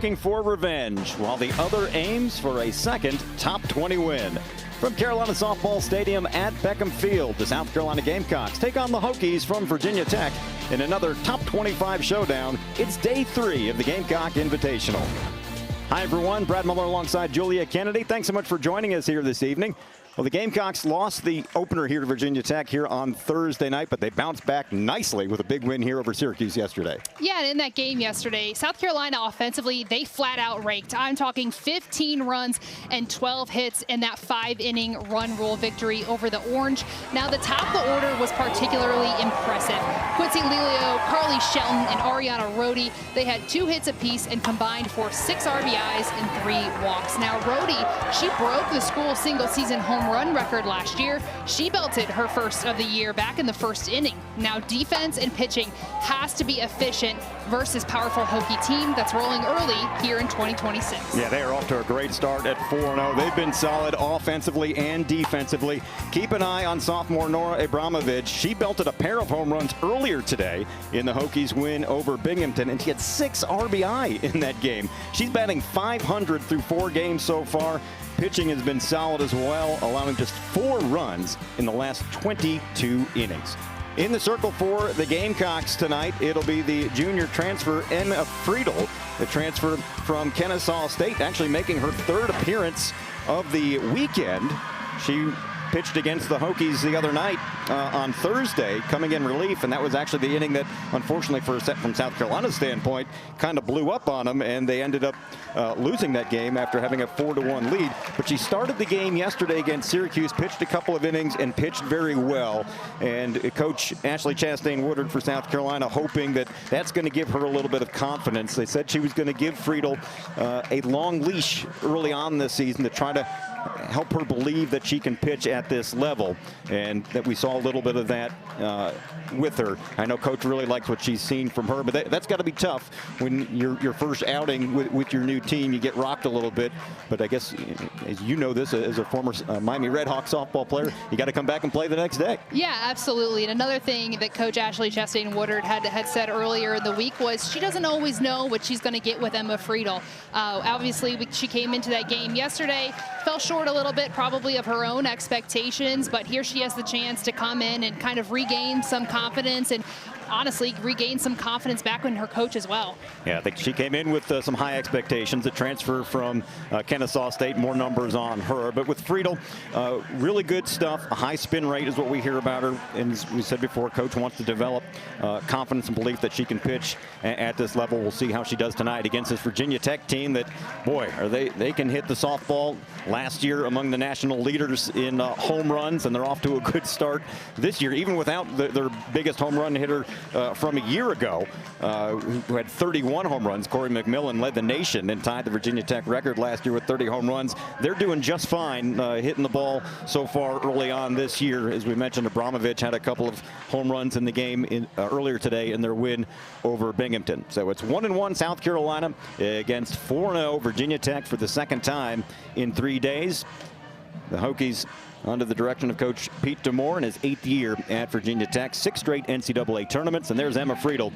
Looking for revenge, while the other aims for a second top 20 win. From Carolina Softball Stadium at Beckham Field, the South Carolina Gamecocks take on the Hokies from Virginia Tech in another top 25 showdown. It's day 3 of the Gamecock Invitational. Hi everyone, Brad Muller alongside Julia Kennedy. Thanks so much for joining us here this evening. Well, the Gamecocks lost the opener here to Virginia Tech here on Thursday night, but they bounced back nicely with a big win here over Syracuse yesterday. Yeah, and in that game yesterday, South Carolina offensively, they flat out raked. I'm talking 15 runs and 12 hits in that 5-inning run rule victory over the Orange. Now, the top of the order was particularly impressive. Quincy Lelio, Carly Shelton, and Ariana Rohde, they had 2 hits apiece and combined for 6 RBIs and 3 walks. Now, Rohde, she broke the school single-season home run record last year. She belted her first of the year back in the first inning. Now, defense and pitching has to be efficient versus powerful Hokie team that's rolling early here in 2026. Yeah, they are off to a great start at 4-0. They've been solid offensively and defensively. Keep an eye on sophomore Nora Abramovich. She belted a pair of home runs earlier today in the Hokies win over Binghamton, and she had 6 RBI in that game. She's batting .500 through 4 games so far. Pitching has been solid as well, allowing just 4 runs in the last 22 innings. In the circle for the Gamecocks tonight, it'll be the junior transfer Emma Friedel, the transfer from Kennesaw State, actually making her 3rd appearance of the weekend. She pitched against the Hokies the other night on Thursday, coming in relief, and that was actually the inning that, unfortunately, from South Carolina's standpoint, kind of blew up on them, and they ended up losing that game after having a 4-1 lead. But she started the game yesterday against Syracuse, pitched a couple of innings, and pitched very well. And Coach Ashley Chastain Woodard for South Carolina hoping that that's going to give her a little bit of confidence. They said she was going to give Friedel a long leash early on this season to try to help her believe that she can pitch at this level, and that we saw a little bit of that with her. I know Coach really likes what she's seen from her, but that's got to be tough when your first outing with your new team, you get rocked a little bit. But I guess, as you know this, as a former Miami Redhawks softball player, you got to come back and play the next day. Yeah, absolutely. And another thing that Coach Ashley Chastain Woodard had said earlier in the week was she doesn't always know what she's going to get with Emma Friedel. Obviously, she came into that game yesterday, fell short a little bit probably of her own expectations, but here she has the chance to come in and kind of regain some confidence and honestly regain some confidence back in her coach as well. Yeah, I think she came in with some high expectations. A transfer from Kennesaw State, more numbers on her. But with Friedel, really good stuff. A high spin rate is what we hear about her. And as we said before, Coach wants to develop confidence and belief that she can pitch at this level. We'll see how she does tonight against this Virginia Tech team that, boy, they can hit the softball. Last year among the national leaders in home runs, and they're off to a good start this year, even without their biggest home run hitter from a year ago, who had 31 home runs. Corey McMillan led the nation and tied the Virginia Tech record last year with 30 home runs. They're doing just fine hitting the ball so far early on this year. As we mentioned, Abramovich had a couple of home runs in the game earlier today in their win over Binghamton. So it's 1-1 South Carolina against 4-0 Virginia Tech for the 2nd time in 3 days. The Hokies under the direction of Coach Pete DeMoore in his 8th year at Virginia Tech. 6 straight NCAA tournaments. And there's Emma Friedel,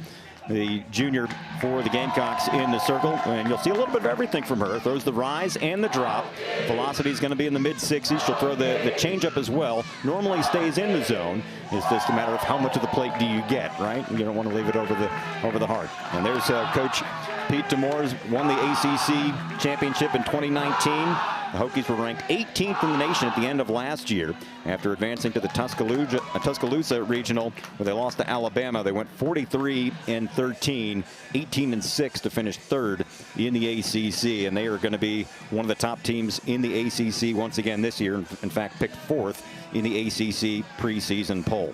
the junior for the Gamecocks in the circle. And you'll see a little bit of everything from her. Throws the rise and the drop. Velocity is going to be in the mid-60s. She'll throw the changeup as well. Normally stays in the zone. It's just a matter of how much of the plate do you get, right? You don't want to leave it over the heart. And there's Coach Pete DeMoore won the ACC championship in 2019. The Hokies were ranked 18th in the nation at the end of last year after advancing to the Tuscaloosa regional, where they lost to Alabama. They went 43-13, 18-6 to finish 3rd in the ACC, and they are going to be one of the top teams in the ACC once again this year. In fact, picked 4th in the ACC preseason poll.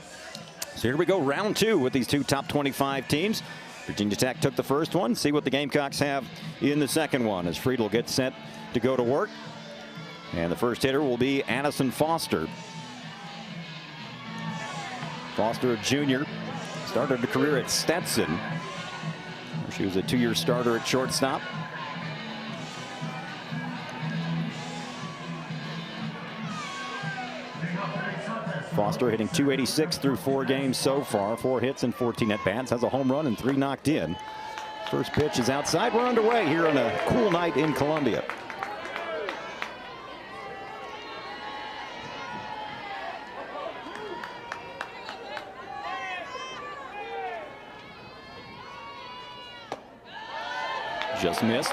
So here we go, round 2 with these 2 top 25 teams. Virginia Tech took the first one. See what the Gamecocks have in the second one as Friedel gets set to go to work. And the first hitter will be Addison Foster. Foster, a junior, started her career at Stetson. She was a 2-year starter at shortstop. Foster hitting .286 through 4 games so far, 4 hits and 14 at-bats, has a home run and 3 knocked in. First pitch is outside. We're underway here on a cool night in Columbia. Just missed.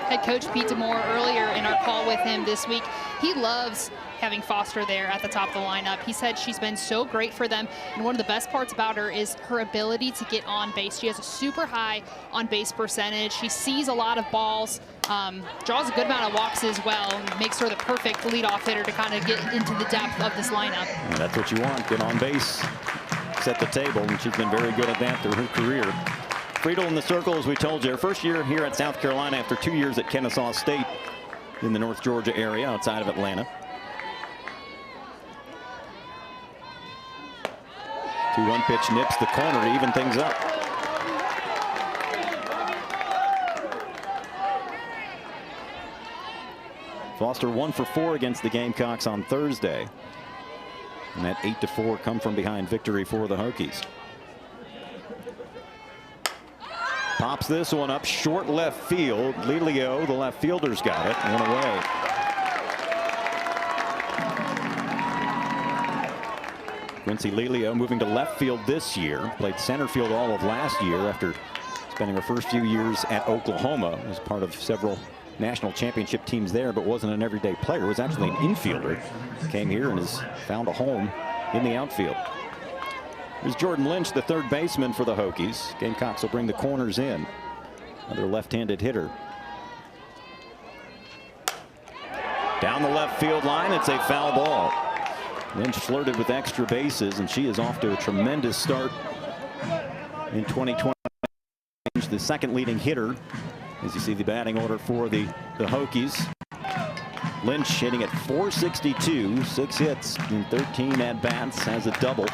Head coach Pete DeMore earlier in our call with him this week, he loves having Foster there at the top of the lineup. He said she's been so great for them, and one of the best parts about her is her ability to get on base. She has a super high on base percentage. She sees a lot of balls, draws a good amount of walks as well, and makes her the perfect leadoff hitter to kind of get into the depth of this lineup. And that's what you want, get on base, set the table, and she's been very good at that through her career. Friedel in the circle, as we told you, her first year here at South Carolina after 2 years at Kennesaw State in the North Georgia area outside of Atlanta. 2-1 pitch nips the corner to even things up. Foster 1 for 4 against the Gamecocks on Thursday. And that 8-4 come from behind victory for the Hokies. Pops this one up short left field. Lelio, the left fielder's got it. One away. Quincy Lelio moving to left field this year. Played center field all of last year after spending her first few years at Oklahoma. Was part of several national championship teams there, but wasn't an everyday player. Was actually an infielder. Came here and has found a home in the outfield. Here's Jordan Lynch, the third baseman for the Hokies. Gamecocks will bring the corners in. Another left-handed hitter. Down the left field line, it's a foul ball. Lynch flirted with extra bases, and she is off to a tremendous start in 2020. The second leading hitter, as you see the batting order for the Hokies. Lynch hitting at .462, 6 hits in 13 at-bats, has a double.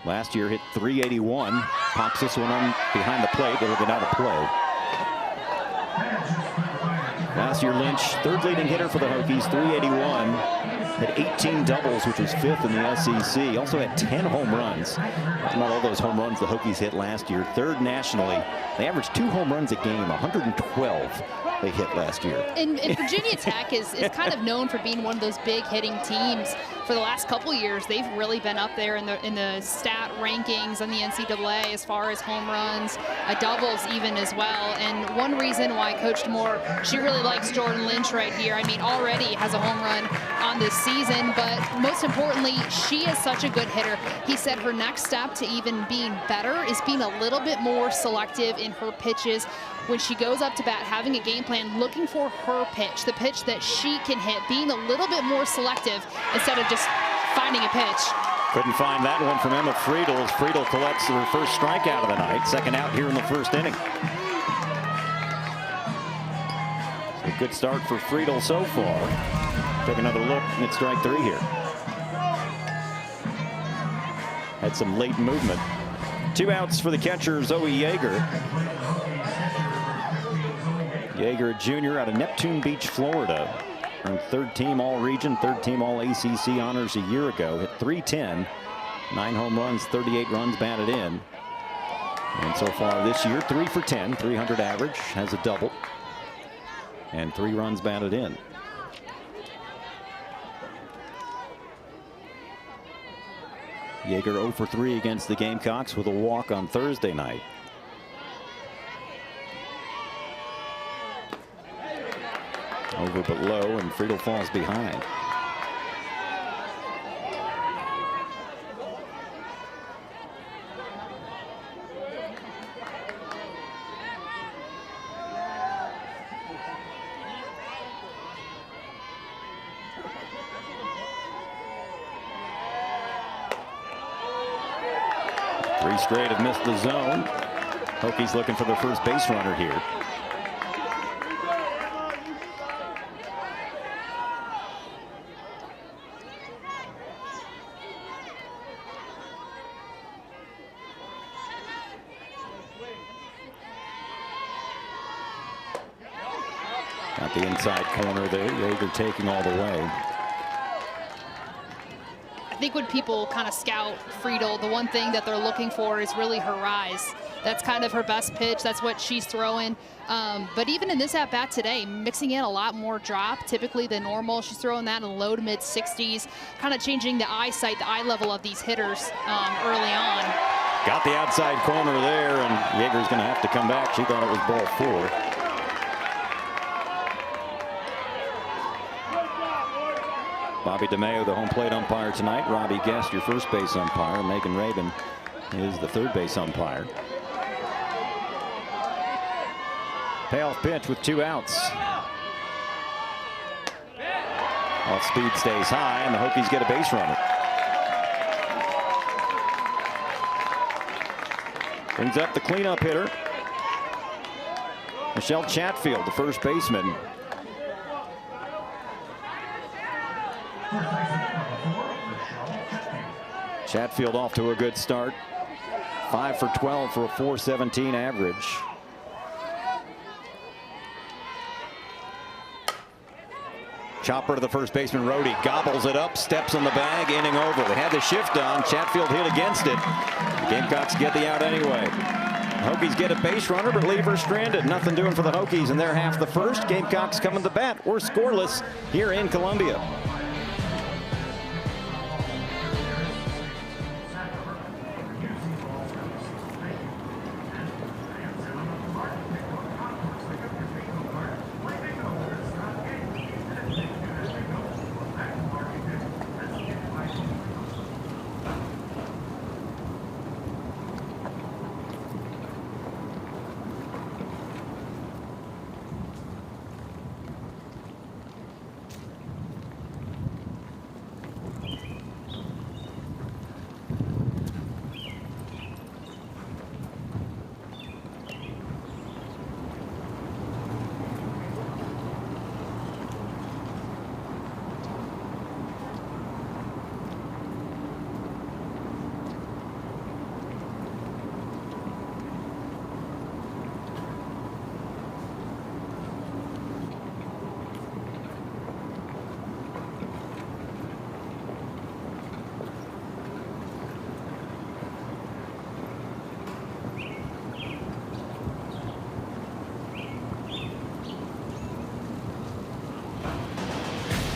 Last year hit .381. Pops this one on behind the plate. It'll get out of play. Last year, Lynch, third leading hitter for the Hokies, .381. Had 18 doubles, which was 5th in the SEC. Also had 10 home runs. Not all those home runs the Hokies hit last year. Third nationally. They averaged 2 home runs a game, 112 they hit last year. And Virginia Tech is kind of known for being one of those big hitting teams. For the last couple years, they've really been up there in the stat rankings on the NCAA as far as home runs, doubles even as well. And one reason why Coach DeMore, she really likes Jordan Lynch right here. I mean, already has a home run on this season, but most importantly, she is such a good hitter. He said her next step to even being better is being a little bit more selective in her pitches. When she goes up to bat, having a game plan, looking for her pitch, the pitch that she can hit, being a little bit more selective instead of just finding a pitch. Couldn't find that one from Emma Friedel as Friedel collects her first strikeout of the night. Second out here in the first inning. So a good start for Friedel so far. Take another look, and it's strike 3 here. Had some late movement. 2 outs for the catcher, Zoe Yeager. Yeager, a junior out of Neptune Beach, Florida. Earned third team All-Region, third team All-ACC honors a year ago. Hit .310, 9 home runs, 38 runs batted in. And so far this year, 3 for 10, 300 average, has a double, and 3 runs batted in. Yeager 0 for 3 against the Gamecocks with a walk on Thursday night. Over but low, and Friedel falls behind. Three straight have missed the zone. Hokies looking for their first base runner here. Got the inside corner there. Yeager taking all the way. I think when people kind of scout Friedel, the one thing that they're looking for is really her rise. That's kind of her best pitch. That's what she's throwing. But even in this at-bat today, mixing in a lot more drop typically than normal. She's throwing that in the low to mid 60s, kind of changing the eyesight, the eye level of these hitters early on. Got the outside corner there, and Yeager's going to have to come back. She thought it was ball 4. Bobby DeMeo, the home plate umpire tonight. Robbie Guest, your first base umpire. Megan Rabin is the third base umpire. Payoff pitch with 2 outs. Off speed stays high, and the Hokies get a base runner. Brings up the cleanup hitter, Michelle Chatfield, the first baseman. Chatfield off to a good start. 5 for 12 for a .417 average. Chopper to the first baseman, Rhodey gobbles it up, steps on the bag, inning over. They had the shift on. Chatfield hit against it. The Gamecocks get the out anyway. The Hokies get a base runner, but leave her stranded. Nothing doing for the Hokies in their half the first. Gamecocks coming to bat. We're scoreless here in Columbia.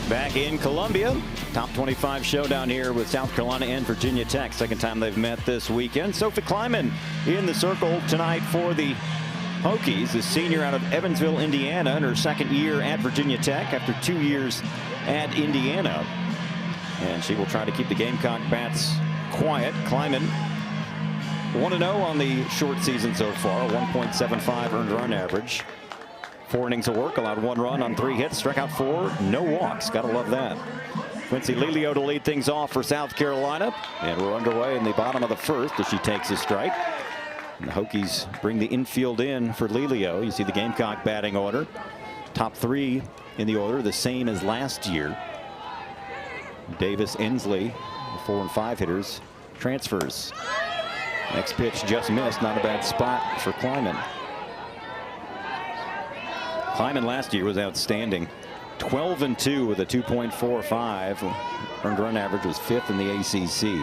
Back in Columbia, top 25 showdown here with South Carolina and Virginia Tech. Second time they've met this weekend. Sophie Kleiman in the circle tonight for the Hokies, the senior out of Evansville, Indiana, in her second year at Virginia Tech after 2 years at Indiana. And she will try to keep the Gamecock bats quiet. Kleiman 1-0 on the short season so far, 1.75 earned run average. 4 innings of work, allowed 1 run on 3 hits, struck out 4, no walks. Gotta love that. Quincy Lelio to lead things off for South Carolina. And we're underway in the bottom of the first as she takes a strike. And the Hokies bring the infield in for Lelio. You see the Gamecock batting order. Top 3 in the order, the same as last year. Davis, Ensley, the 4 and 5 hitters, transfers. Next pitch just missed, not a bad spot for Kleiman. Kleiman last year was outstanding. 12-2 with a 2.45. Earned run average was 5th in the ACC.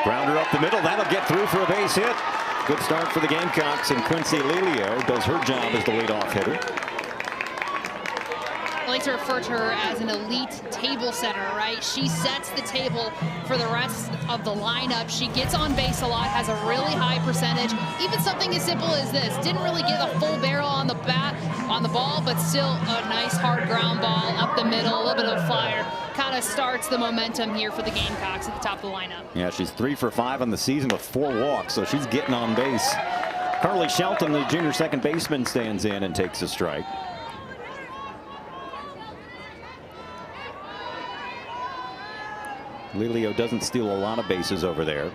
Grounder up the middle. That'll get through for a base hit. Good start for the Gamecocks, and Quincy Lelio does her job as the leadoff hitter. I like to refer to her as an elite table setter, right? She sets the table for the rest of the lineup. She gets on base a lot, has a really high percentage. Even something as simple as this. Didn't really get a full barrel on the ball, but still a nice hard ground ball up the middle, a little bit of a flyer. Kind of starts the momentum here for the Gamecocks at the top of the lineup. Yeah, she's 3 for 5 on the season with 4 walks, so she's getting on base. Carly Shelton, the junior second baseman, stands in and takes a strike. Lelio doesn't steal a lot of bases over there.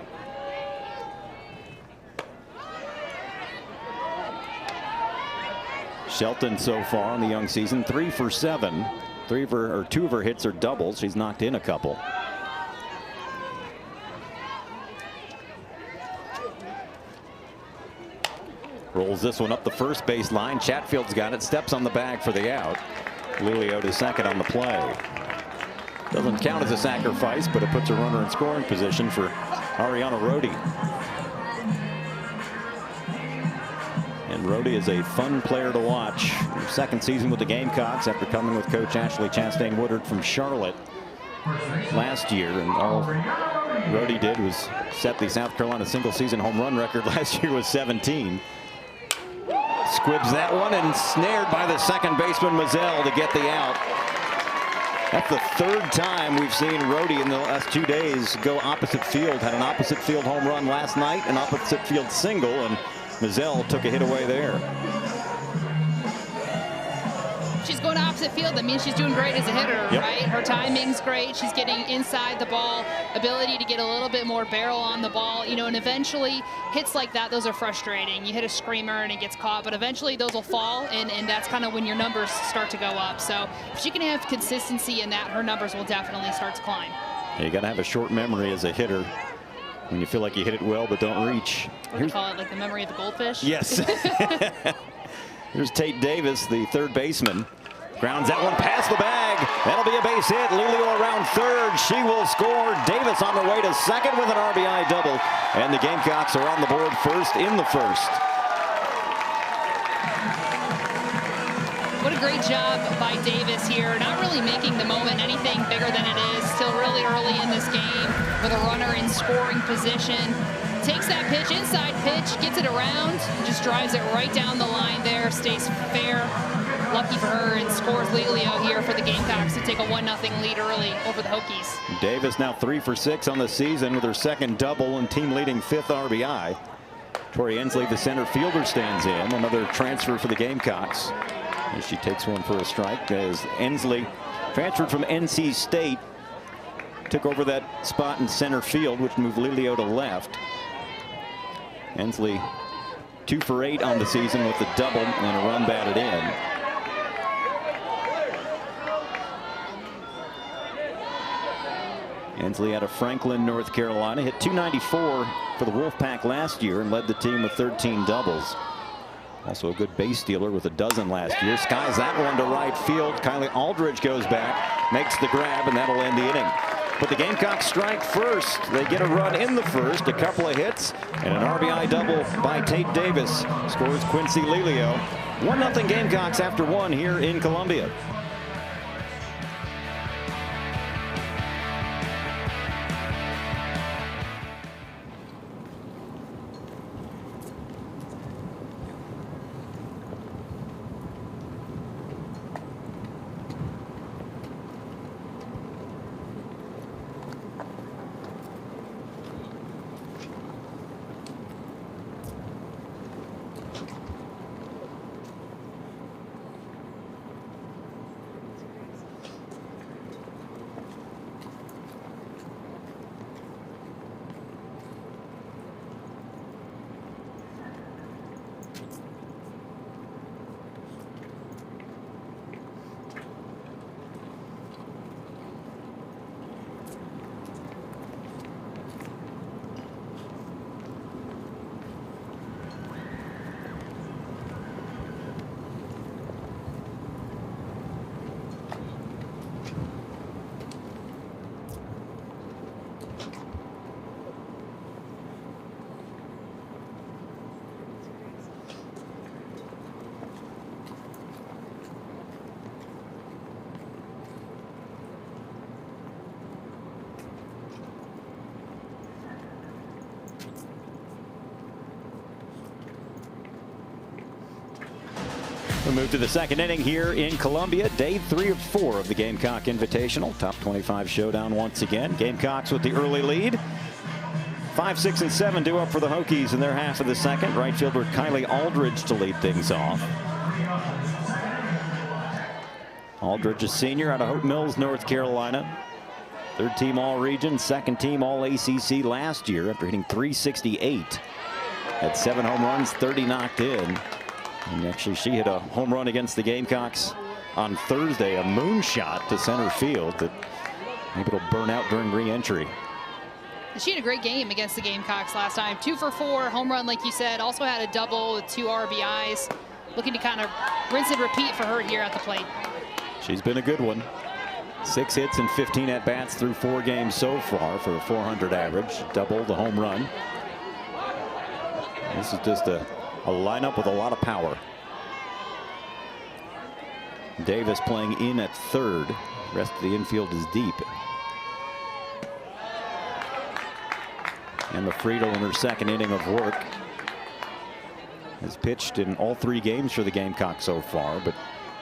Shelton so far in the young season, 3 for 7. 2 of her hits are doubles. She's knocked in a couple. Rolls this one up the first baseline. Chatfield's got it. Steps on the bag for the out. Lilio to second on the play. Doesn't count as a sacrifice, but it puts a runner in scoring position for Ariana Rode. And Rode is a fun player to watch. Her second season with the Gamecocks after coming with coach Ashley Chastain Woodard from Charlotte last year. And all Rode did was set the South Carolina single season home run record. Last year was 17. Squibs that one and snared by the second baseman Mazel to get the out. That's the third time we've seen Rode in the last 2 days go opposite field. Had an opposite field home run last night, an opposite field single, and Mazel took a hit away there. She's going opposite field. That means she's doing great as a hitter, right? Her timing's great. She's getting inside the ball, ability to get a little bit more barrel on the ball, you know, and eventually hits like that, those are frustrating. You hit a screamer and it gets caught, but eventually those will fall, and that's kind of when your numbers start to go up. So if she can have consistency in that, her numbers will definitely start to climb. You got to have a short memory as a hitter when you feel like you hit it well but don't reach. What do you call it, like the memory of the goldfish? Yes. Here's Tate Davis, the third baseman. Grounds that one past the bag. That'll be a base hit. Lilio around third. She will score. Davis on her way to second with an RBI double. And the Gamecocks are on the board first in the first. What a great job by Davis here. Not really making the moment anything bigger than it is. Still really early in this game with a runner in scoring position. Takes that pitch, inside pitch, gets it around, just drives it right down the line there, stays fair. Lucky for her, and scores Lilio here for the Gamecocks to take a 1-0 lead early over the Hokies. Davis now 3 for 6 on the season with her second double and team leading 5th RBI. Tori Ensley, the center fielder, stands in. Another transfer for the Gamecocks as she takes one for a strike, as Ensley transferred from NC State, took over that spot in center field, which moved Lilio to left. Ensley 2 for 8 on the season with the double and a run batted in. Ensley out of Franklin, North Carolina, hit .294 for the Wolfpack last year and led the team with 13 doubles. Also a good base stealer with a dozen last year. Skies that one to right field. Kylie Aldridge goes back, makes the grab, and that'll end the inning. But the Gamecocks strike first. They get a run in the first, a couple of hits, and an RBI double by Tate Davis. Scores Quincy Lilio. 1-0 Gamecocks after 1 here in Columbia. We move to the second inning here in Columbia. Day 3 of 4 of the Gamecock Invitational. Top 25 showdown once again. Gamecocks with the early lead. 5, 6, and 7 due up for the Hokies in their half of the second. Right fielder Kylie Aldridge to lead things off. Aldridge, a senior out of Hope Mills, North Carolina. Third team All-Region, second team All-ACC last year after hitting .368. Had 7 home runs, 30 knocked in. And actually, she hit a home run against the Gamecocks on Thursday, a moonshot to center field that maybe it'll burn out during re-entry. She had a great game against the Gamecocks last time. 2 for 4, home run, like you said. Also had a double with 2 RBIs. Looking to kind of rinse and repeat for her here at the plate. She's been a good one. 6 hits and 15 at-bats through 4 games so far for a .400 average. Double the home run. This is just a lineup with a lot of power. Davis playing in at third. The rest of the infield is deep. And Friedel in her second inning of work has pitched in all 3 games for the Gamecocks so far, but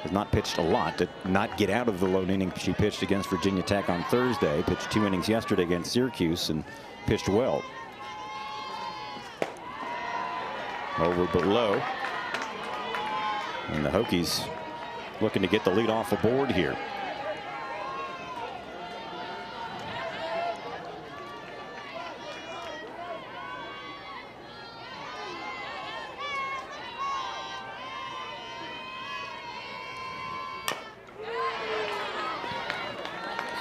has not pitched a lot. Did not get out of the lone inning she pitched against Virginia Tech on Thursday. Pitched 2 innings yesterday against Syracuse and pitched well. Over but low. And the Hokies looking to get the lead off the board here.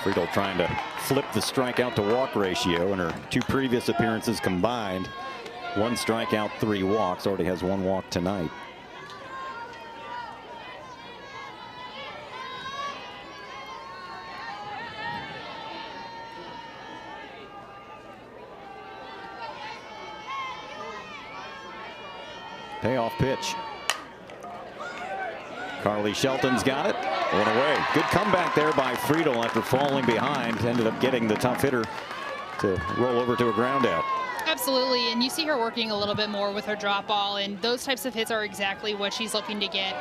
Friedel trying to flip the strikeout to walk ratio in her 2 previous appearances combined. 1 strikeout, 3 walks. Already has 1 walk tonight. Payoff pitch. Carly Shelton's got it. One away. Good comeback there by Friedel after falling behind. Ended up getting the tough hitter to roll over to a ground out. Absolutely, and you see her working a little bit more with her drop ball, and those types of hits are exactly what she's looking to get.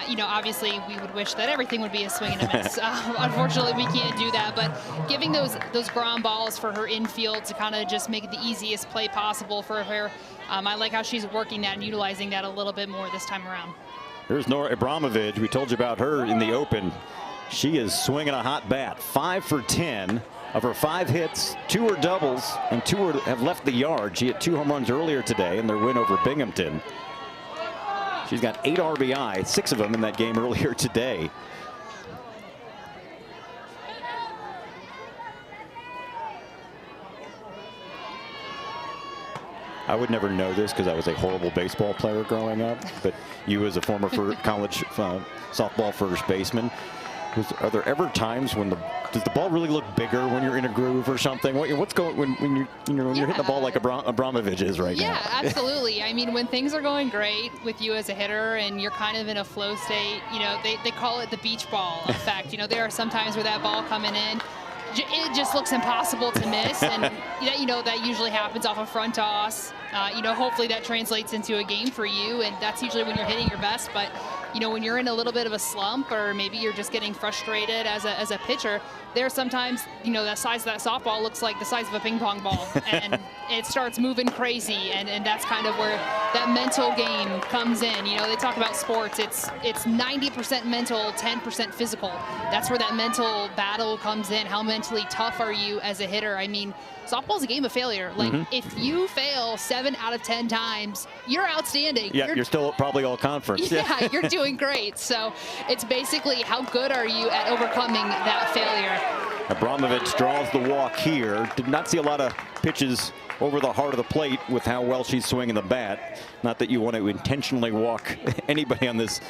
You know, obviously we would wish that everything would be a swing and a miss. Unfortunately, we can't do that, but giving those ground balls for her infield to kind of just make it the easiest play possible for her. I like how she's working that and utilizing that a little bit more this time around. Here's Nora Abramovich. We told you about her in the open. She is swinging a hot bat. 5 for 10. Of her 5 hits, 2 are doubles and 2 have left the yard. She hit 2 home runs earlier today in their win over Binghamton. She's got 8 RBI, 6 of them in that game earlier today. I would never know this because I was a horrible baseball player growing up, but you as a former college softball first baseman, are there ever times when does the ball really look bigger when you're in a groove or something? What's going when you're hitting the ball like Abramovich is right now? Yeah, absolutely. I mean, when things are going great with you as a hitter and you're kind of in a flow state, you know, they call it the beach ball effect. You know, there are some times where that ball coming in, it just looks impossible to miss, and you know that usually happens off a front toss. You know, hopefully that translates into a game for you, and that's usually when you're hitting your best. But you know, when you're in a little bit of a slump, or maybe you're just getting frustrated as a pitcher, there's sometimes, you know, that size of that softball looks like the size of a ping pong ball, and it starts moving crazy, and that's kind of where that mental game comes in. You know, they talk about sports, it's 90% mental, 10% physical. That's where that mental battle comes in. How mentally tough are you as a hitter? I mean, softball's a game of failure. Like, if you fail 7 out of 10 times, you're outstanding. Yeah, you're still probably all conference. Yeah, you're doing great. So it's basically how good are you at overcoming that failure. Abramovich draws the walk here. Did not see a lot of pitches over the heart of the plate with how well she's swinging the bat. Not that you want to intentionally walk anybody on this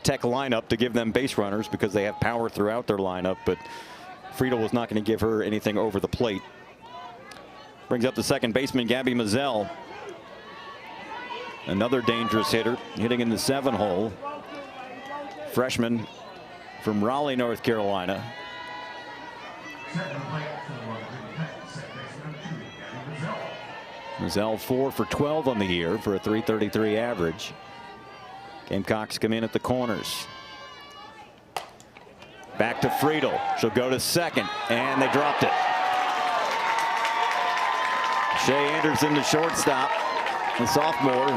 Tech lineup to give them base runners, because they have power throughout their lineup, but Friedel was not going to give her anything over the plate. Brings up the second baseman, Gabby Mizell. Another dangerous hitter, hitting in the 7-hole. Freshman from Raleigh, North Carolina. Mizell 4 for 12 on the year for a .333 average. Gamecocks come in at the corners. Back to Friedel. She'll go to second, and they dropped it. Shay Anderson, the shortstop, the sophomore,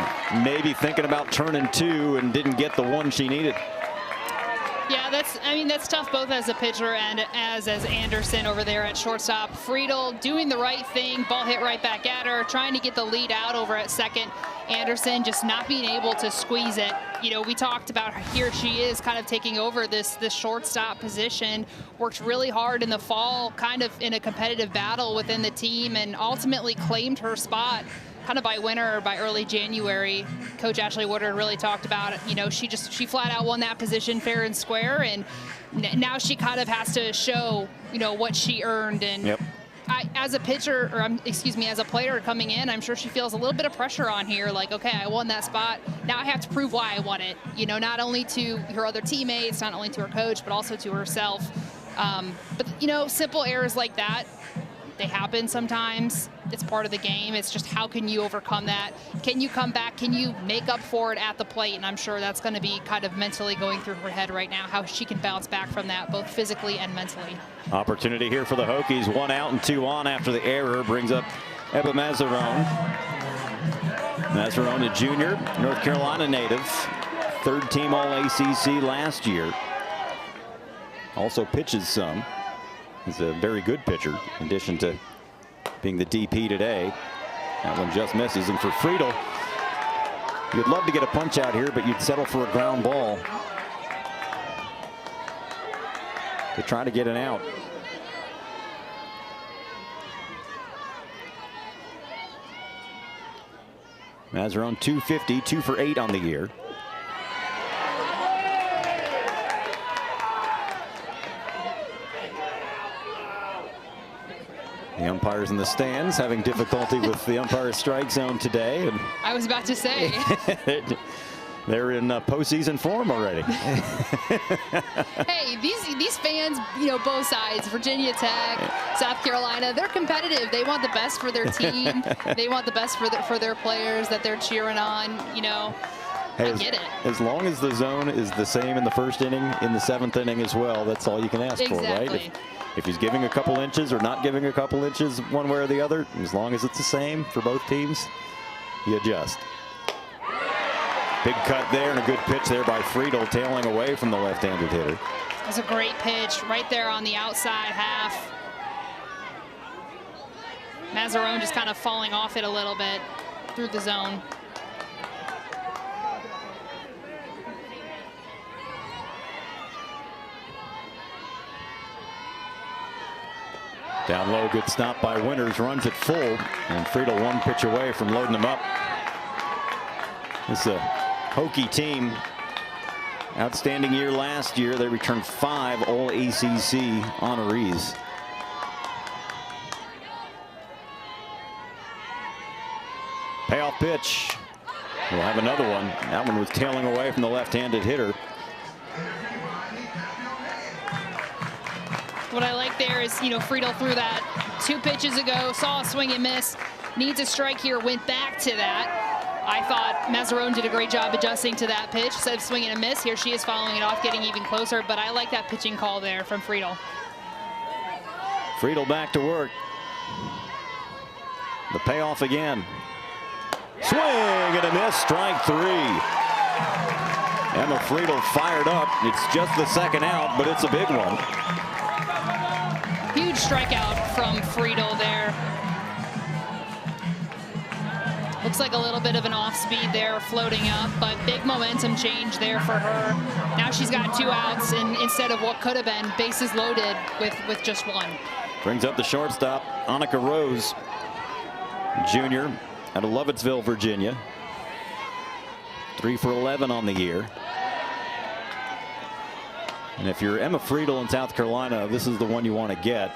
maybe thinking about turning 2 and didn't get the one she needed. Yeah, Yeah, that's tough both as a pitcher and as Anderson over there at shortstop. Friedel doing the right thing, ball hit right back at her, trying to get the lead out over at second. Anderson just not being able to squeeze it. You know, we talked about here she is kind of taking over this shortstop position, worked really hard in the fall, kind of in a competitive battle within the team, and ultimately claimed her spot kind of by winter or by early January. Coach Ashley Woodard really talked about it. You know, she flat out won that position fair and square, and now she kind of has to show, you know, what she earned. And yep. As a pitcher, or as a player coming in, I'm sure she feels a little bit of pressure on here. Like, okay, I won that spot. Now I have to prove why I won it. You know, not only to her other teammates, not only to her coach, but also to herself. But, you know, simple errors like that, they happen sometimes. It's part of the game. It's just how can you overcome that? Can you come back? Can you make up for it at the plate? And I'm sure that's going to be kind of mentally going through her head right now, how she can bounce back from that, both physically and mentally. Opportunity here for the Hokies. 1 out and 2 on after the error brings up Ebba Mazarone. Mazarone, a junior, North Carolina native, third team All-ACC last year. Also pitches some. He's a very good pitcher, in addition to being the DP today. That one just misses. And for Friedel, you'd love to get a punch out here, but you'd settle for a ground ball to try to get an out. Mazarone 250, 2 for 8 on the year. The umpires in the stands having difficulty with the umpire strike zone today. And I was about to say. They're in postseason form already. Hey, these fans, you know, both sides, Virginia Tech, South Carolina, they're competitive. They want the best for their team. They want the best for their players that they're cheering on, you know. Hey, I get it. As long as the zone is the same in the first inning, in the 7th inning as well, that's all you can ask for, right? If he's giving a couple inches or not giving a couple inches one way or the other, as long as it's the same for both teams, you adjust. Big cut there and a good pitch there by Friedel, tailing away from the left-handed hitter. It was a great pitch right there on the outside half. Mazarone just kind of falling off it a little bit through the zone. Down low, good stop by Winters, runs it full, and Friedel 1 pitch away from loading them up. This is a Hokie team. Outstanding year last year. They returned 5 All-ACC honorees. Payoff pitch. We'll have another one. That one was tailing away from the left-handed hitter. What I like there is, you know, Friedel threw that 2 pitches ago, saw a swing and miss, needs a strike here, went back to that. I thought Mazarone did a great job adjusting to that pitch. Instead of swinging and miss, here she is following it off, getting even closer, but I like that pitching call there from Friedel. Friedel back to work. The payoff again. Swing and a miss, strike 3. Emma Friedel fired up. It's just the second out, but it's a big one. Huge strikeout from Friedel there. Looks like a little bit of an off speed there, floating up, but big momentum change there for her. Now she's got 2 outs instead of what could have been bases loaded with just 1. Brings up the shortstop, Annika Rose, junior out of Lovettsville, Virginia. 3 for 11 on the year. And if you're Emma Friedel in South Carolina, this is the one you want to get,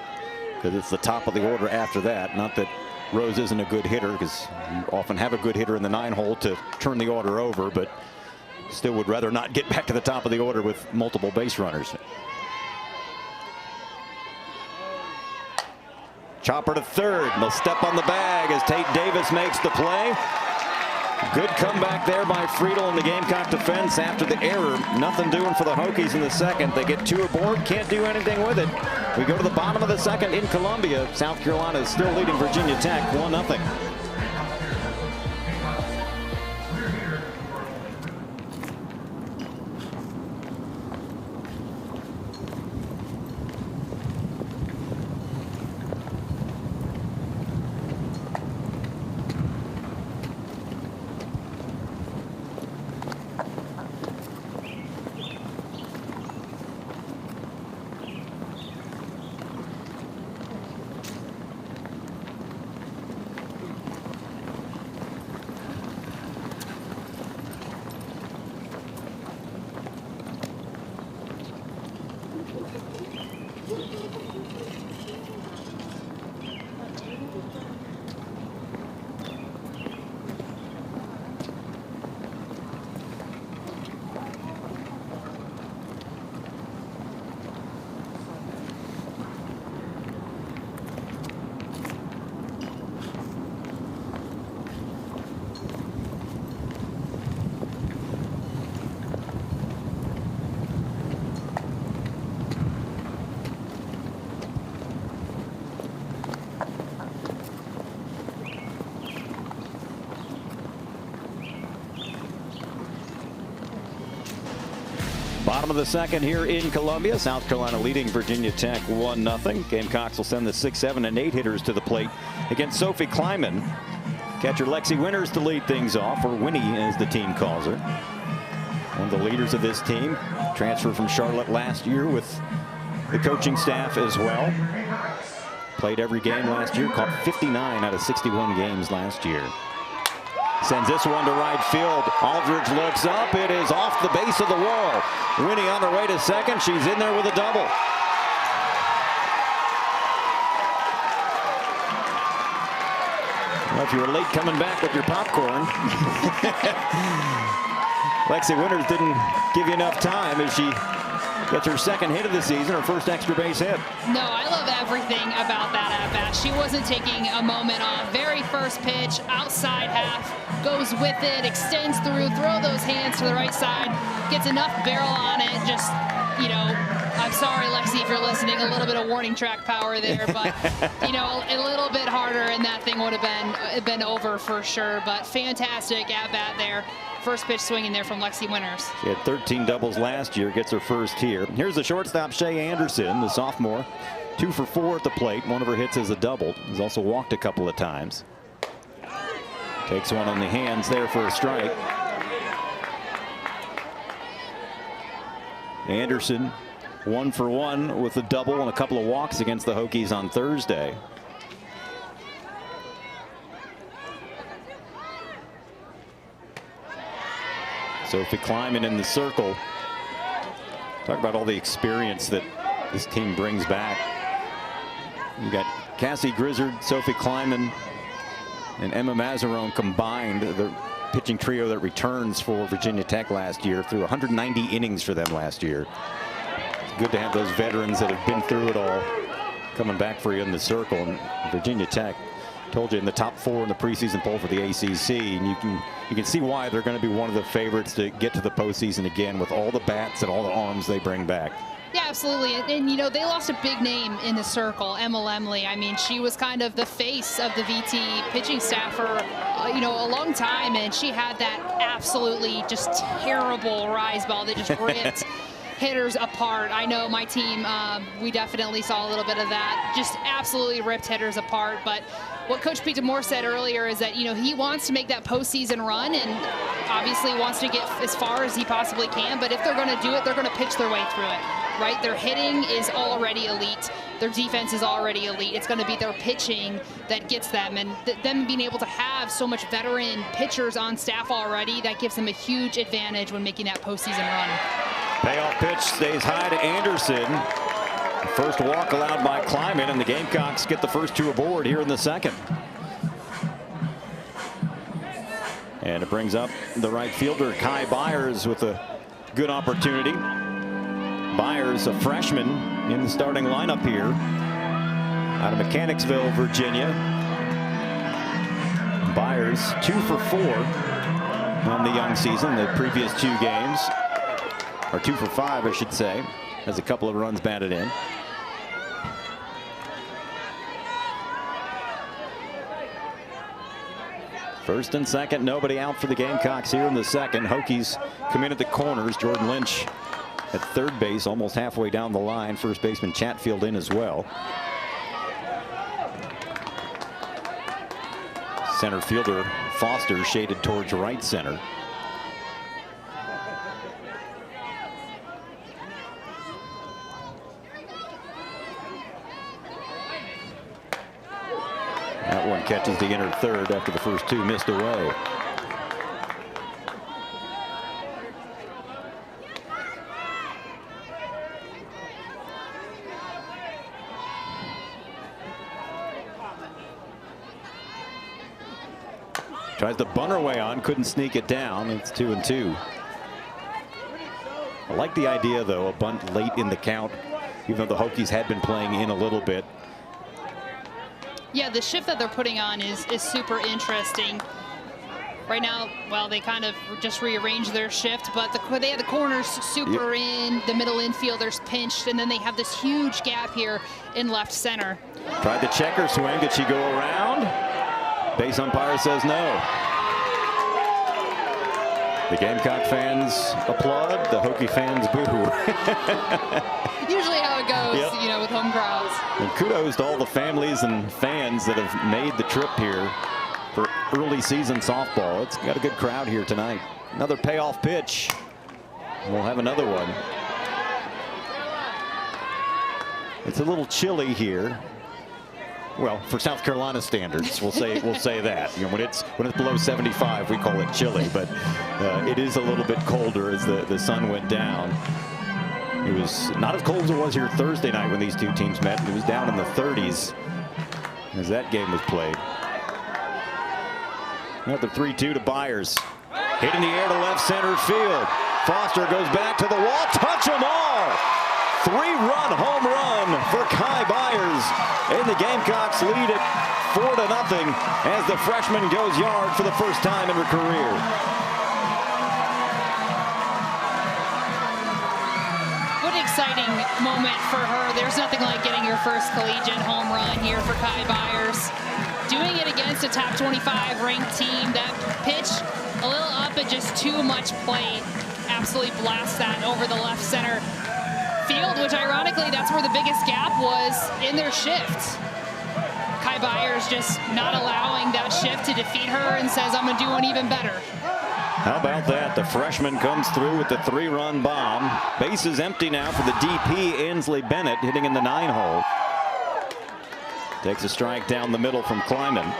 because it's the top of the order after that. Not that Rose isn't a good hitter, because you often have a good hitter in the 9-hole to turn the order over, but still would rather not get back to the top of the order with multiple base runners. Chopper to third. They'll step on the bag as Tate Davis makes the play. Good comeback there by Friedel in the Gamecock defense after the error. Nothing doing for the Hokies in the second. They get 2 aboard, can't do anything with it. We go to the bottom of the second in Columbia. South Carolina is still leading Virginia Tech 1-0. Bottom of the second here in Columbia. South Carolina leading Virginia Tech 1-0. Gamecocks will send the 6, 7, and 8 hitters to the plate against Sophie Kleiman. Catcher Lexi Winters to lead things off, or Winnie as the team calls her. One of the leaders of this team. Transferred from Charlotte last year with the coaching staff as well. Played every game last year. Caught 59 out of 61 games last year. Sends this one to right field. Aldridge looks up. It is off the base of the wall. Winnie on her way to second. She's in there with a double. Well, if you were late coming back with your popcorn, Lexi Winters didn't give you enough time as she gets her second hit of the season, her first extra base hit. No, I love everything about that at-bat. She wasn't taking a moment off. Very first pitch, outside half, goes with it, extends through, throw those hands to the right side, gets enough barrel on it. Just, you know, I'm sorry, Lexi, if you're listening, a little bit of warning track power there, but, you know, a little bit harder and that thing would have been over for sure. But fantastic at-bat there. First pitch swinging there from Lexi Winters. She had 13 doubles last year, gets her first here. Here's the shortstop, Shea Anderson, the sophomore. 2 for 4 at the plate. One of her hits is a double. He's also walked a couple of times. Takes one on the hands there for a strike. Anderson 1 for 1 with a double and a couple of walks against the Hokies on Thursday. Sophie Kleiman in the circle. Talk about all the experience that this team brings back. You got Cassie Grizzard, Sophie Kleiman, and Emma Mazzarone combined, the pitching trio that returns for Virginia Tech last year, through 190 innings for them last year. It's good to have those veterans that have been through it all coming back for you in the circle. And Virginia Tech, told you, in the top 4 in the preseason poll for the ACC, and you can see why they're going to be one of the favorites to get to the postseason again with all the bats and all the arms they bring back. Yeah, absolutely. And you know, they lost a big name in the circle, Emma Lemley. I mean, she was kind of the face of the VT pitching staff for, you know, a long time, and she had that absolutely just terrible rise ball that just ripped hitters apart. I know my team, we definitely saw a little bit of that. Just absolutely ripped hitters apart. But what Coach Pete DeMoore said earlier is that, you know, he wants to make that postseason run and obviously wants to get as far as he possibly can. But if they're going to do it, they're going to pitch their way through it, right? Their hitting is already elite. Their defense is already elite. It's going to be their pitching that gets them, and them being able to have so much veteran pitchers on staff already, that gives them a huge advantage when making that postseason run. Payoff pitch stays high to Anderson. First walk allowed by Kleiman, and the Gamecocks get the first 2 aboard here in the second. And it brings up the right fielder, Kai Byers, with a good opportunity. Byers, a freshman in the starting lineup here out of Mechanicsville, Virginia. Byers 2 for 4 on the young season, the previous 2 games. Or 2 for 5, I should say. Has a couple of runs batted in. First and second, nobody out for the Gamecocks here in the second. Hokies come in at the corners. Jordan Lynch at third base, almost halfway down the line. First baseman Chatfield in as well. Center fielder Foster shaded towards right center. That one catches the inner third after the first 2 missed away. Tries to bunt her way on, couldn't sneak it down. It's 2-2. I like the idea, though, a bunt late in the count, even though the Hokies had been playing in a little bit. Yeah, the shift that they're putting on is super interesting. Right now, well, they kind of just rearranged their shift, but they had the corners super in, the middle infielders pinched, and then they have this huge gap here in left center. Tried the checker swing. Did she go around? Base umpire says no. The Gamecock fans applaud. The Hokie fans boo. Usually how it goes, you know, with home crowds. And kudos to all the families and fans that have made the trip here for early season softball. It's got a good crowd here tonight. Another payoff pitch. We'll have another one. It's a little chilly here. Well, for South Carolina standards, we'll say that. You know, when it's below 75, we call it chilly, but it is a little bit colder as the sun went down. It was not as cold as it was here Thursday night when these two teams met. It was down in the 30s as that game was played. Another 3-2 to Byers. Hit in the air to left center field. Foster goes back to the wall. Touch them all. 3-run home run for Kai Byers. And the Gamecocks lead it 4-0 as the freshman goes yard for the first time in her career. What an exciting moment for her. There's nothing like getting your first collegiate home run here for Kai Byers. Doing it against a top 25 ranked team. That pitch a little up and just too much play. Absolutely blasts that over the left center field, which ironically that's where the biggest gap was in their shift. Kai Byers just not allowing that shift to defeat her and says, I'm going to do one even better. How about that? The freshman comes through with the 3-run bomb. Base is empty now for the DP, Ainsley Bennett, hitting in the 9-hole. Takes a strike down the middle from Kleiman.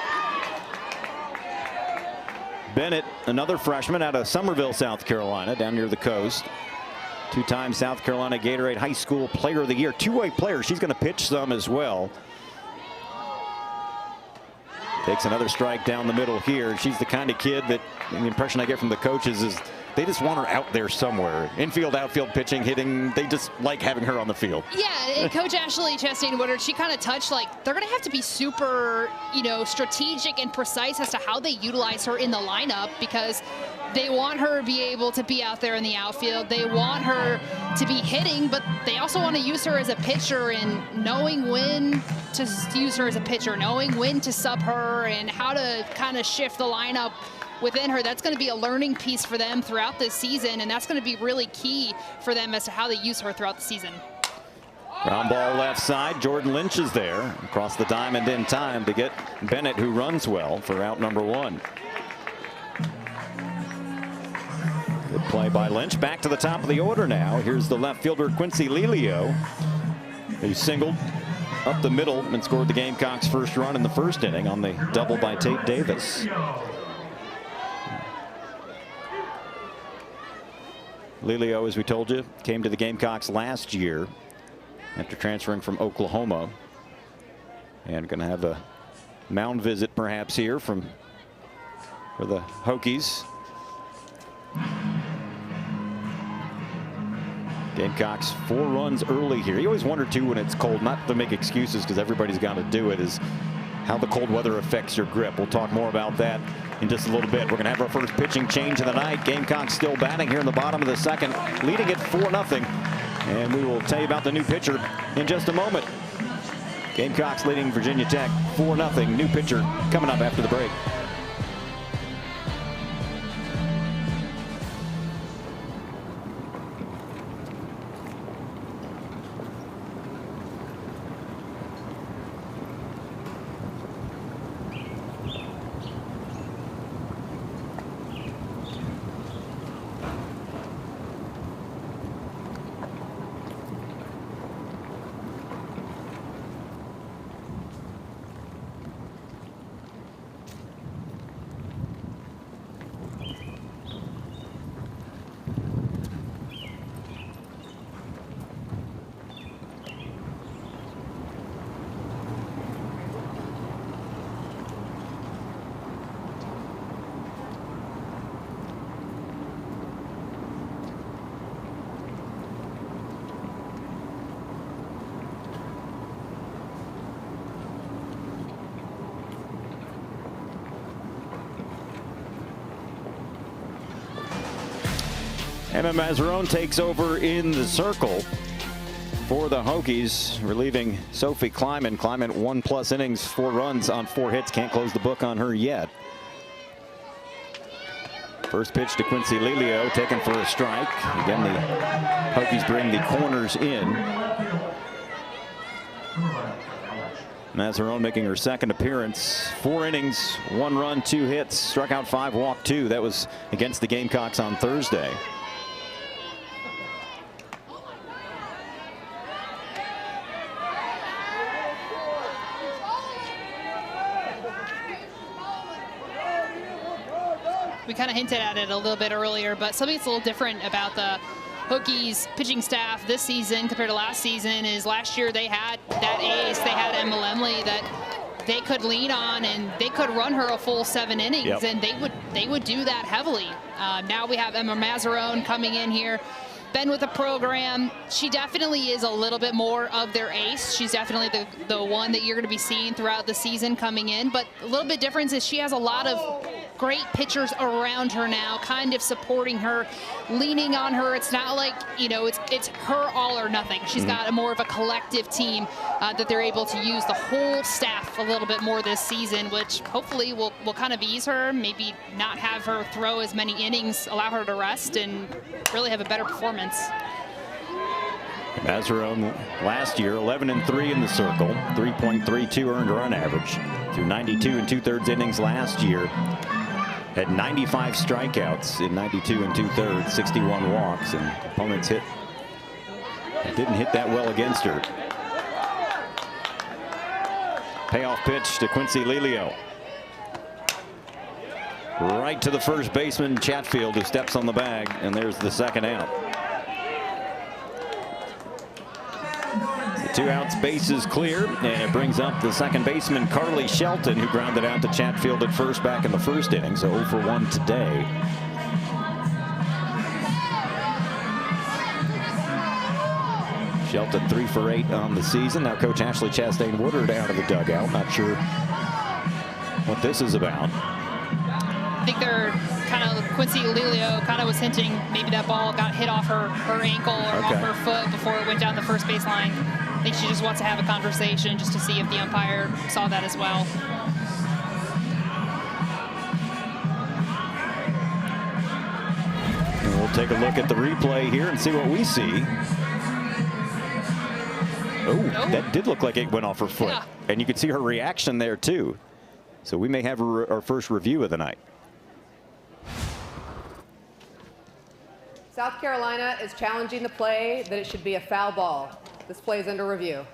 Bennett, another freshman out of Summerville, South Carolina, down near the coast. Two-time South Carolina Gatorade High School Player of the Year. Two-way player. She's going to pitch some as well. Takes another strike down the middle here. She's the kind of kid that, the impression I get from the coaches is they just want her out there somewhere. Infield, outfield, pitching, hitting. They just like having her on the field. Yeah, and Coach Ashley Chastain Woodard, she kind of touched like they're going to have to be super, you know, strategic and precise as to how they utilize her in the lineup because they want her to be able to be out there in the outfield. They want her to be hitting, but they also want to use her as a pitcher and knowing when to use her as a pitcher, knowing when to sub her and how to kind of shift the lineup within her. That's going to be a learning piece for them throughout this season, and that's going to be really key for them as to how they use her throughout the season. Ground ball left side. Jordan Lynch is there across the diamond in time to get Bennett, who runs well, for out number 1. Good play by Lynch. Back to the top of the order now. Here's the left fielder, Quincy Lelio, who singled up the middle and scored the Gamecocks' first run in the first inning on the double by Tate Davis. Lelio, as we told you, came to the Gamecocks last year after transferring from Oklahoma. And going to have a mound visit perhaps here for the Hokies. Gamecocks 4 runs early here. You always wonder too when it's cold, not to make excuses because everybody's got to do it, is how the cold weather affects your grip. We'll talk more about that in just a little bit. We're going to have our first pitching change of the night. Gamecocks still batting here in the bottom of the second, leading it 4-0. And we will tell you about the new pitcher in just a moment. Gamecocks leading Virginia Tech 4-0. New pitcher coming up after the break. Emma Mazzarone takes over in the circle for the Hokies, relieving Sophie Kleiman. Kleiman 1+ innings, 4 runs on 4 hits. Can't close the book on her yet. First pitch to Quincy Lelio, taken for a strike. Again, the Hokies bring the corners in. Mazzarone making her second appearance. 4 innings, 1 run, 2 hits, struck out 5, walked 2. That was against the Gamecocks on Thursday. We kind of hinted at it a little bit earlier, but something that's a little different about the Hokies pitching staff this season compared to last season is last year they had that ace, they had Emma Lemley that they could lean on, and they could run her a full 7 innings, yep. and they would do that heavily. Now we have Emma Mazzarone coming in here. Been with the program. She definitely is a little bit more of their ace. She's definitely the one that you're going to be seeing throughout the season coming in. But a little bit difference is she has a lot of great pitchers around her now, kind of supporting her, leaning on her. It's not like, you know, it's her all or nothing. She's got a more of a collective team that they're able to use the whole staff a little bit more this season, which hopefully will kind of ease her, maybe not have her throw as many innings, allow her to rest and really have a better performance. Mazzarone last year 11-3 in the circle, 3.32 earned run average through 92 2/3 innings last year. Had 95 strikeouts in 92 2/3, 61 walks, and opponents didn't hit that well against her. Payoff pitch to Quincy Lelio. Right to the first baseman, Chatfield, who steps on the bag, and there's the second out. 2 outs, bases clear, and it brings up the second baseman, Carly Shelton, who grounded out to Chatfield at first back in the first inning, so 0 for 1 today. Shelton 3 for 8 on the season. Now Coach Ashley Chastain Woodard out of the dugout. Not sure what this is about. I think they're kind of, Quincy Lelio kind of was hinting maybe that ball got hit off her ankle or off her foot before it went down the first baseline. I think she just wants to have a conversation just to see if the umpire saw that as well. And we'll take a look at the replay here and see what we see. Oh, that did look like it went off her foot. Yeah. And you can see her reaction there too. So we may have our first review of the night. South Carolina is challenging the play that it should be a foul ball. This play is under review.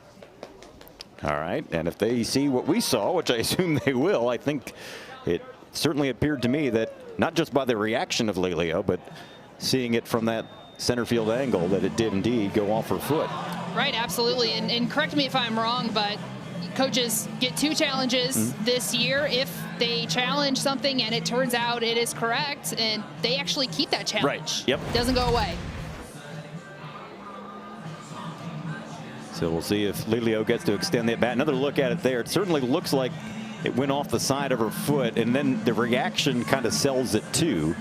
All right, and if they see what we saw, which I assume they will, I think it certainly appeared to me that not just by the reaction of Lelio, but seeing it from that center field angle, that it did indeed go off her foot. Right, absolutely, and correct me if I'm wrong, but coaches get 2 challenges this year. If they challenge something and it turns out it is correct, and they actually keep that challenge. Right, yep. It doesn't go away. So we'll see if Lelio gets to extend that bat. Another look at it there. It certainly looks like it went off the side of her foot, and then the reaction kind of sells it too.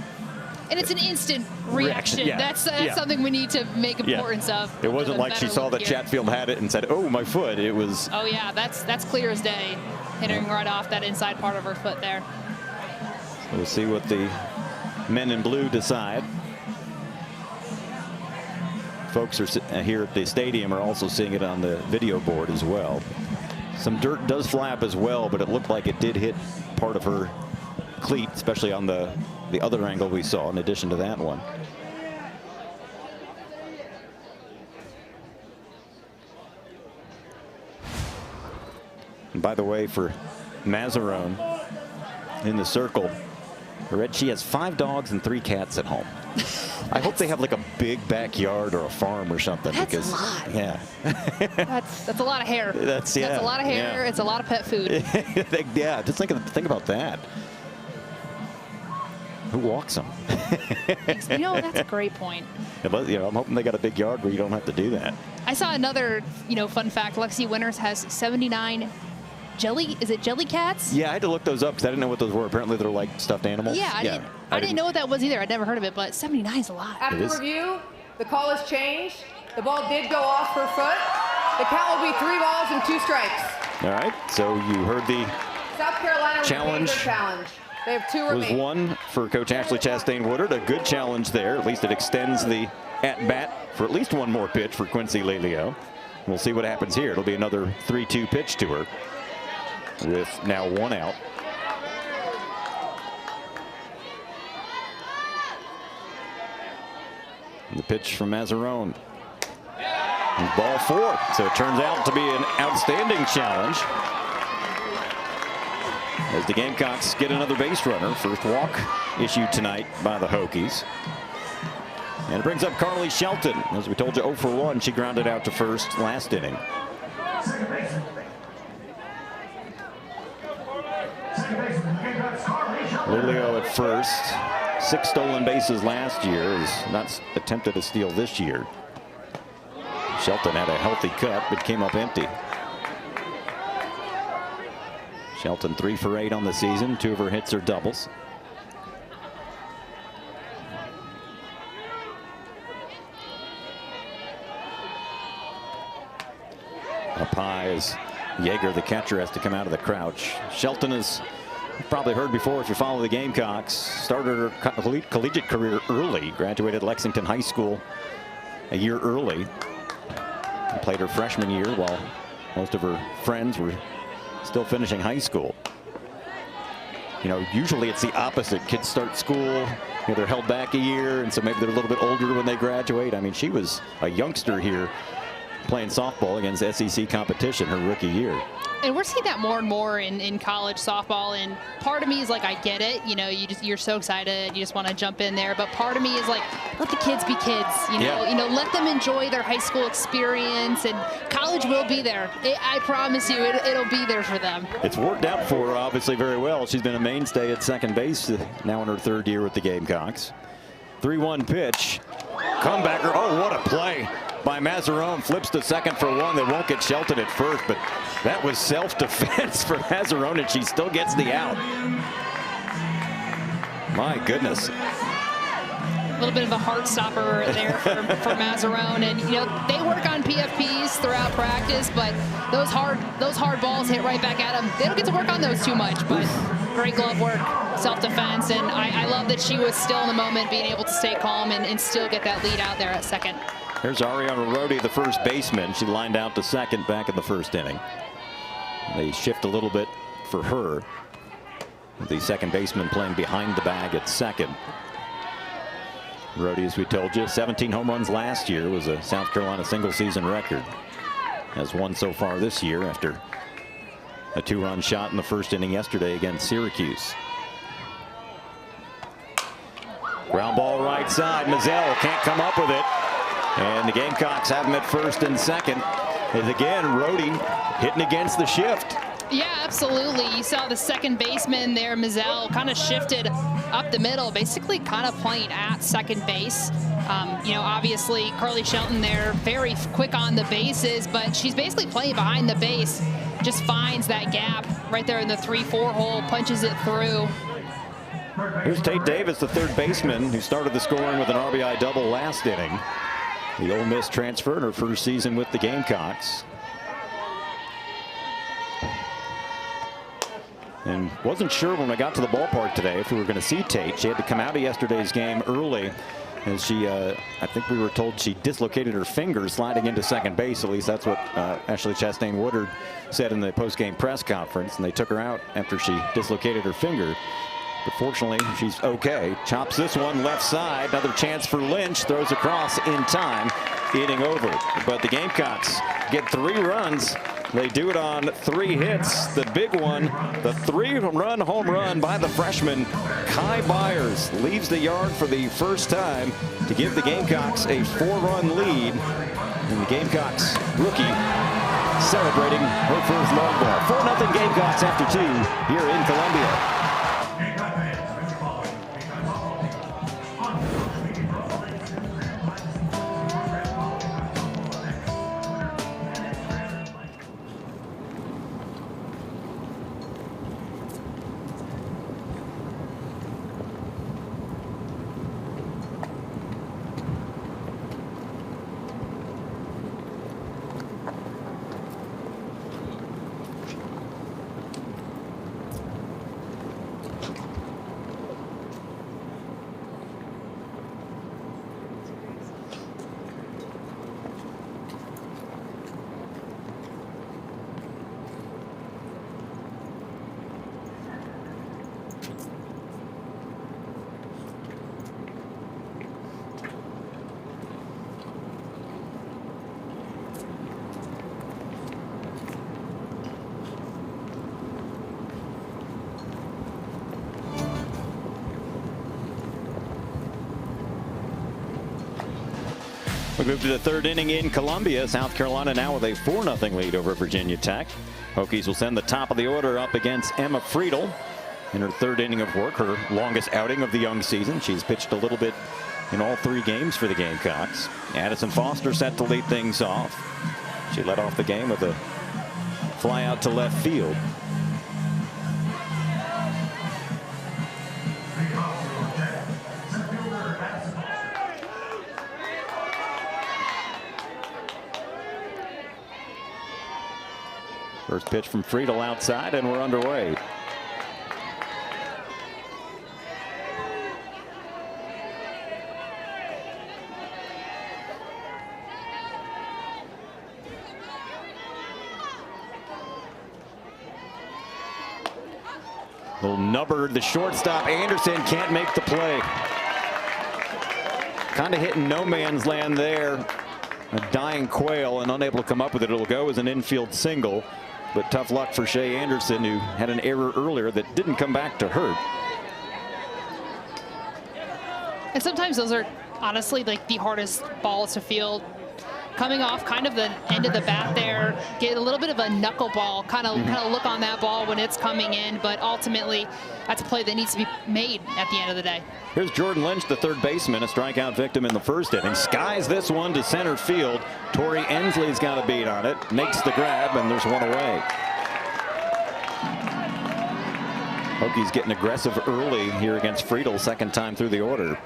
And it's an instant reaction. Yeah. That's something we need to make importance of. It wasn't like she saw that Chatfield had it and said, "Oh, my foot." It was. Oh yeah, that's clear as day, hitting right off that inside part of her foot there. So we'll see what the men in blue decide. Folks are here at the stadium are also seeing it on the video board as well. Some dirt does fly up as well, but it looked like it did hit part of her cleat, especially on the other angle we saw in addition to that one. And by the way, for Mazzarone in the circle, I read she has 5 dogs and 3 cats at home. I hope they have like a big backyard or a farm or something. That's because, a lot. Yeah. That's a lot of hair. That's a lot of hair. Yeah. It's a lot of pet food. Yeah, just think about that. Who walks them? You know, that's a great point. You know, I'm hoping they got a big yard where you don't have to do that. I saw another, fun fact. Lexi Winters has 79 jelly cats? Yeah, I had to look those up because I didn't know what those were. Apparently they're like stuffed animals. Yeah, I didn't know what that was either. I'd never heard of it, but 79 is a lot. After review, the call has changed. The ball did go off her foot. The count will be 3 balls and 2 strikes. All right, so you heard the South Carolina challenge. challenge. They have 2 Was remaining. one for Coach Ashley Chastain Woodard. A good challenge there. At least it extends the at-bat for at least one more pitch for Quincy Lelio. We'll see what happens here. It'll be another 3-2 pitch to her with now 1 out. The pitch from Mazzarone. Ball 4. So it turns out to be an outstanding challenge as the Gamecocks get another base runner. First walk issued tonight by the Hokies. And it brings up Carly Shelton. As we told you, 0 for 1. She grounded out to first last inning. Lelio at first. 6 stolen bases last year. Has not attempted a steal this year. Shelton had a healthy cut, but came up empty. Shelton 3 for 8 on the season. 2 of her hits are doubles. Up high as Yeager, the catcher, has to come out of the crouch. Shelton is, you've probably heard before if you follow the Gamecocks, started her collegiate career early, graduated Lexington High School a year early, and played her freshman year while most of her friends were still finishing high school. You know, usually it's the opposite. Kids start school, you know, they're held back a year, and so maybe they're a little bit older when they graduate. I mean, she was a youngster here playing softball against SEC competition her rookie year. And we're seeing that more and more in college softball. And part of me is like, I get it. You know, you're so excited. You just want to jump in there. But part of me is like, let the kids be kids. You know, Yeah. you know, let them enjoy their high school experience. And college will be there. I promise you, it'll be there for them. It's worked out for her obviously very well. She's been a mainstay at second base now in her 3rd year with the Gamecocks. 3-1 pitch. Comebacker. Oh, what a play by Mazzarone. Flips to second for 1. They won't get Shelton at first, but that was self-defense for Mazzarone, and she still gets the out. My goodness. A little bit of a heart stopper there for Mazzarone. And, you know, they work on PFPs throughout practice, but those hard balls hit right back at them. They don't get to work on those too much, but great glove work, self-defense. And I love that she was still in the moment, being able to stay calm and still get that lead out there at second. Here's Ariana Rode, the first baseman. She lined out to second back in the 1st inning. They shift a little bit for her. The second baseman playing behind the bag at second. Rode, as we told you, 17 home runs last year, was a South Carolina single-season record. Has 1 so far this year after a 2-run shot in the 1st inning yesterday against Syracuse. Ground ball right side. Mizell can't come up with it. And the Gamecocks have him at first and second. As again, Rode hitting against the shift. Yeah, absolutely. You saw the second baseman there, Mizell, kind of shifted up the middle, basically kind of playing at second base. You know, obviously Carly Shelton there, very quick on the bases, but she's basically playing behind the base. Just finds that gap right there in the 3-4 hole, punches it through. Here's Tate Davis, the 3rd baseman, who started the scoring with an RBI double last inning. The Ole Miss transfer in her 1st season with the Gamecocks. And wasn't sure when I got to the ballpark today if we were going to see Tate. She had to come out of yesterday's game early as she, I think we were told she dislocated her finger sliding into second base. At least that's what Ashley Chastain Woodard said in the post-game press conference. And they took her out after she dislocated her finger. But fortunately, she's okay. Chops this one left side. Another chance for Lynch. Throws across in time. Inning over. But the Gamecocks get 3 runs. They do it on 3 hits. The big one, the 3-run home run by the freshman, Kai Byers, leaves the yard for the first time to give the Gamecocks a 4-run lead. And the Gamecocks rookie celebrating her first long ball. 4-0 Gamecocks after 2 here in Columbia. move to the third inning in Columbia. South Carolina now with a 4-0 lead over Virginia Tech. Hokies will send the top of the order up against Emma Friedel in her third inning of work, her longest outing of the young season. She's pitched a little bit in all 3 games for the Gamecocks. Addison Foster set to lead things off. She led off the game with a fly out to left field. First pitch from Friedel outside, and we're underway. Little nubber, the shortstop Anderson can't make the play. Kind of hitting no man's land there. A dying quail and unable to come up with it. It'll go as an infield single. But tough luck for Shea Anderson, who had an error earlier that didn't come back to hurt. And sometimes those are honestly like the hardest balls to field. Coming off kind of the end of the bat there, get a little bit of a knuckleball, kind of look on that ball when it's coming in, but ultimately that's a play that needs to be made at the end of the day. Here's Jordan Lynch, the third baseman, a strikeout victim in the first inning. Skies this one to center field. Tori Ensley's got a beat on it, makes the grab, and there's one away. Hokies getting aggressive early here against Friedel, second time through the order.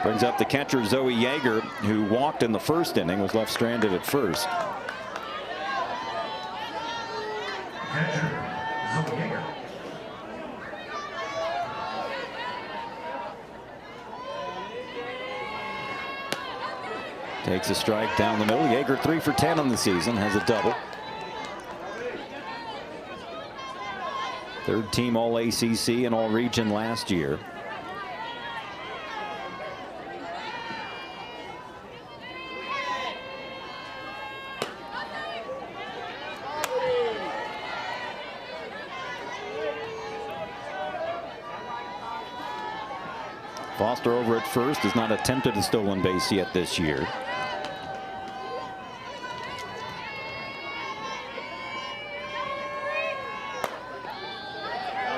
Brings up the catcher Zoe Yeager, who walked in the first inning, was left stranded at first. Catcher Zoe Yeager. Takes a strike down the middle. Yeager 3 for 10 on the season, has a double. Third team All ACC and All Region last year. Foster over at first has not attempted a stolen base yet this year.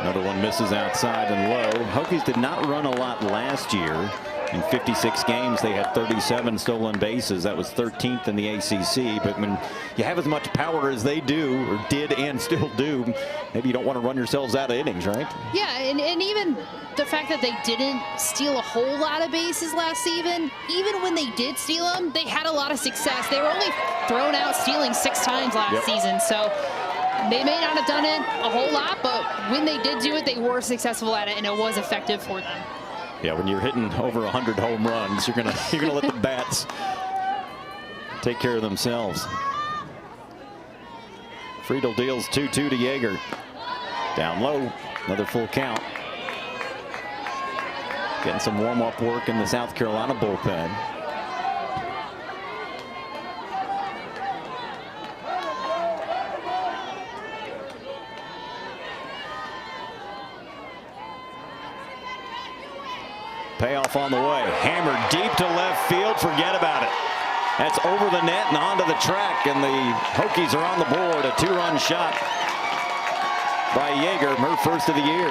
Another one misses outside and low. Hokies did not run a lot last year. In 56 games, they had 37 stolen bases. That was 13th in the ACC. But when you have as much power as they do, or did and still do, maybe you don't want to run yourselves out of innings, right? Yeah, and even the fact that they didn't steal a whole lot of bases last season, even when they did steal them, they had a lot of success. They were only thrown out stealing 6 times last season. So they may not have done it a whole lot, but when they did do it, they were successful at it, and it was effective for them. Yeah, when you're hitting over 100 home runs, you're gonna let the bats take care of themselves. Friedel deals 2-2 to Yeager. Down low, another full count. Getting some warm-up work in the South Carolina bullpen. Payoff on the way. Hammered deep to left field. Forget about it. That's over the net and onto the track, and the Hokies are on the board. A 2-run shot by Yeager, her first of the year.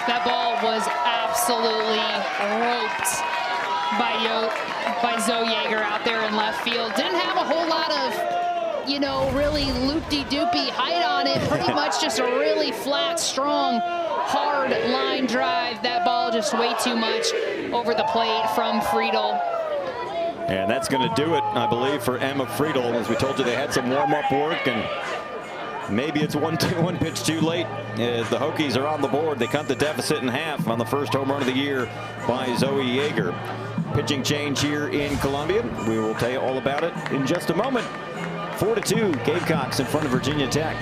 That ball was absolutely roped by Zoe Yeager out there in left field. Didn't have a whole lot of, you know, really loop-de-doopy height on it. Pretty much just a really flat, strong, hard line drive. That ball just way too much over the plate from Friedel. And that's going to do it, I believe, for Emma Friedel. As we told you, they had some warm-up work, and maybe it's one pitch too late. As the Hokies are on the board, they cut the deficit in half on the first home run of the year by Zoe Yeager. Pitching change here in Columbia. We will tell you all about it in just a moment. 4-2, Gamecocks in front of Virginia Tech.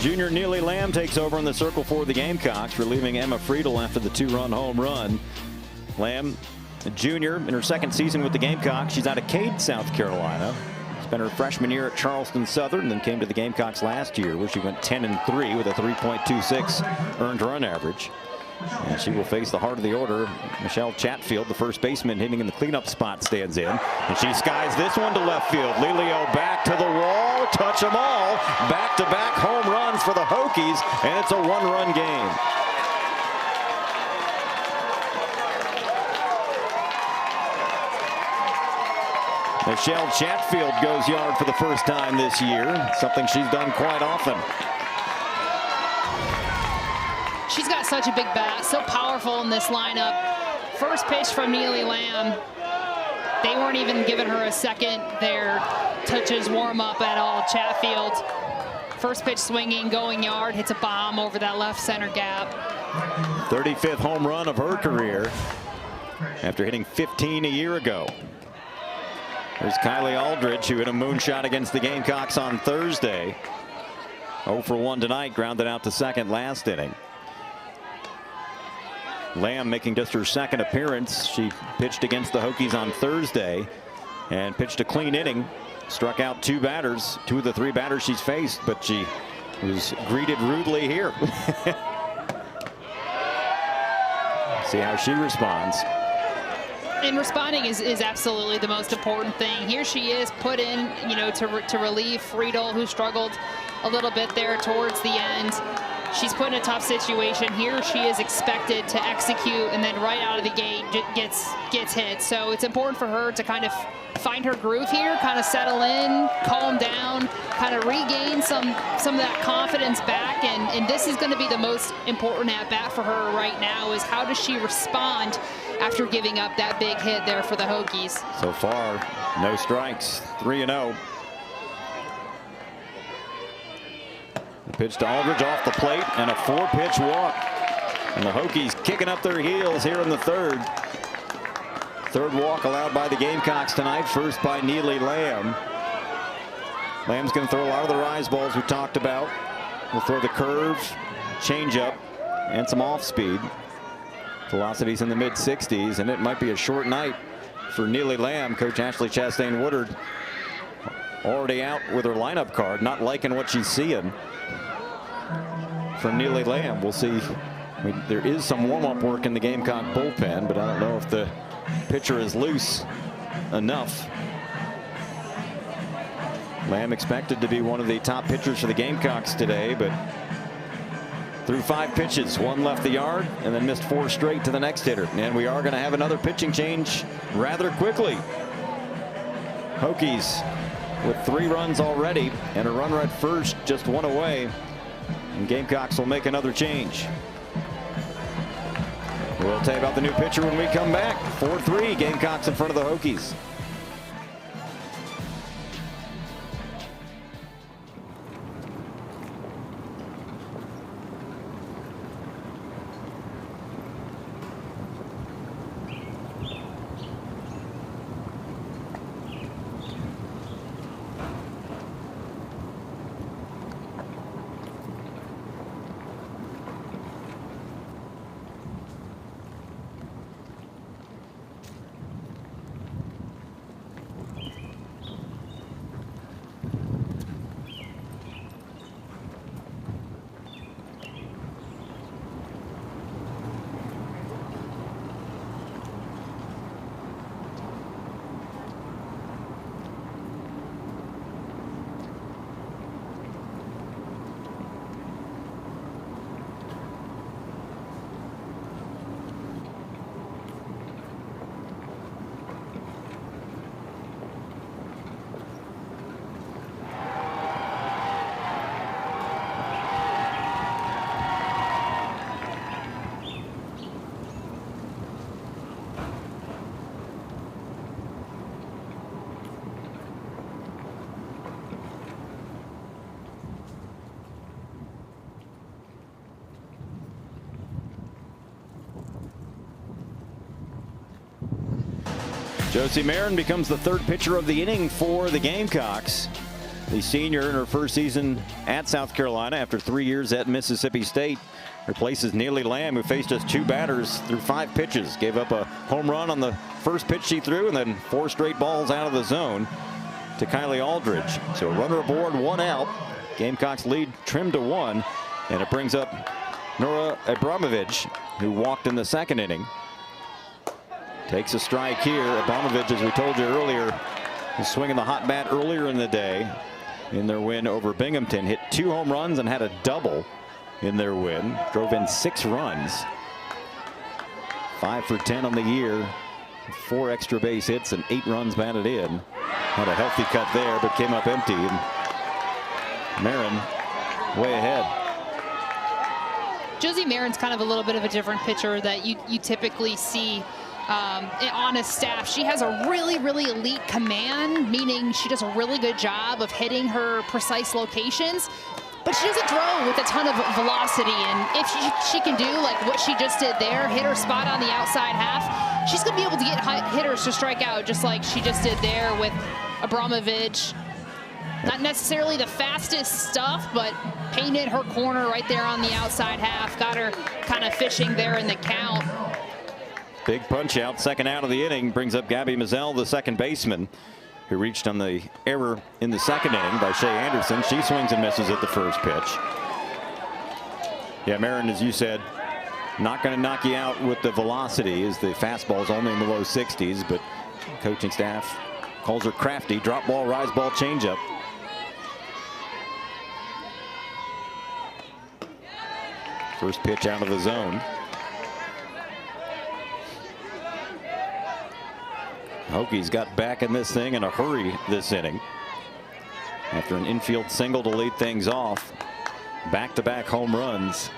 Junior Neely Lamb takes over in the circle for the Gamecocks, relieving Emma Friedel after the 2-run home run. Lamb, a junior in her second season with the Gamecocks. She's out of Cade, South Carolina. Spent her freshman year at Charleston Southern, then came to the Gamecocks last year, where she went 10-3 with a 3.26 earned run average. And she will face the heart of the order. Michelle Chatfield, the first baseman hitting in the cleanup spot, stands in. And she skies this one to left field. Lelio back to the wall. Touch them all. Back-to-back home runs for the Hokies. And it's a one-run game. Michelle Chatfield goes yard for the first time this year. Something she's done quite often. She's got such a big bat, so powerful in this lineup. First pitch from Neely Lamb. They weren't even giving her a second there. Touches warm up at all. Chatfield, first pitch swinging, going yard, hits a bomb over that left center gap. 35th home run of her career after hitting 15 a year ago. There's Kylie Aldridge, who hit a moonshot against the Gamecocks on Thursday. 0 for 1 tonight, grounded out to second last inning. Lamb making just her second appearance. She pitched against the Hokies on Thursday and pitched a clean inning. Struck out 2 batters, 2 of the 3 batters she's faced, but she was greeted rudely here. See how she responds. And responding is absolutely the most important thing. Here she is put in, you know, to relieve Friedel, who struggled a little bit there towards the end. She's put in a tough situation. Here she is expected to execute, and then right out of the gate gets hit. So it's important for her to kind of find her groove here, kind of settle in, calm down, kind of regain some of that confidence back. And this is going to be the most important at bat for her right now, is how does she respond after giving up that big hit there for the Hokies. So far, no strikes, 3-0. Pitch to Aldridge off the plate, and a 4-pitch walk. And the Hokies kicking up their heels here in the third. Third walk allowed by the Gamecocks tonight, first by Neely Lamb. Lamb's going to throw a lot of the rise balls we talked about. We'll throw the curve, changeup, and some off speed. Velocities in the mid-60s, and it might be a short night for Neely Lamb. Coach Ashley Chastain Woodard already out with her lineup card, not liking what she's seeing from Neely Lamb. We'll see. I mean, there is some warm-up work in the Gamecock bullpen, but I don't know if the pitcher is loose enough. Lamb expected to be one of the top pitchers for the Gamecocks today, but threw 5 pitches, 1 left the yard, and then missed 4 straight to the next hitter. And we are going to have another pitching change rather quickly. Hokies with 3 runs already and a runner at first, just 1 away. And Gamecocks will make another change. We'll tell you about the new pitcher when we come back. 4-3, Gamecocks in front of the Hokies. Josie Marin becomes the 3rd pitcher of the inning for the Gamecocks. the senior in her first season at South Carolina after 3 years at Mississippi State, replaces Neely Lamb, who faced just 2 batters through 5 pitches. Gave up a home run on the first pitch she threw, and then 4 straight balls out of the zone to Kylie Aldridge. So a runner aboard, 1 out. Gamecocks lead trimmed to 1, and it brings up Nora Abramovich, who walked in the 2nd inning. Takes a strike here. Abramovich, as we told you earlier, was swinging the hot bat earlier in the day in their win over Binghamton. Hit 2 home runs and had a double in their win. Drove in 6 runs. 5 for 10 on the year. 4 extra base hits and 8 runs batted in. Had a healthy cut there, but came up empty. And Marin way ahead. Josie Marin's kind of a little bit of a different pitcher that you typically see on a staff. She has a really, really elite command, meaning she does a really good job of hitting her precise locations, but she doesn't throw with a ton of velocity. And if she can do like what she just did there, hit her spot on the outside half, she's going to be able to get hitters to strike out just like she just did there with Abramovich. Not necessarily the fastest stuff, but painted her corner right there on the outside half. Got her kind of fishing there in the count. Big punch out, 2nd out of the inning, brings up Gabby Mazel, the 2nd baseman, who reached on the error in the 2nd inning by Shea Anderson. She swings and misses at the first pitch. Yeah, Marin, as you said, not going to knock you out with the velocity, as the fastball is only in the low 60s, but coaching staff calls her crafty. Drop ball, rise ball, changeup. First pitch out of the zone. Hokies got back in this thing in a hurry this inning. After an infield single to lead things off. Back-to-back home runs.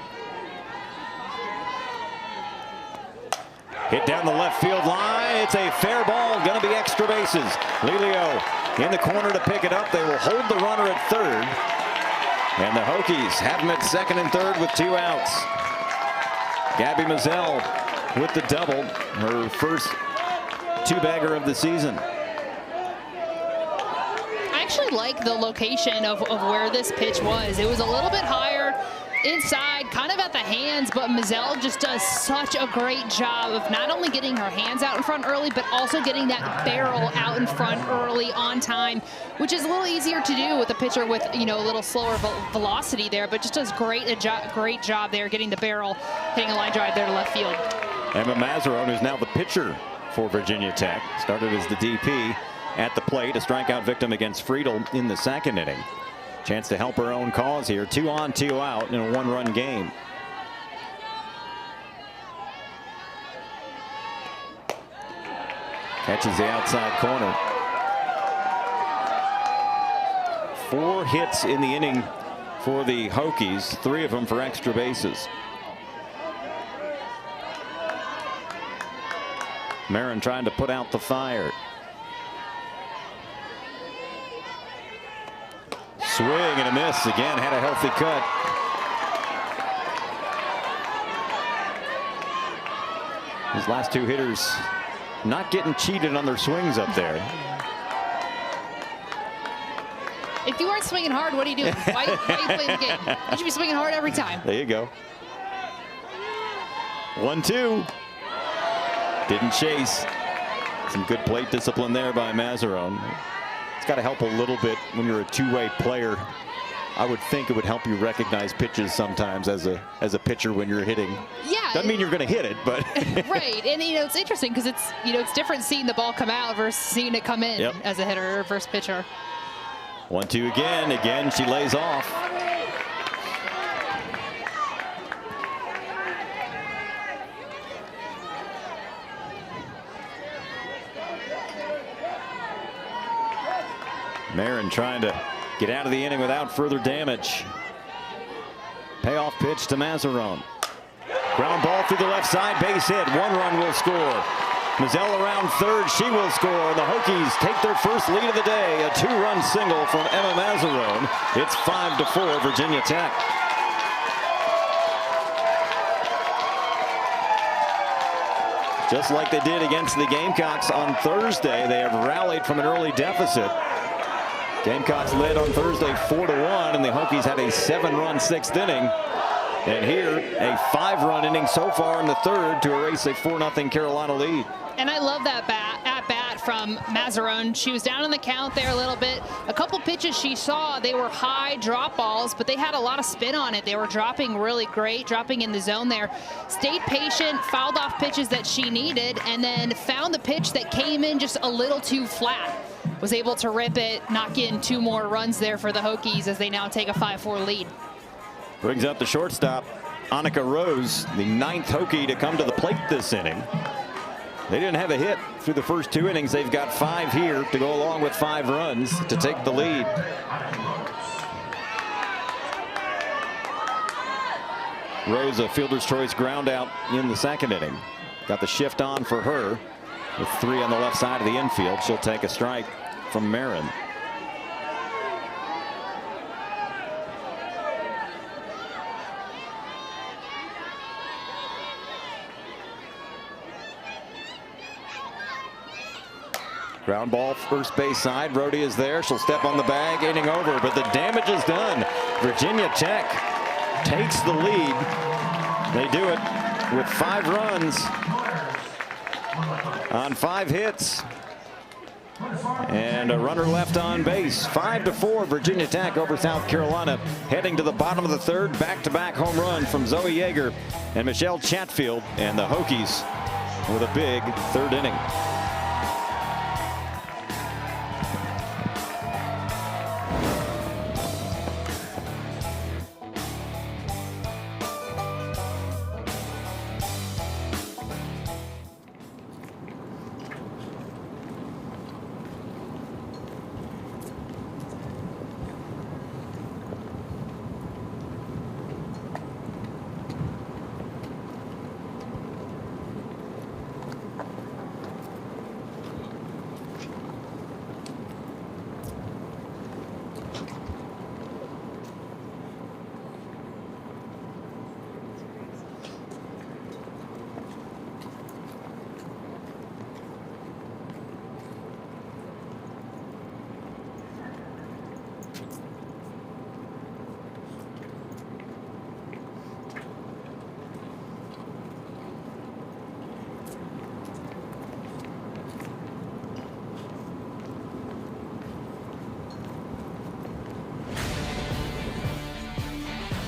Hit down the left field line. It's a fair ball. Going to be extra bases. Lelio in the corner to pick it up. They will hold the runner at 3rd. And the Hokies have him at 2nd and 3rd with 2 outs. Gabby Mazel with the double. Her first 2-bagger of the season. I actually like the location of where this pitch was. It was a little bit higher inside, kind of at the hands, but Mazel just does such a great job of not only getting her hands out in front early, but also getting that barrel out in front early on time, which is a little easier to do with a pitcher with, you know, a little slower velocity there, but just does great job there getting the barrel, hitting a line drive there to left field. Emma Mazeron, who's now the pitcher for Virginia Tech, started as the DP at the plate, a strikeout victim against Friedel in the 2nd inning. Chance to help her own cause here. 2 on, 2 out in a 1-run game. Catches the outside corner. 4 hits in the inning for the Hokies, 3 of them for extra bases. Marin trying to put out the fire. Swing and a miss. Again, had a healthy cut. These last 2 hitters not getting cheated on their swings up there. If you weren't swinging hard, what are you doing? Why are you playing the game? You should be swinging hard every time. There you go. 1-2. Didn't chase. Some good plate discipline there by Mazeron. It's got to help a little bit when you're a 2-way player. I would think it would help you recognize pitches sometimes as a pitcher when you're hitting. Yeah. Doesn't mean you're going to hit it, but right. And you know, it's interesting because it's different seeing the ball come out versus seeing it come in as a hitter or first pitcher. 1-2 again. Again, she lays off. Marin trying to get out of the inning without further damage. Payoff pitch to Mazeron. Ground ball through the left side, base hit. 1 run will score. Mazel around 3rd, she will score. The Hokies take their first lead of the day. A 2-run single from Emma Mazeron. It's 5-4 Virginia Tech. Just like they did against the Gamecocks on Thursday, they have rallied from an early deficit Gamecocks led on Thursday 4-1, and the Hokies had a 7-run 6th inning. And here, a 5-run inning so far in the 3rd to erase a 4-0 Carolina lead. And I love that at-bat from Mazzarone. She was down in the count there a little bit. A couple pitches she saw, they were high drop balls, but they had a lot of spin on it. They were dropping really great, dropping in the zone there. Stayed patient, fouled off pitches that she needed, and then found the pitch that came in just a little too flat. Was able to rip it, knock in 2 more runs there for the Hokies as they now take a 5-4 lead. Brings up the shortstop, Annika Rose, the 9th Hokie to come to the plate this inning. They didn't have a hit through the first 2 innings. They've got 5 here to go along with 5 runs to take the lead. Rose, a fielder's choice ground out in the 2nd inning. Got the shift on for her with 3 on the left side of the infield. She'll take a strike from Marin. Ground ball, first base side. Brody is there. She'll step on the bag, inning over, but the damage is done. Virginia Tech takes the lead. They do it with 5 runs on 5 hits and a runner left on base. 5-4 Virginia Tech over South Carolina. Heading to the bottom of the 3rd, back-to-back home runs from Zoe Yeager and Michelle Chatfield, and the Hokies with a big 3rd inning.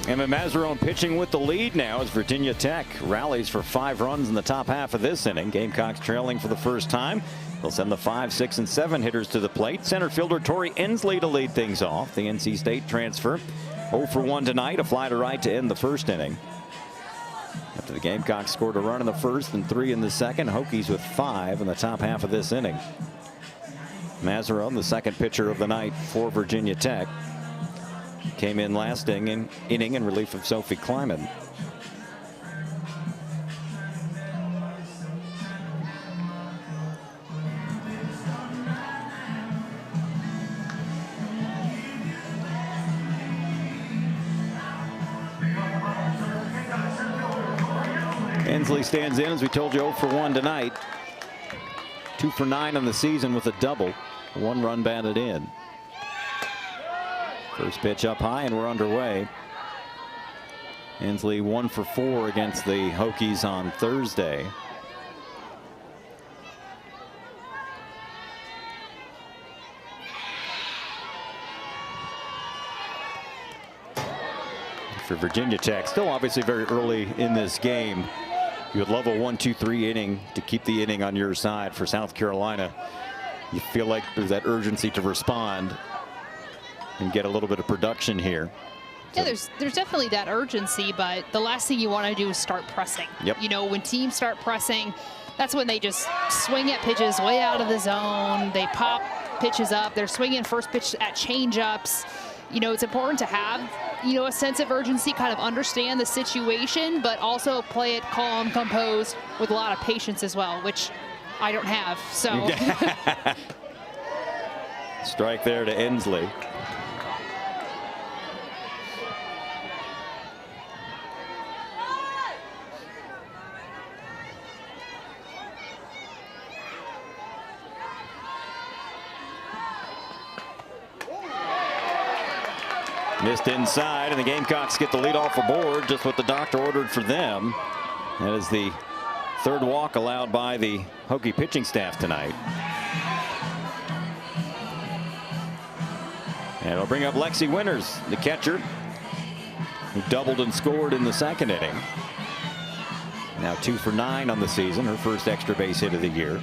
Emma Mazzarone pitching with the lead now as Virginia Tech rallies for 5 runs in the top half of this inning. Gamecocks trailing for the first time. They'll send the 5, 6, and 7 hitters to the plate. Center fielder Tori Ensley to lead things off. The NC State transfer 0 for 1 tonight. A fly to right to end the 1st inning. After the Gamecocks scored a run in the 1st and 3 in the 2nd. Hokies with 5 in the top half of this inning. Mazzarone, the 2nd pitcher of the night for Virginia Tech, came in last inning in relief of Sophie Kleiman. Ensley stands in, as we told you, 0 for 1 tonight. 2 for 9 on the season with a double. 1 run batted in. First pitch up high, and we're underway. Ensley 1 for 4 against the Hokies on Thursday. For Virginia Tech, still obviously very early in this game. You would love a 1-2-3 inning to keep the inning on your side. For South Carolina, you feel like there's that urgency to respond and get a little bit of production here. Yeah, there's definitely that urgency, but the last thing you want to do is start pressing. Yep. You know, when teams start pressing, that's when they just swing at pitches way out of the zone. They pop pitches up. They're swinging first pitch at change-ups. You know, it's important to have, you know, a sense of urgency, kind of understand the situation, but also play it calm, composed, with a lot of patience as well, which I don't have. So strike there to Ensley. Missed inside, and the Gamecocks get the lead off the board, just what the doctor ordered for them. That is the third walk allowed by the Hokie pitching staff tonight. And it'll bring up Lexi Winters, the catcher, who doubled and scored in the second inning. Now 2 for 9 on the season, her first extra base hit of the year.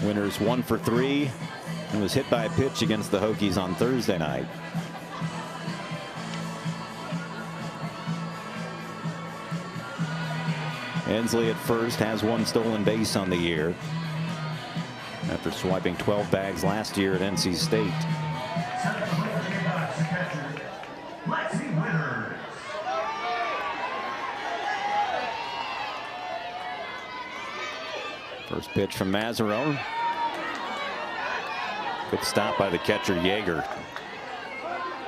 Winters 1 for 3 and was hit by a pitch against the Hokies on Thursday night. Ensley at first has 1 stolen base on the year after swiping 12 bags last year at NC State. Lexi Winters. First pitch from Mazzarone. Good stop by the catcher Yeager.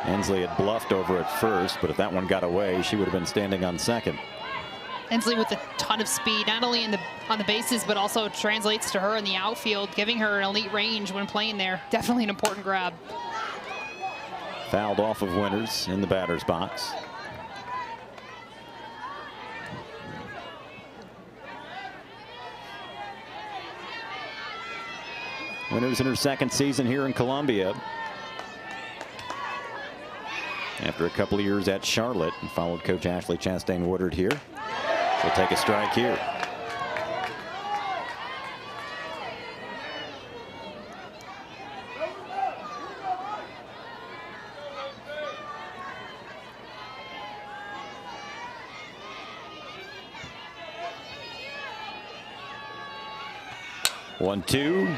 Ensley had bluffed over at first, but if that one got away, she would have been standing on second. Ensley with a ton of speed, not only on the bases, but also translates to her in the outfield, giving her an elite range when playing there. Definitely an important grab. Fouled off of Winters in the batter's box. Winters in her second season here in Columbia. After a couple of years at Charlotte, and followed Coach Ashley Chastain Woodard here. She'll take a strike here. One, two,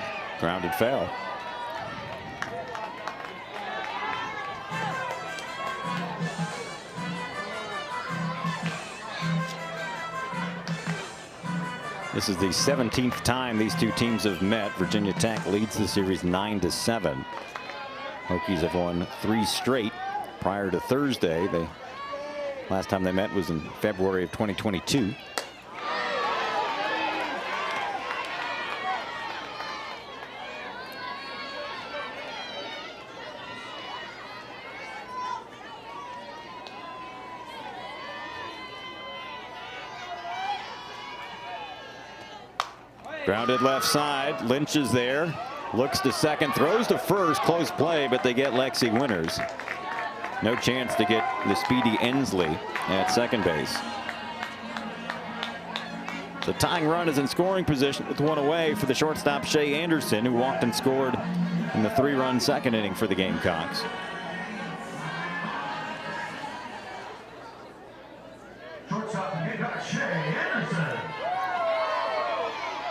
grounded foul. This is the 17th time these two teams have met. Virginia Tech leads the series 9-7. Hokies have won 3 straight prior to Thursday. Last time they met was in February of 2022. Grounded left side. Lynch is there. Looks to second. Throws to first. Close play, but they get Lexi Winters. No chance to get the speedy Ensley at second base. The tying run is in scoring position with 1 away for the shortstop Shea Anderson, who walked and scored in the 3-run second inning for the Gamecocks. Shortstop Gamecock Shea Anderson.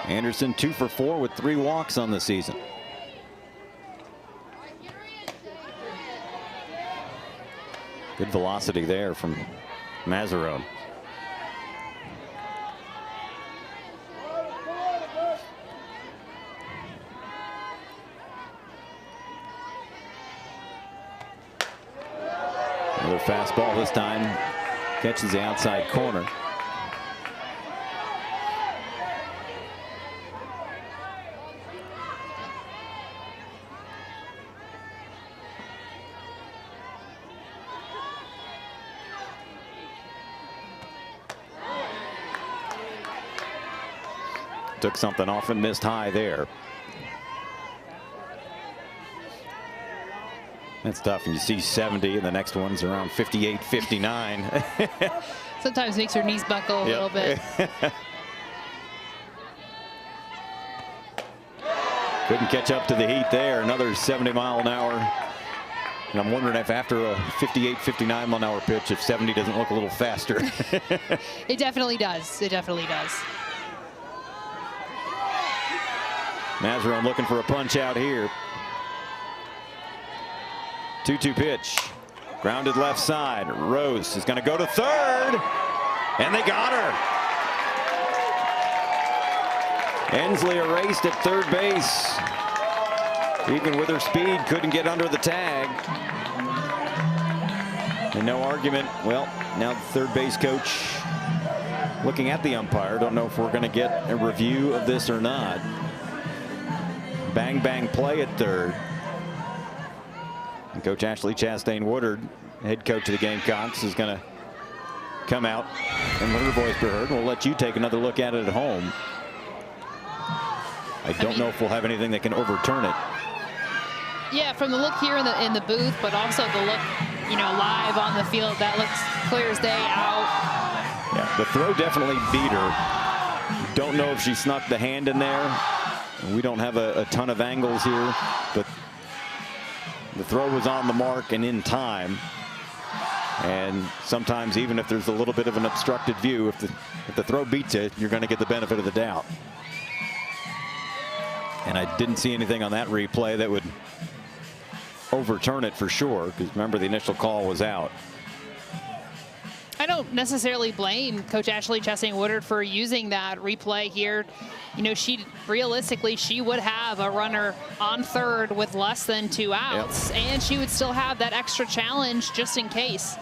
Anderson 2 for 4 with 3 walks on the season. Good velocity there from Mazzarone. Another fastball this time. Catches the outside corner. Took something off and missed high there. That's tough. And you see 70 and the next one's around 58, 59. Sometimes makes your knees buckle a little bit. Couldn't catch up to the heat there. Another 70-mile-an-hour. And I'm wondering if after a 58, 59-mile-an-hour pitch, if 70 doesn't look a little faster. It definitely does. It definitely does. Mazzarone looking for a punch out here. 2-2 pitch. Grounded left side. Rose is going to go to third. And they got her. Ensley erased at third base. Even with her speed, couldn't get under the tag. And no argument. Well, now the third base coach looking at the umpire. Don't know if we're going to get a review of this or not. bang bang play at third. And Coach Ashley Chastain Woodard, head coach of the Gamecocks, is going to come out and let her voice be heard. We'll let you take another look at it at home. I don't know if we'll have anything that can overturn it. Yeah, from the look here in the booth, but also the look, live on the field, that looks clear as day out. Yeah, the throw definitely beat her. Don't know if she snuck the hand in there. We don't have a ton of angles here, but the throw was on the mark and in time. And sometimes, even if there's a little bit of an obstructed view, if the throw beats it, you're going to get the benefit of the doubt. And I didn't see anything on that replay that would overturn it for sure, because remember, the initial call was out. I don't necessarily blame Coach Ashley Chastain Woodard for using that replay here. Realistically, she would have a runner on third with less than 2 outs, and she would still have that extra challenge just in case.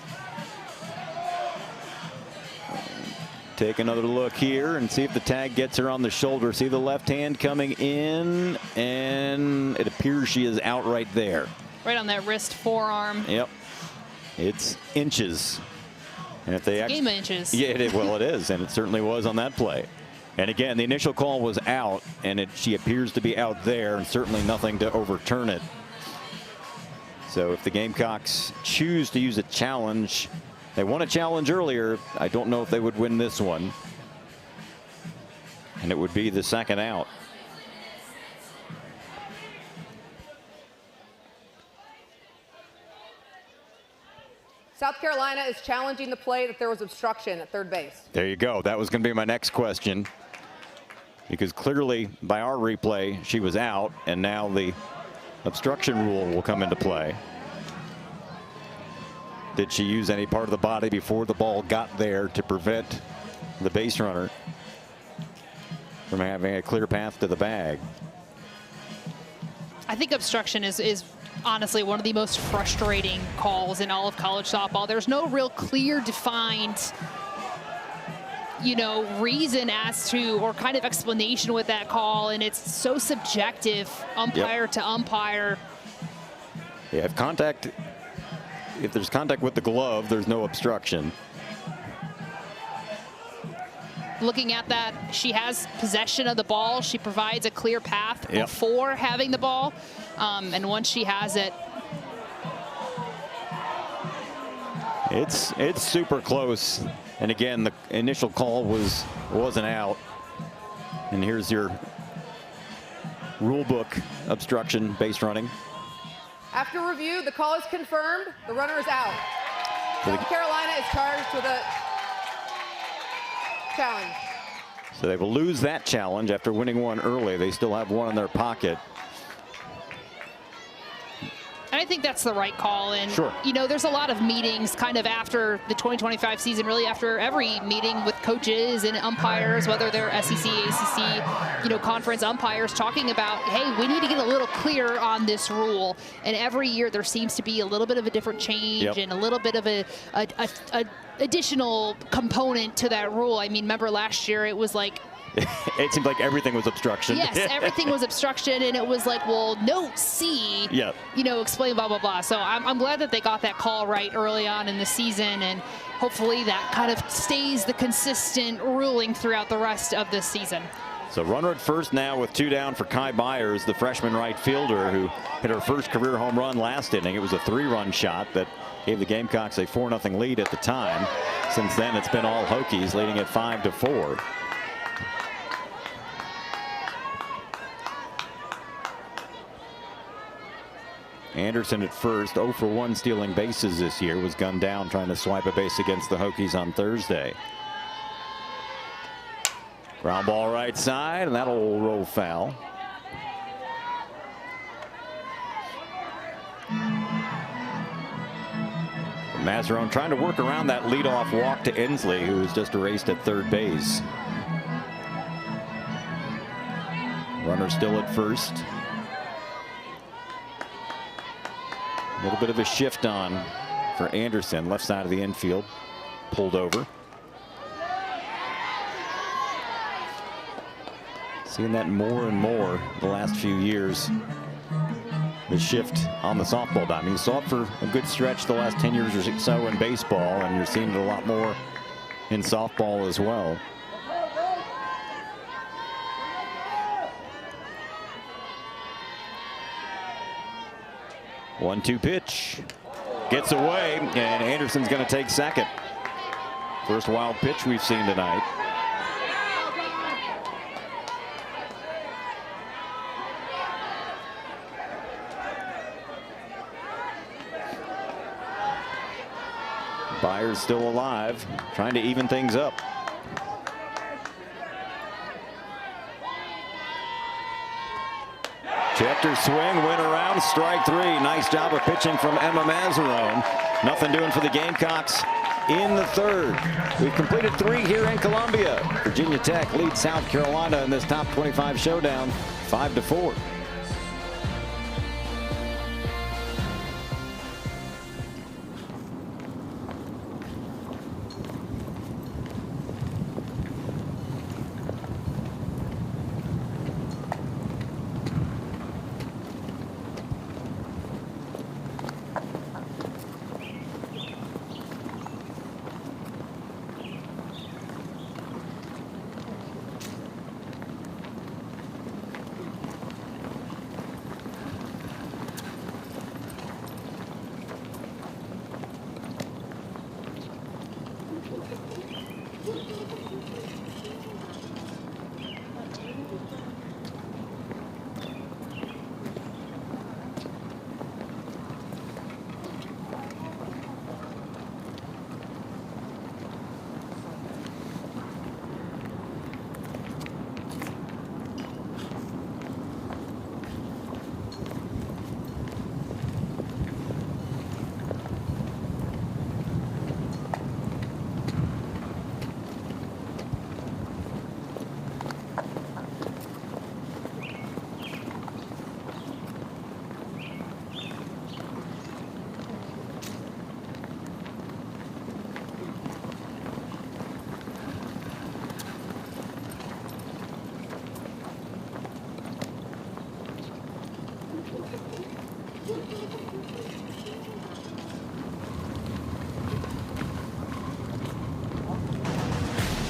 Take another look here and see if the tag gets her on the shoulder. See the left hand coming in, and it appears she is out right there. Right on that wrist forearm. Yep. It's inches. And if they game inches. Yeah, it is, and it certainly was on that play. And again, the initial call was out, and she appears to be out there, and certainly nothing to overturn it. So if the Gamecocks choose to use a challenge, they won a challenge earlier. I don't know if they would win this one. And it would be the second out. South Carolina is challenging the play that there was obstruction at third base. There you go. That was going to be my next question. Because clearly, by our replay, she was out, and now the obstruction rule will come into play. Did she use any part of the body before the ball got there to prevent the base runner from having a clear path to the bag? I think obstruction is honestly one of the most frustrating calls in all of college softball. There's no real clear defined reason as to, or kind of explanation with that call, and it's so subjective, umpire to umpire. Yeah, if there's contact with the glove, there's no obstruction. Looking at that, she has possession of the ball. She provides a clear path before having the ball, and once she has it, it's super close. And again, the initial call wasn't out. And here's your rule book obstruction base running. After review, the call is confirmed. The runner is out. South Carolina is charged with a challenge. So they will lose that challenge after winning one early. They still have one in their pocket. And I think that's the right call. And, sure, there's a lot of meetings kind of after the 2025 season, really after every meeting with coaches and umpires, whether they're SEC, ACC, conference umpires, talking about, hey, we need to get a little clearer on this rule. And every year there seems to be a little bit of a different change and a little bit of a additional component to that rule. I mean, remember last year it was like, it seemed like everything was obstruction. Yes, everything was obstruction, and it was like, well, note C, explain blah, blah, blah. So I'm glad that they got that call right early on in the season, and hopefully that kind of stays the consistent ruling throughout the rest of this season. So runner at first now with 2 down for Kai Byers, the freshman right fielder who hit her first career home run last inning. It was a 3-run shot that gave the Gamecocks a 4-0 lead at the time. Since then, it's been all Hokies, leading at 5-4. Anderson at first, 0 for 1 stealing bases this year, was gunned down trying to swipe a base against the Hokies on Thursday. Ground ball right side, and that'll roll foul. Mazzarone trying to work around that leadoff walk to Inslee, who was just erased at third base. Runner still at first. A little bit of a shift on for Anderson, left side of the infield, pulled over. Seeing that more and more the last last few years. The shift on the softball diamond. You saw it for a good stretch the last 10 years or so in baseball, and you're seeing it a lot more in softball as well. One-two pitch. Gets away, and Anderson's going to take second. First wild pitch we've seen tonight. Byers still alive, trying to even things up. Checked her swing, went around, strike three. Nice job of pitching from Emma Mazzarone. Nothing doing for the Gamecocks in the third. We've completed 3 here in Columbia. Virginia Tech leads South Carolina in this top 25 showdown 5-4.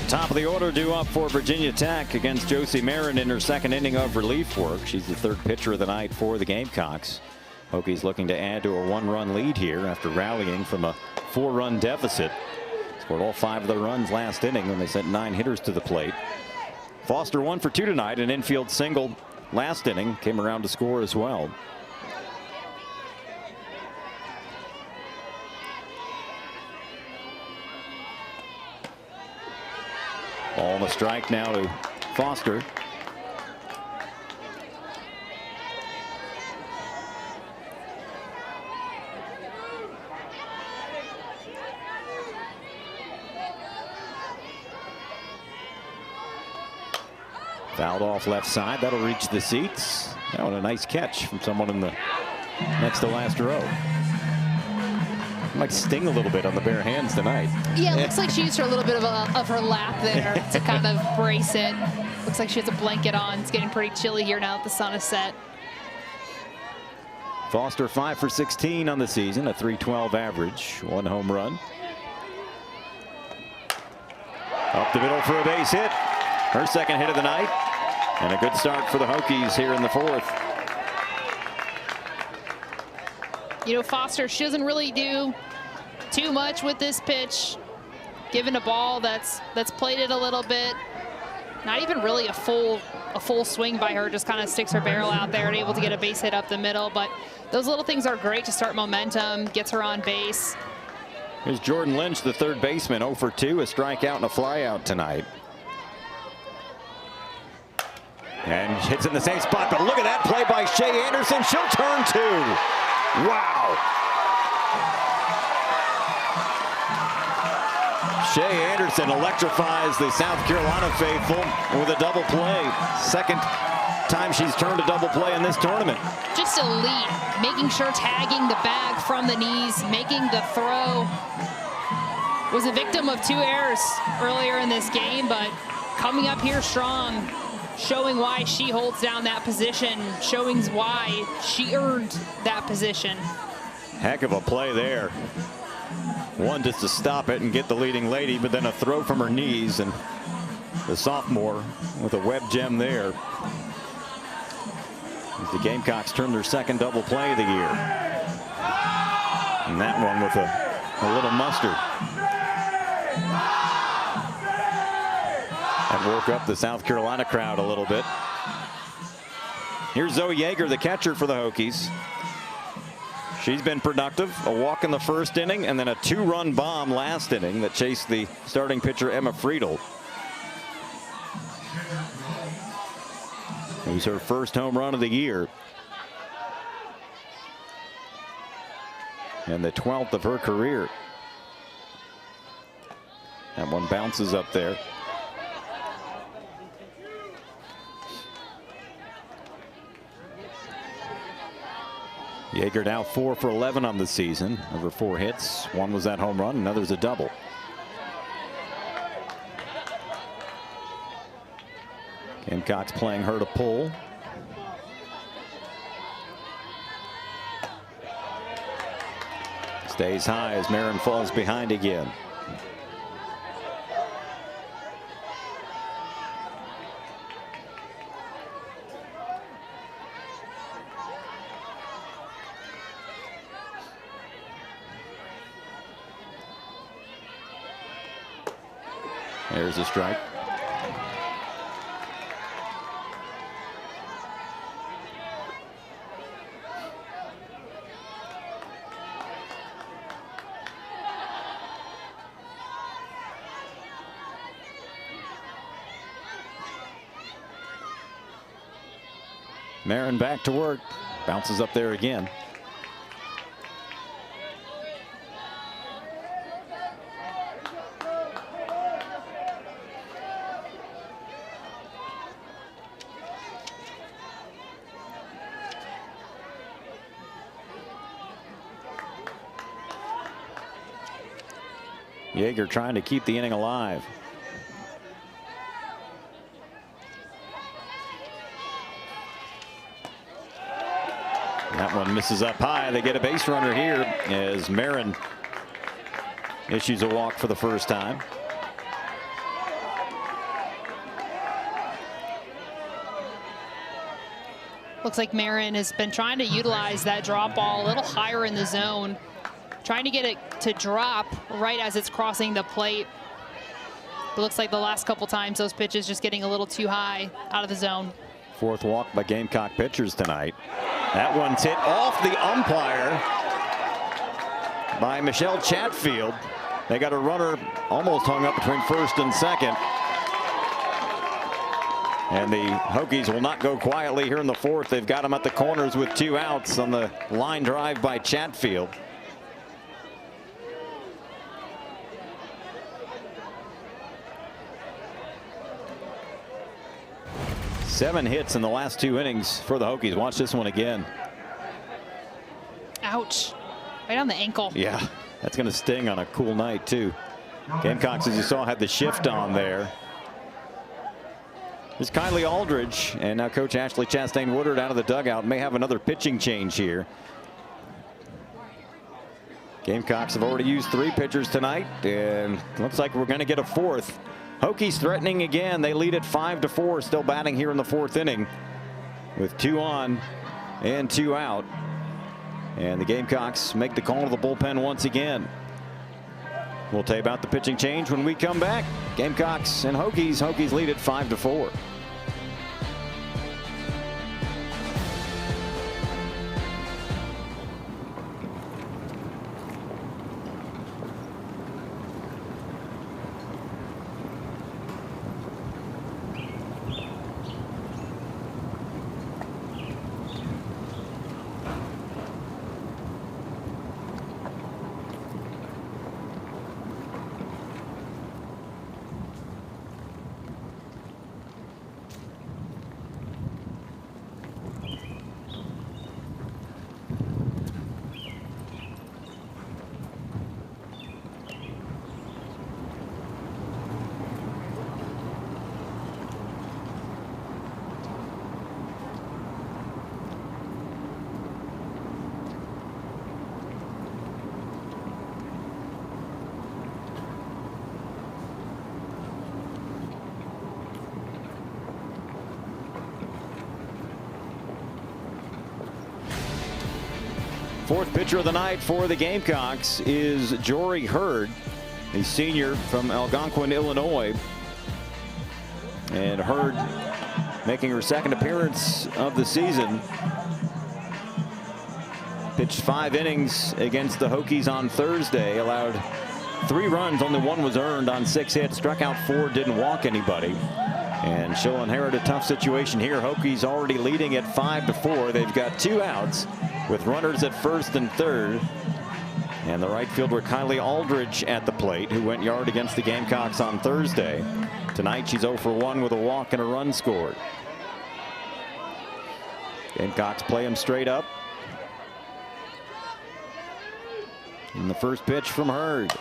Top of the order due up for Virginia Tech against Josie Marin in her second inning of relief work. She's the third pitcher of the night for the Gamecocks. Hokies looking to add to a 1-run lead here after rallying from a 4-run deficit. Scored all 5 of their runs last inning when they sent 9 hitters to the plate. Foster 1 for 2 tonight. An infield single last inning, came around to score as well. Ball on the strike now to Foster. Fouled off left side. That'll reach the seats. That was a nice catch from someone in the next to last row. Might sting a little bit on the bare hands tonight. Yeah, it looks like she used her a little bit of her lap there to kind of brace it. Looks like she has a blanket on. It's getting pretty chilly here now that the sun is set. Foster 5 for 16 on the season, a .312 average, 1 home run. Up the middle for a base hit. Her second hit of the night. And a good start for the Hokies here in the 4th. You know, Foster, she doesn't really do too much with this pitch. Given a ball that's plated a little bit. Not even really a full swing by her, just kind of sticks her barrel out there and able to get a base hit up the middle. But those little things are great to start momentum, gets her on base. Here's Jordan Lynch, the third baseman, 0 for 2, a strikeout and a flyout tonight. And hits in the same spot, but look at that play by Shea Anderson. She'll turn 2. Wow. Shea Anderson electrifies the South Carolina faithful with a double play. Second time she's turned a double play in this tournament. Just elite, making sure tagging the bag from the knees, making the throw. Was a victim of 2 errors earlier in this game, but coming up here strong. showing why she holds down that position, showing why she earned that position. Heck of a play there. One just to stop it and get the leading lady, but then a throw from her knees, and the sophomore with a web gem there. As the Gamecocks turn their second double play of the year. And that one with a little mustard. That woke up the South Carolina crowd a little bit. Here's Zoe Yeager, the catcher for the Hokies. She's been productive. A walk in the first inning and then a 2-run bomb last inning that chased the starting pitcher Emma Friedel. It was her first home run of the year. And the 12th of her career. That one bounces up there. Yeager now 4 for 11 on the season. Over 4 hits. One was that home run, another's a double. Gamecocks playing her to pull. Stays high as Marin falls behind again. There's a strike. Marin back to work. Bounces up there again. Yeager trying to keep the inning alive. That one misses up high. They get a base runner here as Marin issues a walk for the first time. Looks like Marin has been trying to utilize that drop ball a little higher in the zone, trying to get it to drop right as it's crossing the plate. It looks like the last couple times those pitches just getting a little too high out of the zone. 4th walk by Gamecock pitchers tonight. That one's hit off the umpire by Michelle Chatfield. They got a runner almost hung up between first and second. And the Hokies will not go quietly here in the 4th. They've got them at the corners with 2 outs on the line drive by Chatfield. Seven hits in the last 2 innings for the Hokies. Watch this one again. Ouch. Right on the ankle. Yeah, that's going to sting on a cool night, too. Gamecocks, as you saw, had the shift on there. There's Kylie Aldridge, and now Coach Ashley Chastain Woodard out of the dugout. May have another pitching change here. Gamecocks have already used 3 pitchers tonight, and looks like we're going to get a 4th. Hokies threatening again. They lead it 5-4, still batting here in the 4th inning with 2 on and 2 out. And the Gamecocks make the call to the bullpen once again. We'll tell you about the pitching change when we come back. Gamecocks and Hokies. Hokies lead it 5-4. Fourth pitcher of the night for the Gamecocks is Jory Hurd, a senior from Algonquin, Illinois. And Hurd making her second appearance of the season. Pitched 5 innings against the Hokies on Thursday, allowed 3 runs, only 1 was earned on 6 hits, struck out 4, didn't walk anybody. And she'll inherit a tough situation here. Hokies already leading at 5-4. They've got 2 outs with runners at first and third. And the right fielder Kylie Aldridge at the plate, who went yard against the Gamecocks on Thursday. Tonight she's 0 for 1 with a walk and a run scored. Gamecocks play him straight up. And the first pitch from Hurd.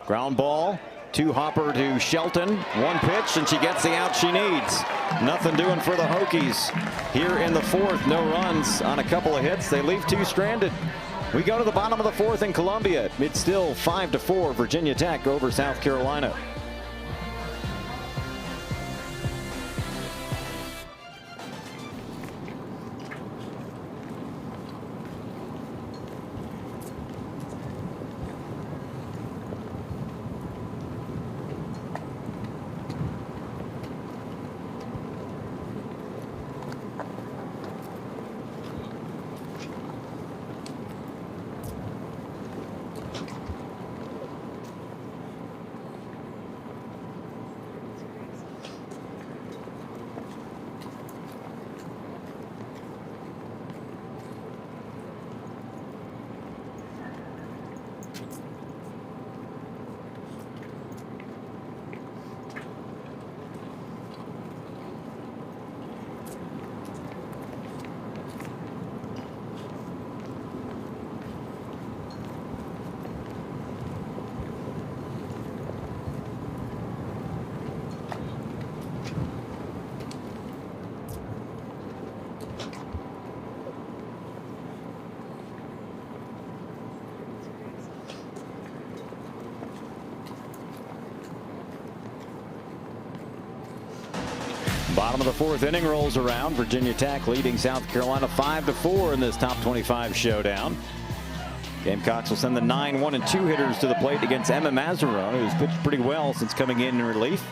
Ground ball to Hopper to Shelton. 1 pitch and she gets the out she needs. Nothing doing for the Hokies here in the 4th. No runs on a couple of hits. They leave 2 stranded. We go to the bottom of the 4th in Columbia. It's still 5-4 Virginia Tech over South Carolina. Bottom of the 4th inning rolls around. Virginia Tech leading South Carolina 5-4 in this top 25 showdown. Gamecocks will send the 9, 1, and 2 hitters to the plate against Emma Mazzarone, who's pitched pretty well since coming in relief.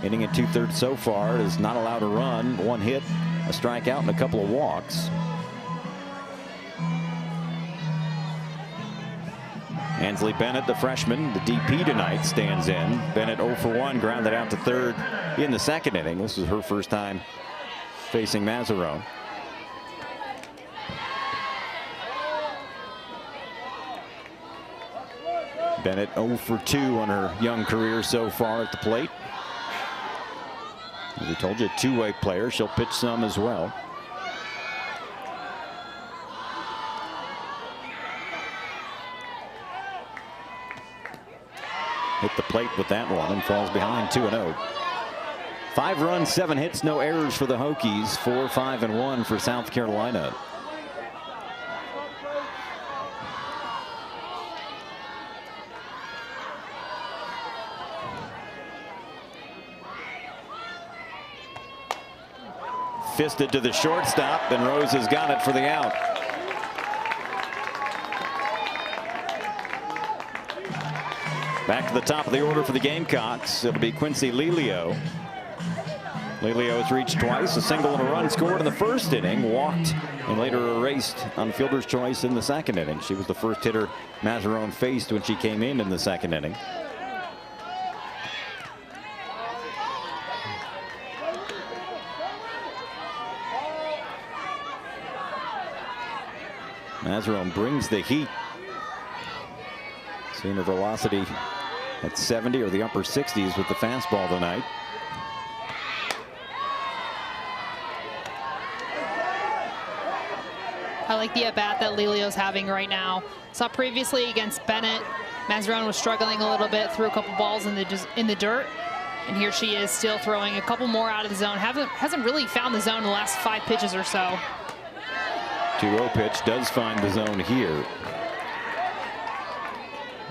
Inning and 2/3 so far, has not allowed a run, 1 hit, a strikeout, and a couple of walks. Ansley Bennett, the freshman, the DP tonight, stands in. Bennett 0 for 1, grounded out to third in the 2nd inning. This is her first time facing Mazzarone. Bennett 0 for 2 on her young career so far at the plate. As we told you, a 2-way player. She'll pitch some as well. Hit the plate with that one and falls behind 2-0. 5 runs, 7 hits, no errors for the Hokies. 4, 5, and 1 for South Carolina. Fisted to the shortstop, and Rose has got it for the out. Back to the top of the order for the Gamecocks. It'll be Quincy Lelio. Lelio has reached twice, a single and a run scored in the 1st inning, walked and later erased on fielder's choice in the 2nd inning. She was the first hitter Mazzarone faced when she came in the 2nd inning. Mazzarone brings the heat. Seeing a velocity at 70 or the upper 60s with the fastball tonight. I like the at-bat that Lelio's having right now. Saw previously against Bennett, Mazzarone was struggling a little bit, threw a couple balls in the dirt, and here she is still throwing a couple more out of the zone. Hasn't really found the zone in the last 5 pitches or so. 2-0 pitch does find the zone here.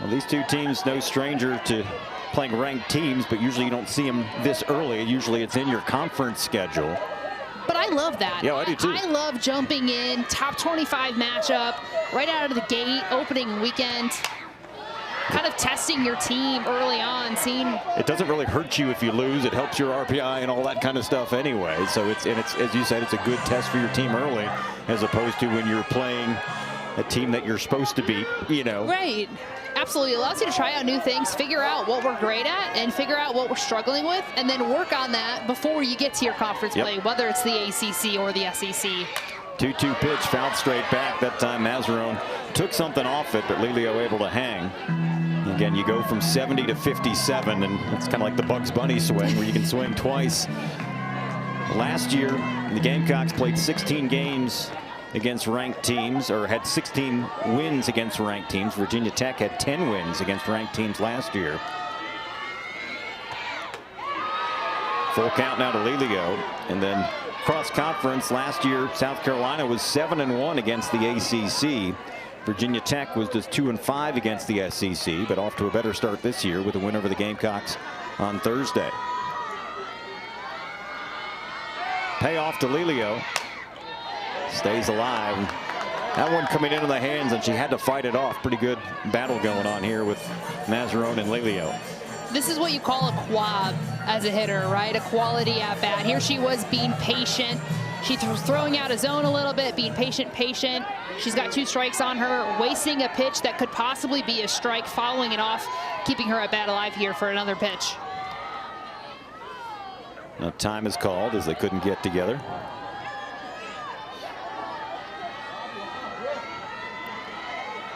Well, these two teams, no stranger to playing ranked teams, but usually you don't see them this early. Usually it's in your conference schedule. But I I love that. Yeah, I do too. I love jumping in, top 25 matchup, right out of the gate, opening weekend. Kind of testing your team early on, seeing. It doesn't really hurt you if you lose. It helps your RPI and all that kind of stuff anyway. So it's as you said, it's a good test for your team early, as opposed to when you're playing a team that you're supposed to beat. You know. Right. Absolutely. It allows you to try out new things, figure out what we're great at, and figure out what we're struggling with, and then work on that before you get to your conference play, whether it's the ACC or the SEC. 2-2 pitch, fouled straight back. That time Mazzarone took something off it, but Lelio able to hang. Again, you go from 70 to 57, and it's kind of like the Bugs Bunny swing, where you can swing twice. Last year, the Gamecocks played 16 games against ranked teams, or had 16 wins against ranked teams. Virginia Tech had 10 wins against ranked teams last year. Full count now to Lelio, and then cross conference last year, South Carolina was 7-1 against the ACC. Virginia Tech was just 2-5 against the SEC, but off to a better start this year with a win over the Gamecocks on Thursday. Payoff to Lelio. Stays alive. That one coming into the hands, and she had to fight it off. Pretty good battle going on here with Mazzarone and Lelio. This is what you call a quab as a hitter, right? A quality at bat. Here she was being patient. She was throwing out a zone a little bit, being patient. She's got 2 strikes on her, wasting a pitch that could possibly be a strike, following it off, keeping her at bat alive here for another pitch. Now time is called as they couldn't get together.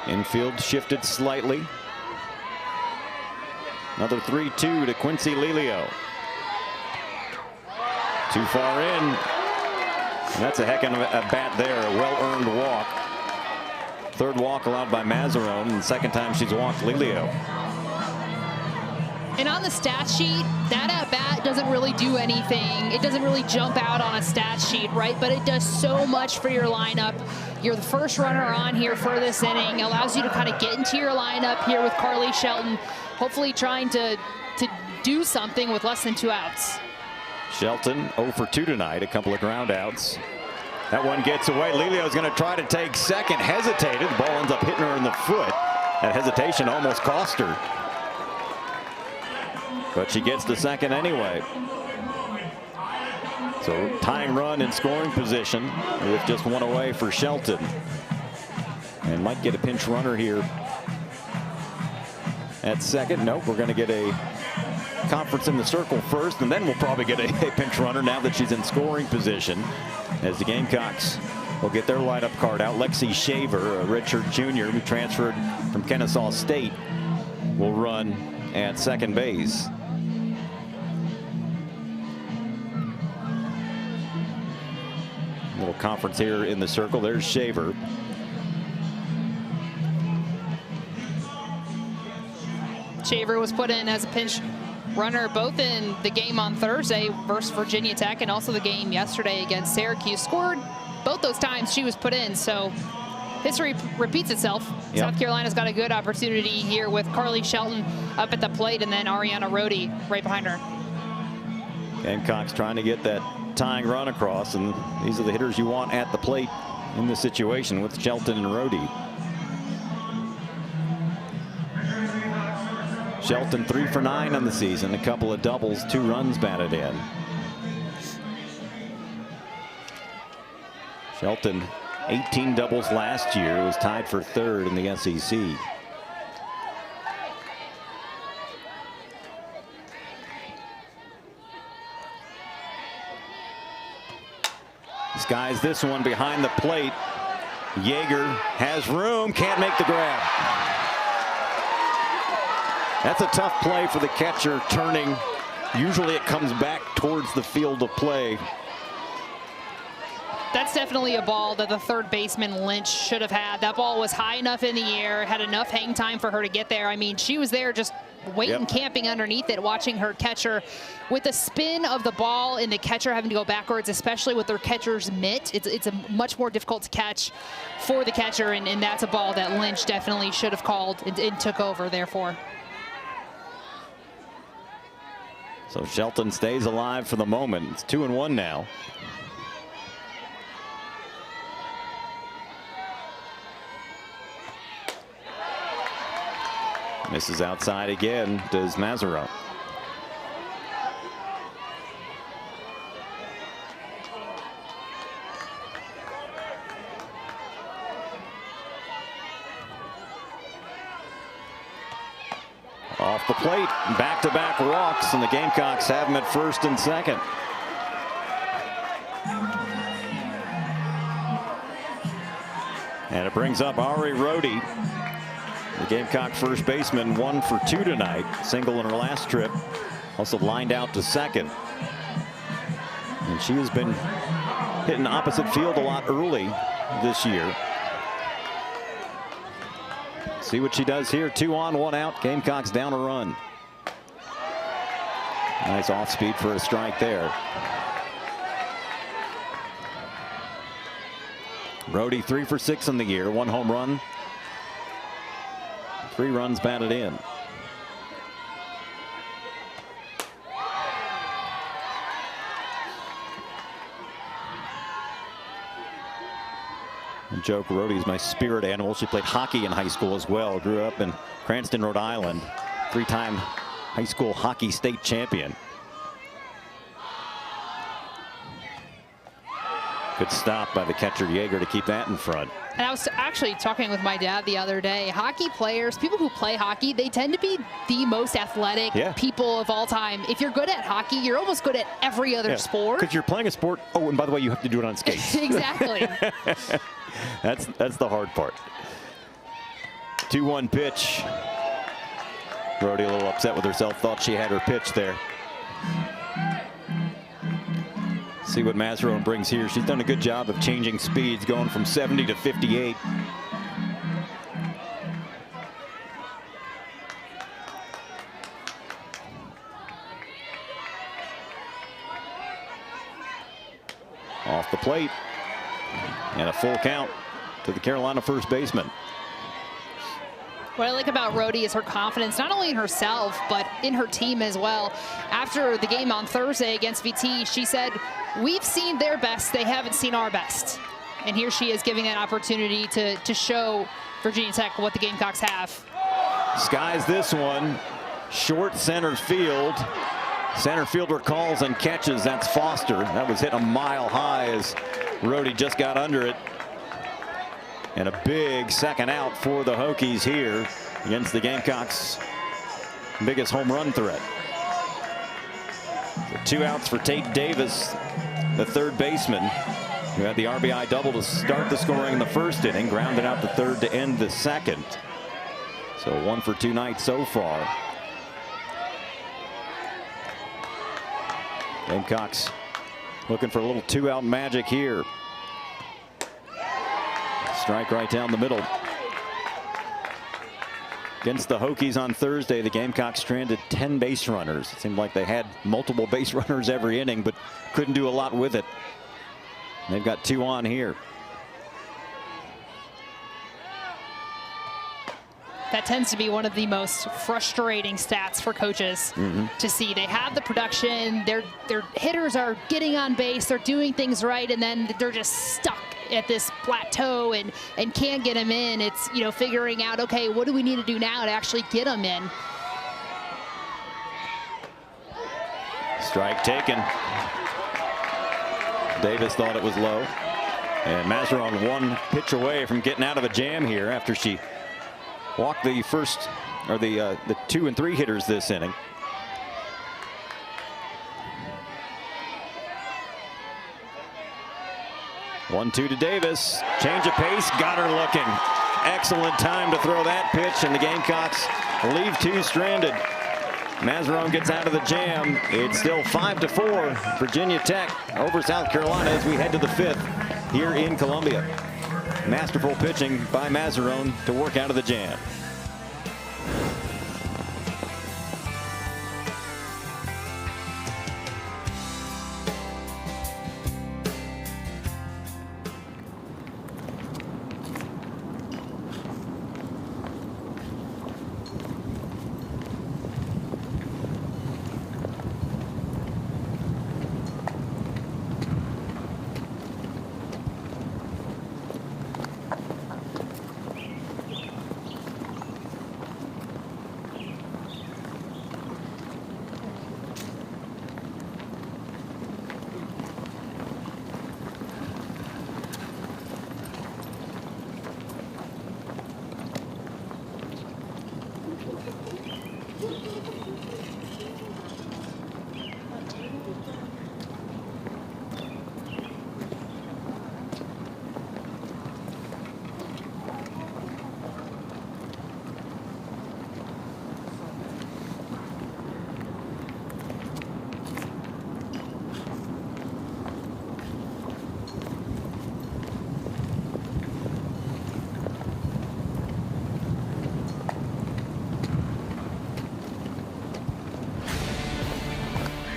Infield shifted slightly. Another 3-2 to Quincy Lelio. Too far in. And that's a heck of a bat there. A well-earned walk. 3rd walk allowed by Mazzarone, and the 2nd time she's walked Lelio. And on the stat sheet, that at-bat doesn't really do anything. It doesn't really jump out on a stat sheet, right? But it does so much for your lineup. You're the first runner on here for this inning. Allows you to kind of get into your lineup here with Carly Shelton, hopefully trying to do something with less than 2 outs. Shelton 0 for 2 tonight, a couple of ground outs. That one gets away. Lelio's going to try to take second, hesitated. The ball ends up hitting her in the foot. That hesitation almost cost her. But she gets to second anyway. So tying run in scoring position with just 1 away for Shelton. And might get a pinch runner here at second. Nope, we're going to get a conference in the circle first, and then we'll probably get a pinch runner now that she's in scoring position, as the Gamecocks will get their lineup card out. Lexi Shaver, a redshirt junior who transferred from Kennesaw State, will run at second base. Little conference here in the circle. There's Shaver. Shaver was put in as a pinch runner both in the game on Thursday versus Virginia Tech and also the game yesterday against Syracuse. Scored both those times she was put in, so history repeats itself. Yep. South Carolina's got a good opportunity here with Carly Shelton up at the plate and then Ariana Rhodey right behind her. Gamecocks trying to get that tying run across, and these are the hitters you want at the plate in this situation with Shelton and Rhodey. Shelton 3 for 9 on the season, a couple of doubles, 2 runs batted in. Shelton 18 doubles last year, was tied for 3rd in the SEC. Skies this one behind the plate. Yeager has room, can't make the grab. That's a tough play for the catcher, turning. Usually it comes back towards the field of play. That's definitely a ball that the 3rd baseman Lynch should have had. That ball was high enough in the air, had enough hang time for her to get there. I mean, she was there just waiting, camping underneath it, watching her catcher. With the spin of the ball and the catcher having to go backwards, especially with their catcher's mitt, it's a much more difficult to catch for the catcher, and that's a ball that Lynch definitely should have called and took over, therefore. So Shelton stays alive for the moment. It's 2-1 now. Misses outside again, does Mazeron. Off the plate, back-to-back walks, and the Gamecocks have them at first and second. And it brings up Ari Rhodey, the Gamecock first baseman, 1 for 2 tonight. Single in her last trip. Also lined out to second. And she has been hitting opposite field a lot early this year. See what she does here. 2 on, 1 out. Gamecocks down a run. Nice off speed for a strike there. Rhodey 3 for 6 in the year. 1 home run. 3 runs batted in. And joke, Rhodey's my spirit animal. She played hockey in high school as well. Grew up in Cranston, Rhode Island. 3-time high school hockey state champion. Good stop by the catcher Yeager to keep that in front. And I was actually talking with my dad the other day. Hockey players, people who play hockey, they tend to be the most athletic people of all time. If you're good at hockey, you're almost good at every other sport. Because you're playing a sport. Oh, and by the way, you have to do it on skates. Exactly. That's the hard part. 2-1 pitch. Rhodey a little upset with herself. Thought she had her pitch there. See what Mazeron brings here. She's done a good job of changing speeds, going from 70 to 58. Off the plate. And a full count to the Carolina first baseman. What I like about Rhodey is her confidence, not only in herself, but in her team as well. After the game on Thursday against VT, she said, "We've seen their best, they haven't seen our best." And here she is giving that opportunity to show Virginia Tech what the Gamecocks have. Skies this one. Short center field. Center fielder calls and catches. That's Foster. That was hit a mile high as Rhodey just got under it. And a big second out for the Hokies here against the Gamecocks' biggest home run threat. So 2 outs for Tate Davis, the third baseman, who had the RBI double to start the scoring in the first inning, grounded out the third to end the second. So 1 for 2 nights so far. Gamecocks looking for a little 2-out magic here. Strike right down the middle. Against the Hokies on Thursday, the Gamecocks stranded 10 base runners. It seemed like they had multiple base runners every inning, but couldn't do a lot with it. They've got 2 on here. That tends to be one of the most frustrating stats for coaches to see. They have the production, their hitters are getting on base, they're doing things right, and then they're just stuck at this plateau and can't get them in. It's, you know, figuring out, okay, what do we need to do now to actually get them in? Strike taken. Davis thought it was low. And Mazeron 1 pitch away from getting out of a jam here after she walked the first, or the 2 and 3 hitters this inning. One-two to Davis. Change of pace. Got her looking. Excellent time to throw that pitch, and the Gamecocks leave 2 stranded. Mazeron gets out of the jam. It's still 5-4. Virginia Tech over South Carolina as we head to the 5th here in Columbia. Masterful pitching by Mazeron to work out of the jam.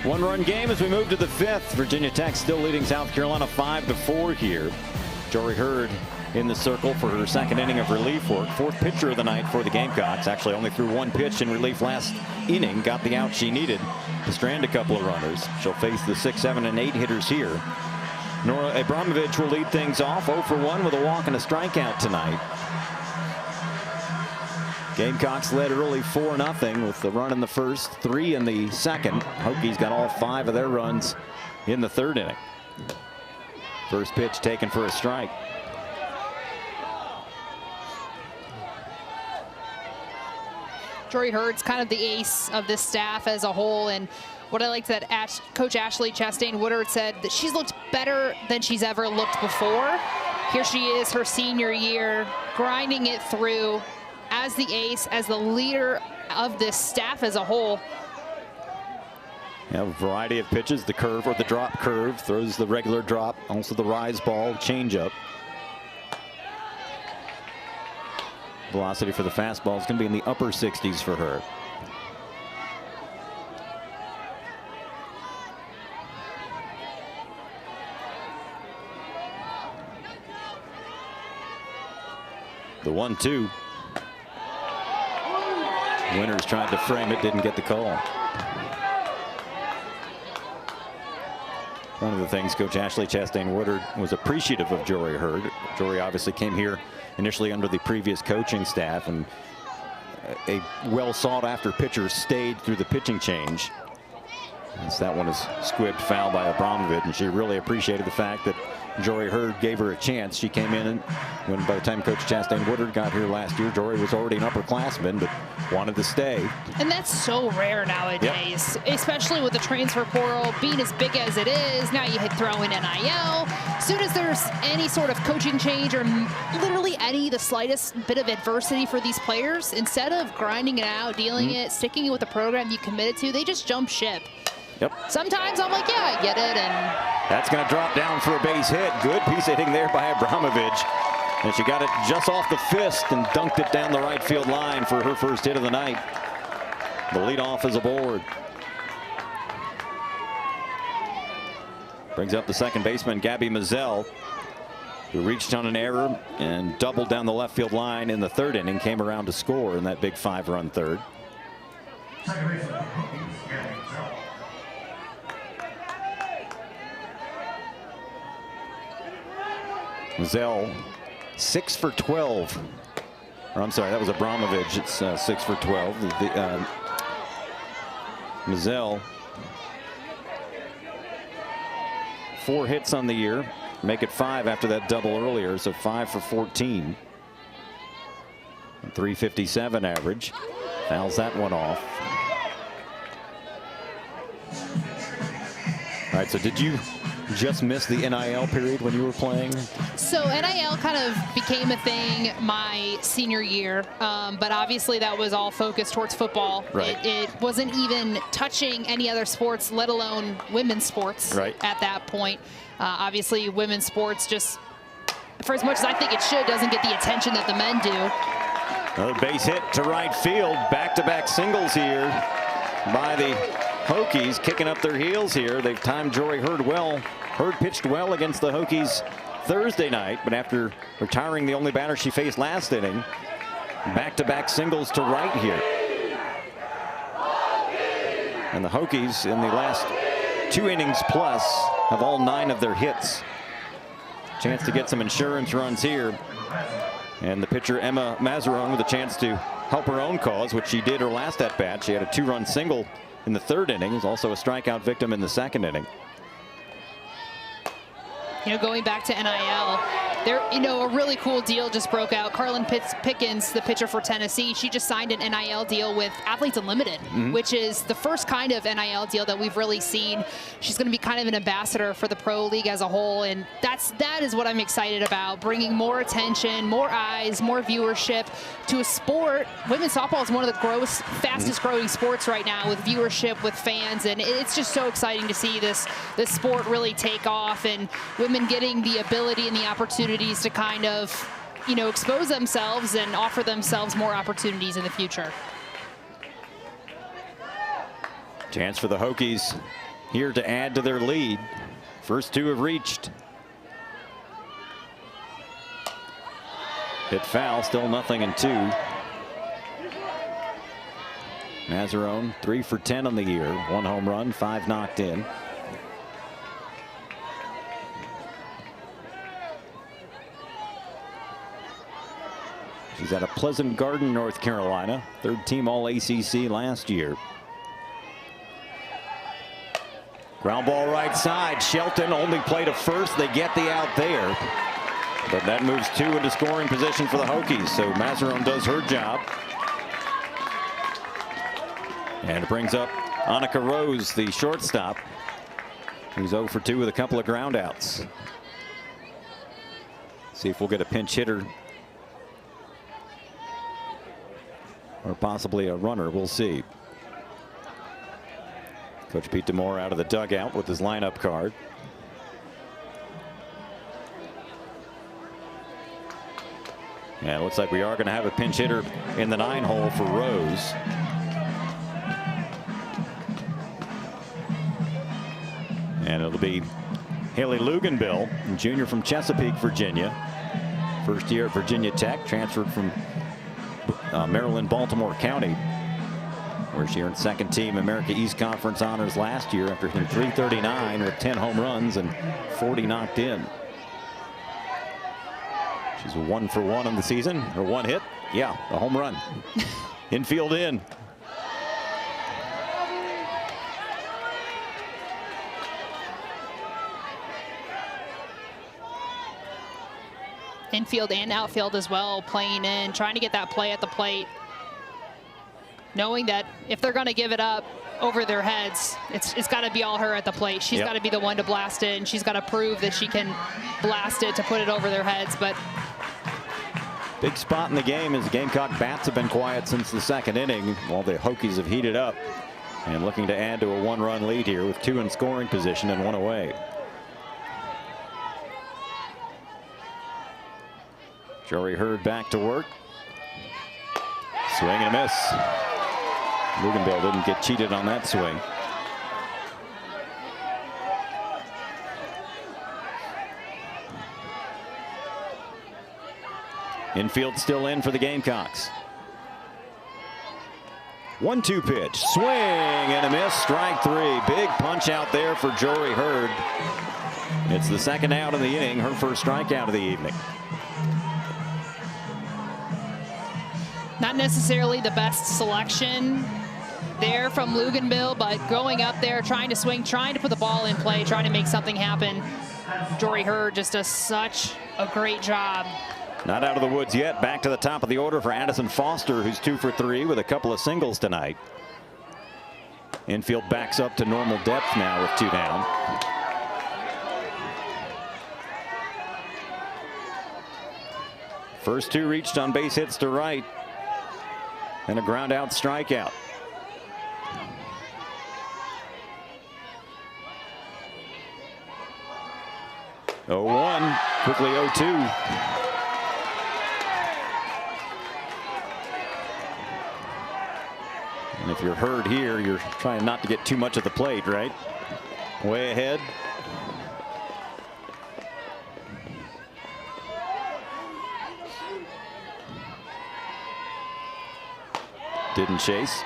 One-run game as we move to the 5th. Virginia Tech still leading South Carolina 5-4 here. Jory Hurd in the circle for her second inning of relief work. 4th pitcher of the night for the Gamecocks. Actually only threw 1 pitch in relief last inning. Got the out she needed to strand a couple of runners. She'll face the 6, 7, and 8 hitters here. Nora Abramovich will lead things off 0 for 1 with a walk and a strikeout tonight. Gamecocks led early 4-0 with the run in the first, 3 in the second. Hokies got all 5 of their runs in the 3rd inning. First pitch taken for a strike. Jory Hurd's kind of the ace of this staff as a whole, and what I liked that Coach Ashley Chastain Woodard said that she's looked better than she's ever looked before. Here she is, her senior year, grinding it through as the ace, as the leader of this staff as a whole. Yeah, a variety of pitches, the curve or the drop curve, throws the regular drop, also the rise ball, changeup. Velocity for the fastball is going to be in the upper 60s for her. The 1-2. Winters tried to frame it, didn't get the call. One of the things Coach Ashley Chastain Woodard was appreciative of Jory Hurd. Jory obviously came here initially under the previous coaching staff, and a well sought after pitcher stayed through the pitching change. As that one is squibbed foul by Abramovich, and she really appreciated the fact that Jory Hurd gave her a chance. She came in, and when by the time Coach Chastain Woodard got here last year, Jory was already an upperclassman, but wanted to stay. And that's so rare nowadays, especially with the transfer portal being as big as it is. Now you throw in NIL. As soon as there's any sort of coaching change or literally the slightest bit of adversity for these players, instead of grinding it out, dealing it, sticking with the program you committed to, they just jump ship. Yep. Sometimes I'm like, yeah, I get it. And that's going to drop down for a base hit. Good piece of hitting there by Abramovich. And she got it just off the fist and dunked it down the right field line for her first hit of the night. The leadoff is aboard. Brings up the second baseman, Gabby Mazzell, who reached on an error and doubled down the left field line in the 3rd inning, came around to score in that big 5-run 3rd. Second baseman, Hokies, Gabby Mazzell. Mazzell 6 for 12. Or I'm sorry, that was Abramovich. It's 6 for 12. Mazzell 4 hits on the year, make it 5 after that double earlier, so 5 for 14. 357 average. Fouls that one off. All right, so did you just miss the NIL period when you were playing? So NIL kind of became a thing my senior year, but obviously that was all focused towards football. Right. It wasn't even touching any other sports, let alone women's sports right at that point. Obviously women's sports, just for as much as I think it should, doesn't get the attention that the men do. Another base hit to right field. Back-to-back singles here by the Hokies, kicking up their heels here. They've timed Jory Hurd well. Hurd pitched well against the Hokies Thursday night, but after retiring the only batter she faced last inning, back-to-back singles to right here. And the Hokies in the last 2 innings plus have all 9 of their hits. Chance to get some insurance runs here. And the pitcher Emma Mazaron with a chance to help her own cause, which she did her last at-bat. She had a 2-run single in the 3rd inning. Is also a strikeout victim in the 2nd inning. You know, going back to NIL, there, a really cool deal just broke out. Carlin Pickens, the pitcher for Tennessee, she just signed an NIL deal with Athletes Unlimited, which is the first kind of NIL deal that we've really seen. She's going to be kind of an ambassador for the pro league as a whole, and that is what I'm excited about, bringing more attention, more eyes, more viewership to a sport. Women's softball is one of the fastest growing sports right now, with viewership, with fans, and it's just so exciting to see this sport really take off, and women getting the ability and the opportunities to kind of, expose themselves and offer themselves more opportunities in the future. Chance for the Hokies here to add to their lead. First two have reached. Hit foul, still 0-2. Mazzarone 3 for 10 on the year. 1 home run, 5 knocked in. She's out of Pleasant Garden, North Carolina. 3rd team All-ACC last year. Ground ball right side. Shelton only play to first. They get the out there. But that moves 2 into scoring position for the Hokies. So Mazzarone does her job. And it brings up Annika Rose, the shortstop, who's 0 for 2 with a couple of ground outs. See if we'll get a pinch hitter or possibly a runner. We'll see. Coach Pete DeMore out of the dugout with his lineup card. And it looks like we are going to have a pinch hitter in the 9 hole for Rose. And it'll be Haley Luganbill, junior from Chesapeake, Virginia. First year at Virginia Tech, transferred from Maryland, Baltimore County, where she earned 2nd team America East Conference honors last year after hitting .339 with 10 home runs and 40 knocked in. She's 1 for 1 on the season, or 1 hit. Yeah, a home run. Infield in. Infield and outfield as well, playing in, trying to get that play at the plate, knowing that if they're going to give it up over their heads, it's got to be all her at the plate. She's got to be the one to blast it, and she's got to prove that she can blast it to put it over their heads. But big spot in the game as the Gamecock bats have been quiet since the 2nd inning, while the Hokies have heated up and looking to add to a 1-run lead here with 2 in scoring position and 1 away. Jory Hurd back to work. Swing and a miss. Luganbill didn't get cheated on that swing. Infield still in for the Gamecocks. 1-2 pitch. Swing and a miss. Strike 3. Big punch out there for Jory Hurd. It's the 2nd out of the inning. Her first strikeout of the evening. not necessarily the best selection there from Luganbill, but going up there, trying to swing, trying to put the ball in play, trying to make something happen. Jory Hurd just does such a great job. Not out of the woods yet. Back to the top of the order for Addison Foster, who's 2 for 3 with a couple of singles tonight. Infield backs up to normal depth now with 2 down. First 2 reached on base hits to right. And a ground out strikeout. Oh, 1, quickly 0-2. And if you're Hurd here, you're trying not to get too much at the plate, right? Way ahead. Didn't chase.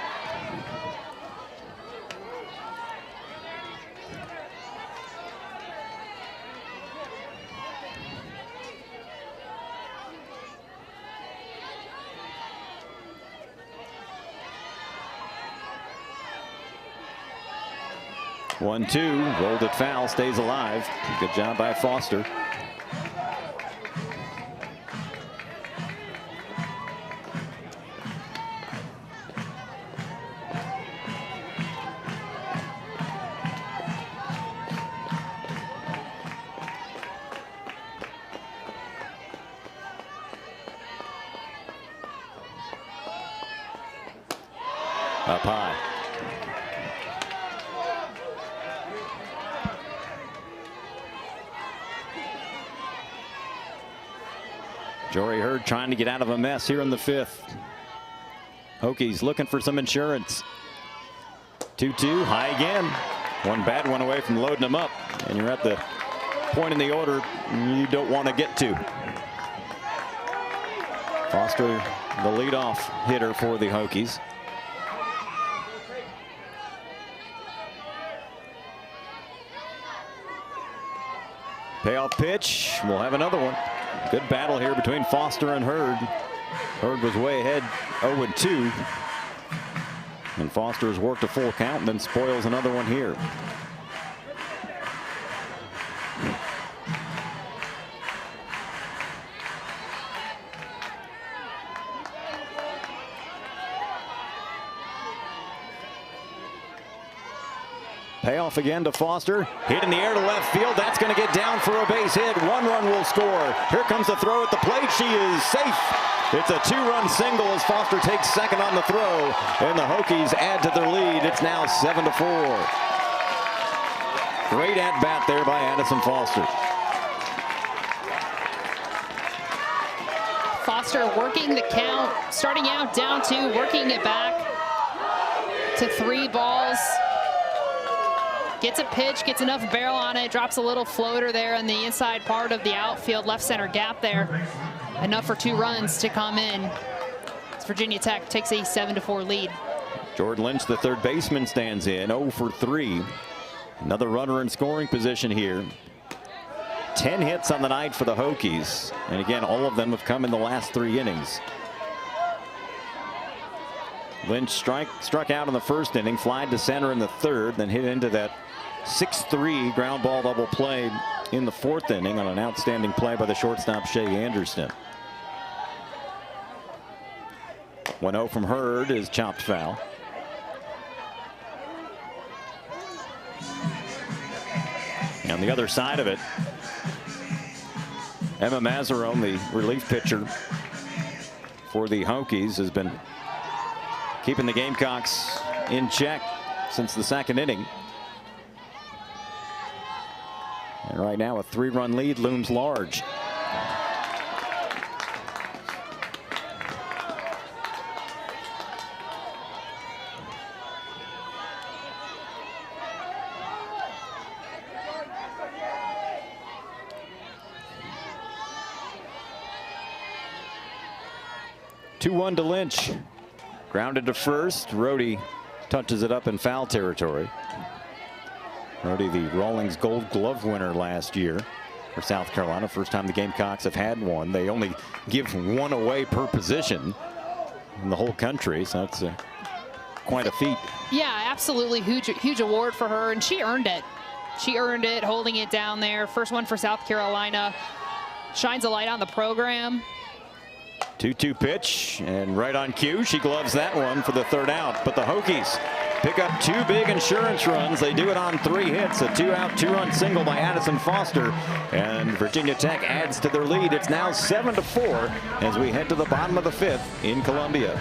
One, 2, rolled it foul, stays alive. Good job by Foster. Up high. Jory Hurd trying to get out of a mess here in the 5th. Hokies looking for some insurance. 2-2, high again. One bad one away from loading them up, and you're at the point in the order you don't want to get to. Foster, the leadoff hitter for the Hokies. Payoff pitch. We'll have another one. Good battle here between Foster and Hurd. Hurd was way ahead, 0-2. And Foster has worked a full count and then spoils another one here. Payoff again to Foster. Hit in the air to left field. That's going to get down for a base hit. 1 run will score. Here comes the throw at the plate. She is safe. It's a 2-run single as Foster takes second on the throw. And the Hokies add to their lead. It's now 7-4. Great at-bat there by Addison Foster. Foster working the count, starting out down 2, working it back to 3 balls. Gets a pitch, gets enough barrel on it, drops a little floater there on the inside part of the outfield, left center gap there. Enough for 2 runs to come in. As Virginia Tech takes a 7-4 lead. Jordan Lynch, the third baseman, stands in 0 for 3. Another runner in scoring position here. 10 hits on the night for the Hokies. And again, all of them have come in the last 3 innings. Lynch struck out in the first inning, flied to center in the third, then hit into that 6-3 ground ball double play in the 4th inning on an outstanding play by the shortstop Shea Anderson. 1-0 from Hurd is chopped foul. And on the other side of it, Emma Mazzarone, the relief pitcher for the Hokies, has been keeping the Gamecocks in check since the 2nd inning. And right now a 3-run lead looms large. Two-1 to Lynch. Grounded to first. Rhodey touches it up in foul territory. Rhodey, the Rawlings Gold Glove winner last year for South Carolina. First time the Gamecocks have had one. They only give 1 away per position in the whole country, so it's quite a feat. Yeah, absolutely huge award for her, and she earned it. She earned it, holding it down there. First one for South Carolina. Shines a light on the program. 2-2 pitch, and right on cue, she gloves that one for the 3rd out. But the Hokies pick up 2 big insurance runs. They do it on 3 hits, a 2-out, 2-run single by Addison Foster, and Virginia Tech adds to their lead. It's now 7-4 as we head to the bottom of the 5th in Columbia.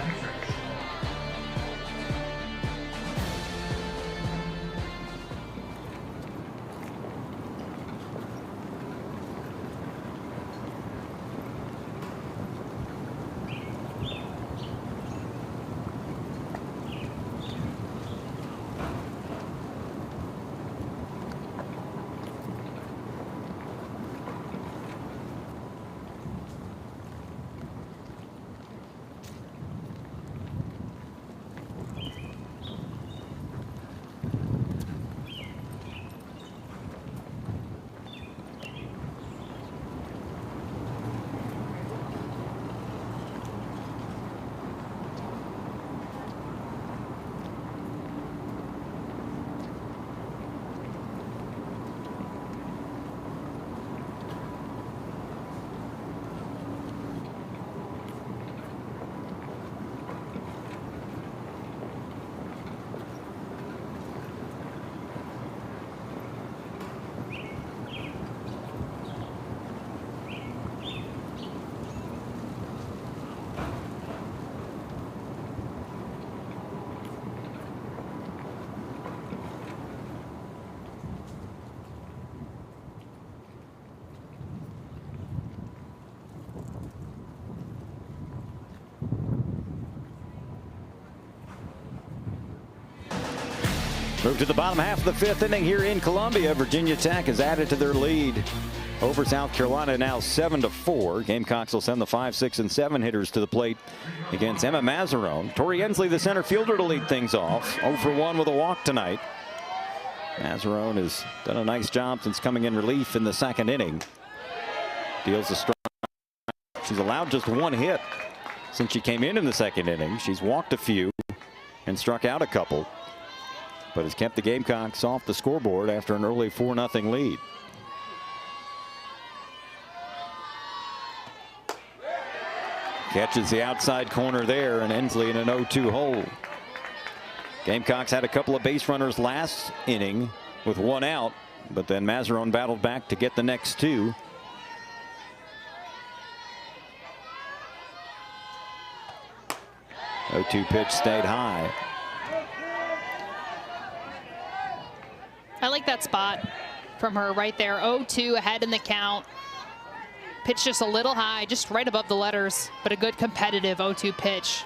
Move to the bottom half of the fifth inning here in Columbia. Virginia Tech has added to their lead over South Carolina, now 7-4. Gamecocks will send the 5, 6, and 7 hitters to the plate against Emma Mazzarone. Tori Ensley, the center fielder, to lead things off. 0 for 1 with a walk tonight. Mazzarone has done a nice job since coming in relief in the second inning. Deals a strike. She's allowed just 1 hit since she came in the second inning. She's walked a few and struck out a couple, but has kept the Gamecocks off the scoreboard after an early 4-0 lead. Catches the outside corner there, and Ensley in an 0-2 hole. Gamecocks had a couple of base runners last inning with 1 out, but then Mazzarone battled back to get the next 2. The 0-2 pitch stayed high. I like that spot from her right there. 0-2 ahead in the count. Pitch just a little high, just right above the letters, but a good competitive 0-2 pitch.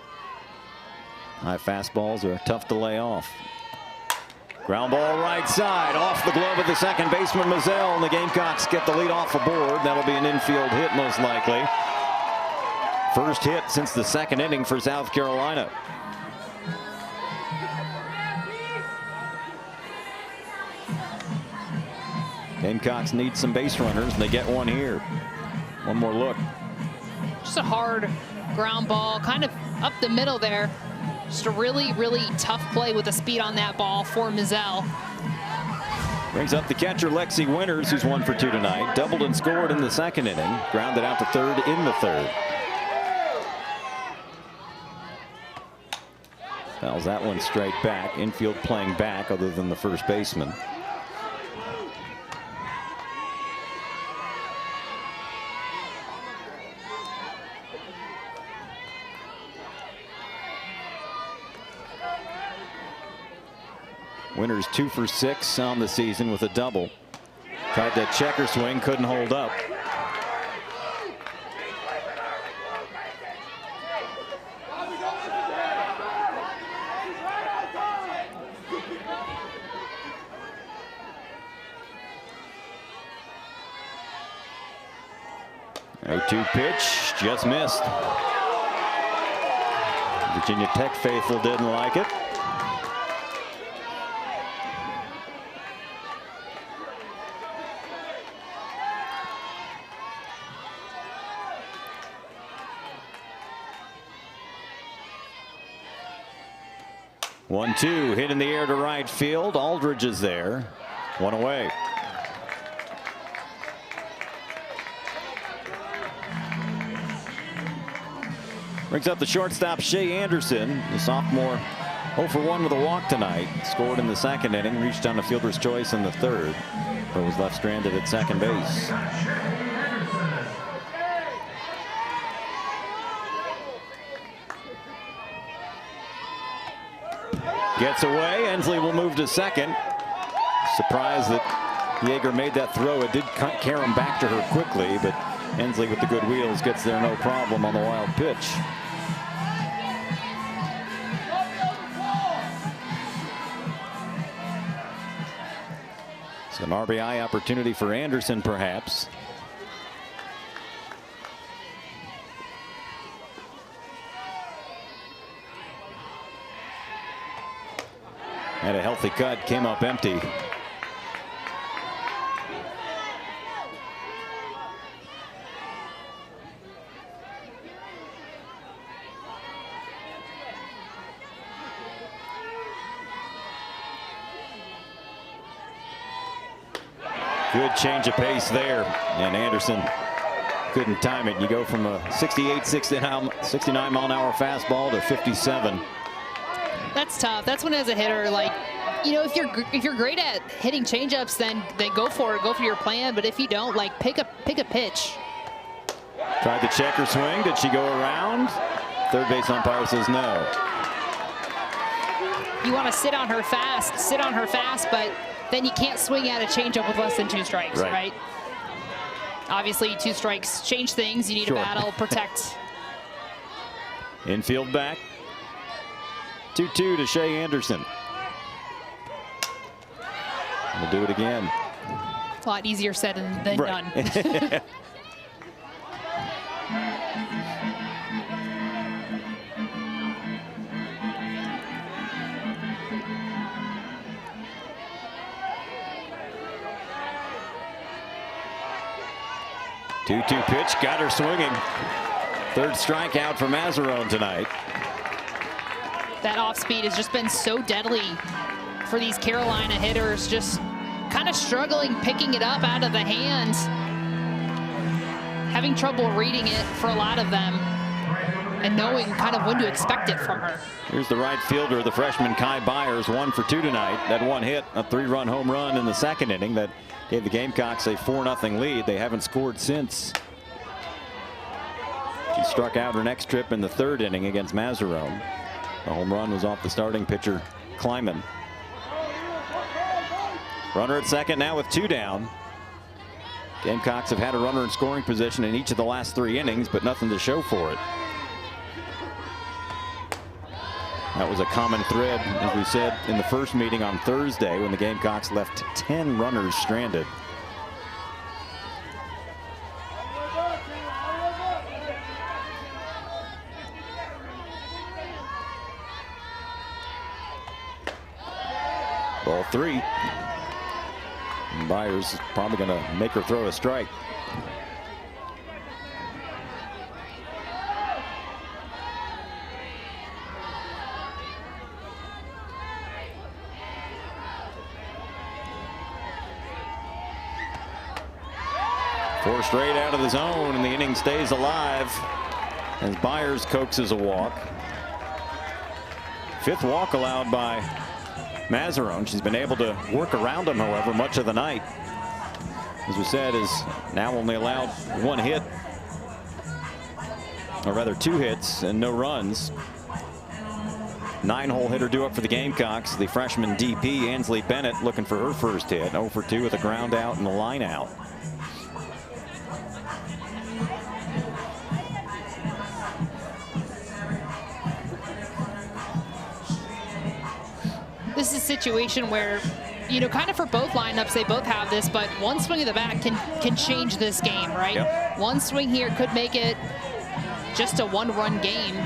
High fastballs are tough to lay off. Ground ball right side, off the glove of the second baseman Mizell, and the Gamecocks get the lead off the board. That'll be an infield hit most likely. First hit since the second inning for South Carolina. Gamecocks need some base runners, and they get one here. One more look. Just a hard ground ball, kind of up the middle there. Just a really, really tough play with the speed on that ball for Mizell. Brings up the catcher Lexi Winters, who's 1 for 2 tonight. Doubled and scored in the second inning. Grounded out to third in the third. Fouls that one straight back. Infield playing back other than the first baseman. Winters 2 for 6 on the season with a double. Tried that checker swing, couldn't hold up. No 2 pitch, just missed. Virginia Tech faithful didn't like it. One-two hit in the air to right field. Aldridge is there. 1 away. Brings up the shortstop Shea Anderson, the sophomore, 0 for 1 with a walk tonight. Scored in the second inning, reached on the fielder's choice in the third, but was left stranded at second base. Gets away. Ensley will move to second. Surprised that Yeager made that throw. It did carry him back to her quickly, but Ensley with the good wheels gets there no problem on the wild pitch. So an RBI opportunity for Anderson, perhaps. Had a healthy cut, came up empty. Good change of pace there, and Anderson couldn't time it. You go from a 68, 69 mile an hour fastball to 57. That's tough. That's when, as a hitter, like, you know, if you're great at hitting changeups, then go for it, go for your plan. But if you don't, like, pick a pitch. Tried the checker swing. Did she go around? Third base umpire says no. You want to sit on her fast, but then you can't swing at a changeup with less than 2 strikes, right? Obviously, 2 strikes change things. You need to battle, protect. Infield back. 2-2 to Shea Anderson. We'll do it again. A lot easier said than done. 2-2 pitch, got her swinging. Third strikeout for Mazzarone tonight. That off speed has just been so deadly for these Carolina hitters, just kind of struggling picking it up out of the hands. Having trouble reading it for a lot of them and knowing kind of when to expect it from her. Here's the right fielder, the freshman Kai Byers, 1 for 2 tonight. That one hit, a 3-run home run in the second inning that gave the Gamecocks a 4-0 lead. They haven't scored since. She struck out her next trip in the third inning against Mazzarone. The home run was off the starting pitcher, Kleiman. Runner at second now with 2 down. Gamecocks have had a runner in scoring position in each of the last 3 innings, but nothing to show for it. That was a common thread, as we said in the first meeting on Thursday, when the Gamecocks left 10 runners stranded. Ball 3. And Byers is probably going to make her throw a strike. Four straight out of the zone, and the inning stays alive as Byers coaxes a walk. 5th walk allowed by Mazzarone. She's been able to work around him, however, much of the night. As we said, is now only allowed 1 hit, or rather 2 hits and no runs. 9-hole hitter due up for the Gamecocks. The freshman DP, Ansley Bennett, looking for her first hit. 0 for 2 with a ground out and a line out. This is a situation where, you know, kind of for both lineups, they both have this, but one swing of the bat can change this game, right? Yep. One swing here could make it just a 1-run game.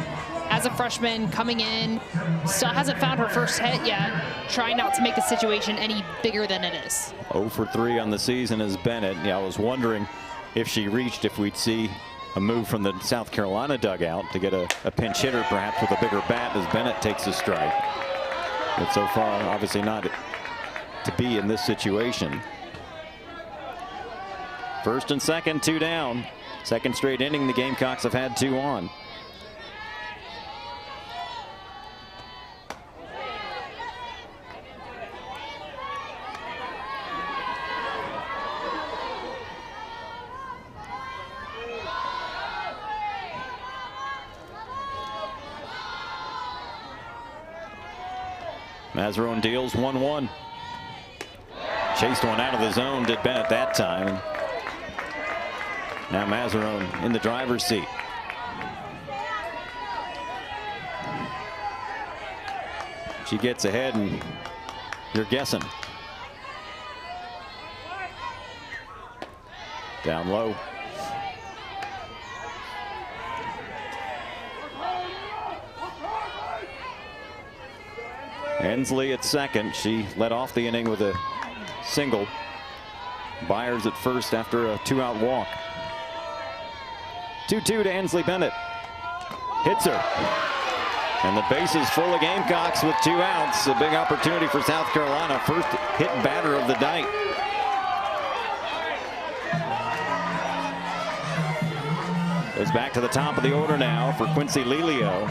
As a freshman coming in, still hasn't found her first hit yet, trying not to make the situation any bigger than it is. 0 for 3 on the season is Bennett. Yeah, I was wondering if she reached, if we'd see a move from the South Carolina dugout to get a pinch hitter, perhaps with a bigger bat, as Bennett takes a strike. But so far, obviously not to be in this situation. First and second, 2 down. Second straight inning, the Gamecocks have had 2 on. Mazzarone deals 1-1. Chased one out of the zone, did Bennett that time. And now Mazzarone in the driver's seat. She gets ahead, and you're guessing. Down low. Hensley at second. She led off the inning with a single. Byers at first after a 2-out walk. 2-2 to Ansley Bennett. Hits her. And the base is full of Gamecocks with 2 outs. A big opportunity for South Carolina. First hit batter of the night. Goes back to the top of the order now for Quincy Lelio.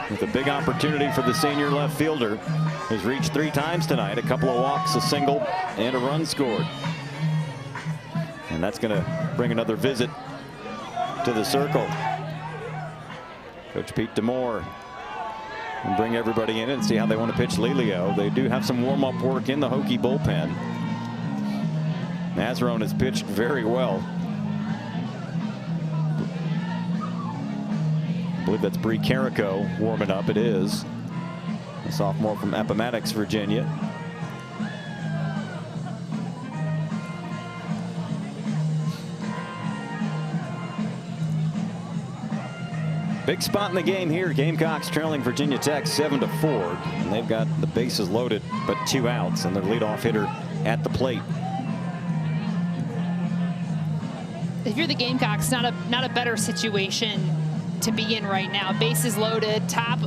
With a big opportunity for the senior left fielder, who's reached 3 times tonight. A couple of walks, a single, and a run scored. And that's going to bring another visit to the circle. Coach Pete Demore will bring everybody in and see how they want to pitch Lelio. They do have some warm-up work in the Hokie bullpen. Mazzarone has pitched very well. I believe that's Bree Carrico warming up. It is. A sophomore from Appomattox, Virginia. Big spot in the game here. Gamecocks trailing Virginia Tech 7-4. And they've got the bases loaded, but 2 outs, and their leadoff hitter at the plate. If you're the Gamecocks, not a better situation to be in right now. Bases loaded, top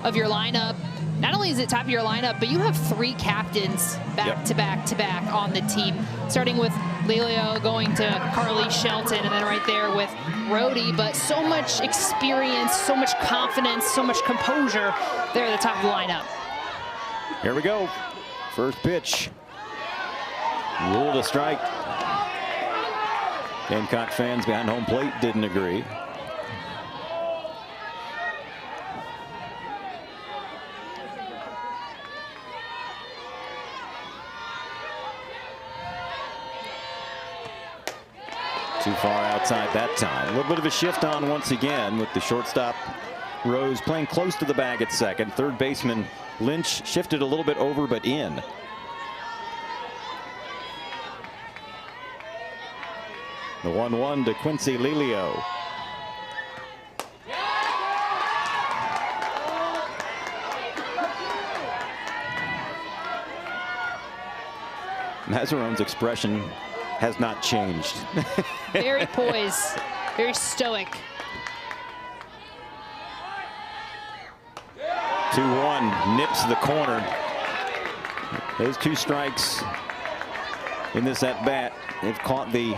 of your lineup. Not only is it top of your lineup, but you have 3 captains back to back on the team, starting with Lelio, going to Carly Shelton, and then right there with Rhodey. But so much experience, so much confidence, so much composure there at the top of the lineup. Here we go. First pitch. Ruled a strike. Gamecock fans behind home plate didn't agree. Too far outside that time. A little bit of a shift on once again with the shortstop Rose playing close to the bag at second. Third baseman Lynch shifted a little bit over but in. The 1-1 to Quincy Lelio. Mazzarone's expression has not changed. Very poised, very stoic. 2-1, nips the corner. Those 2 strikes in this at bat. They've caught the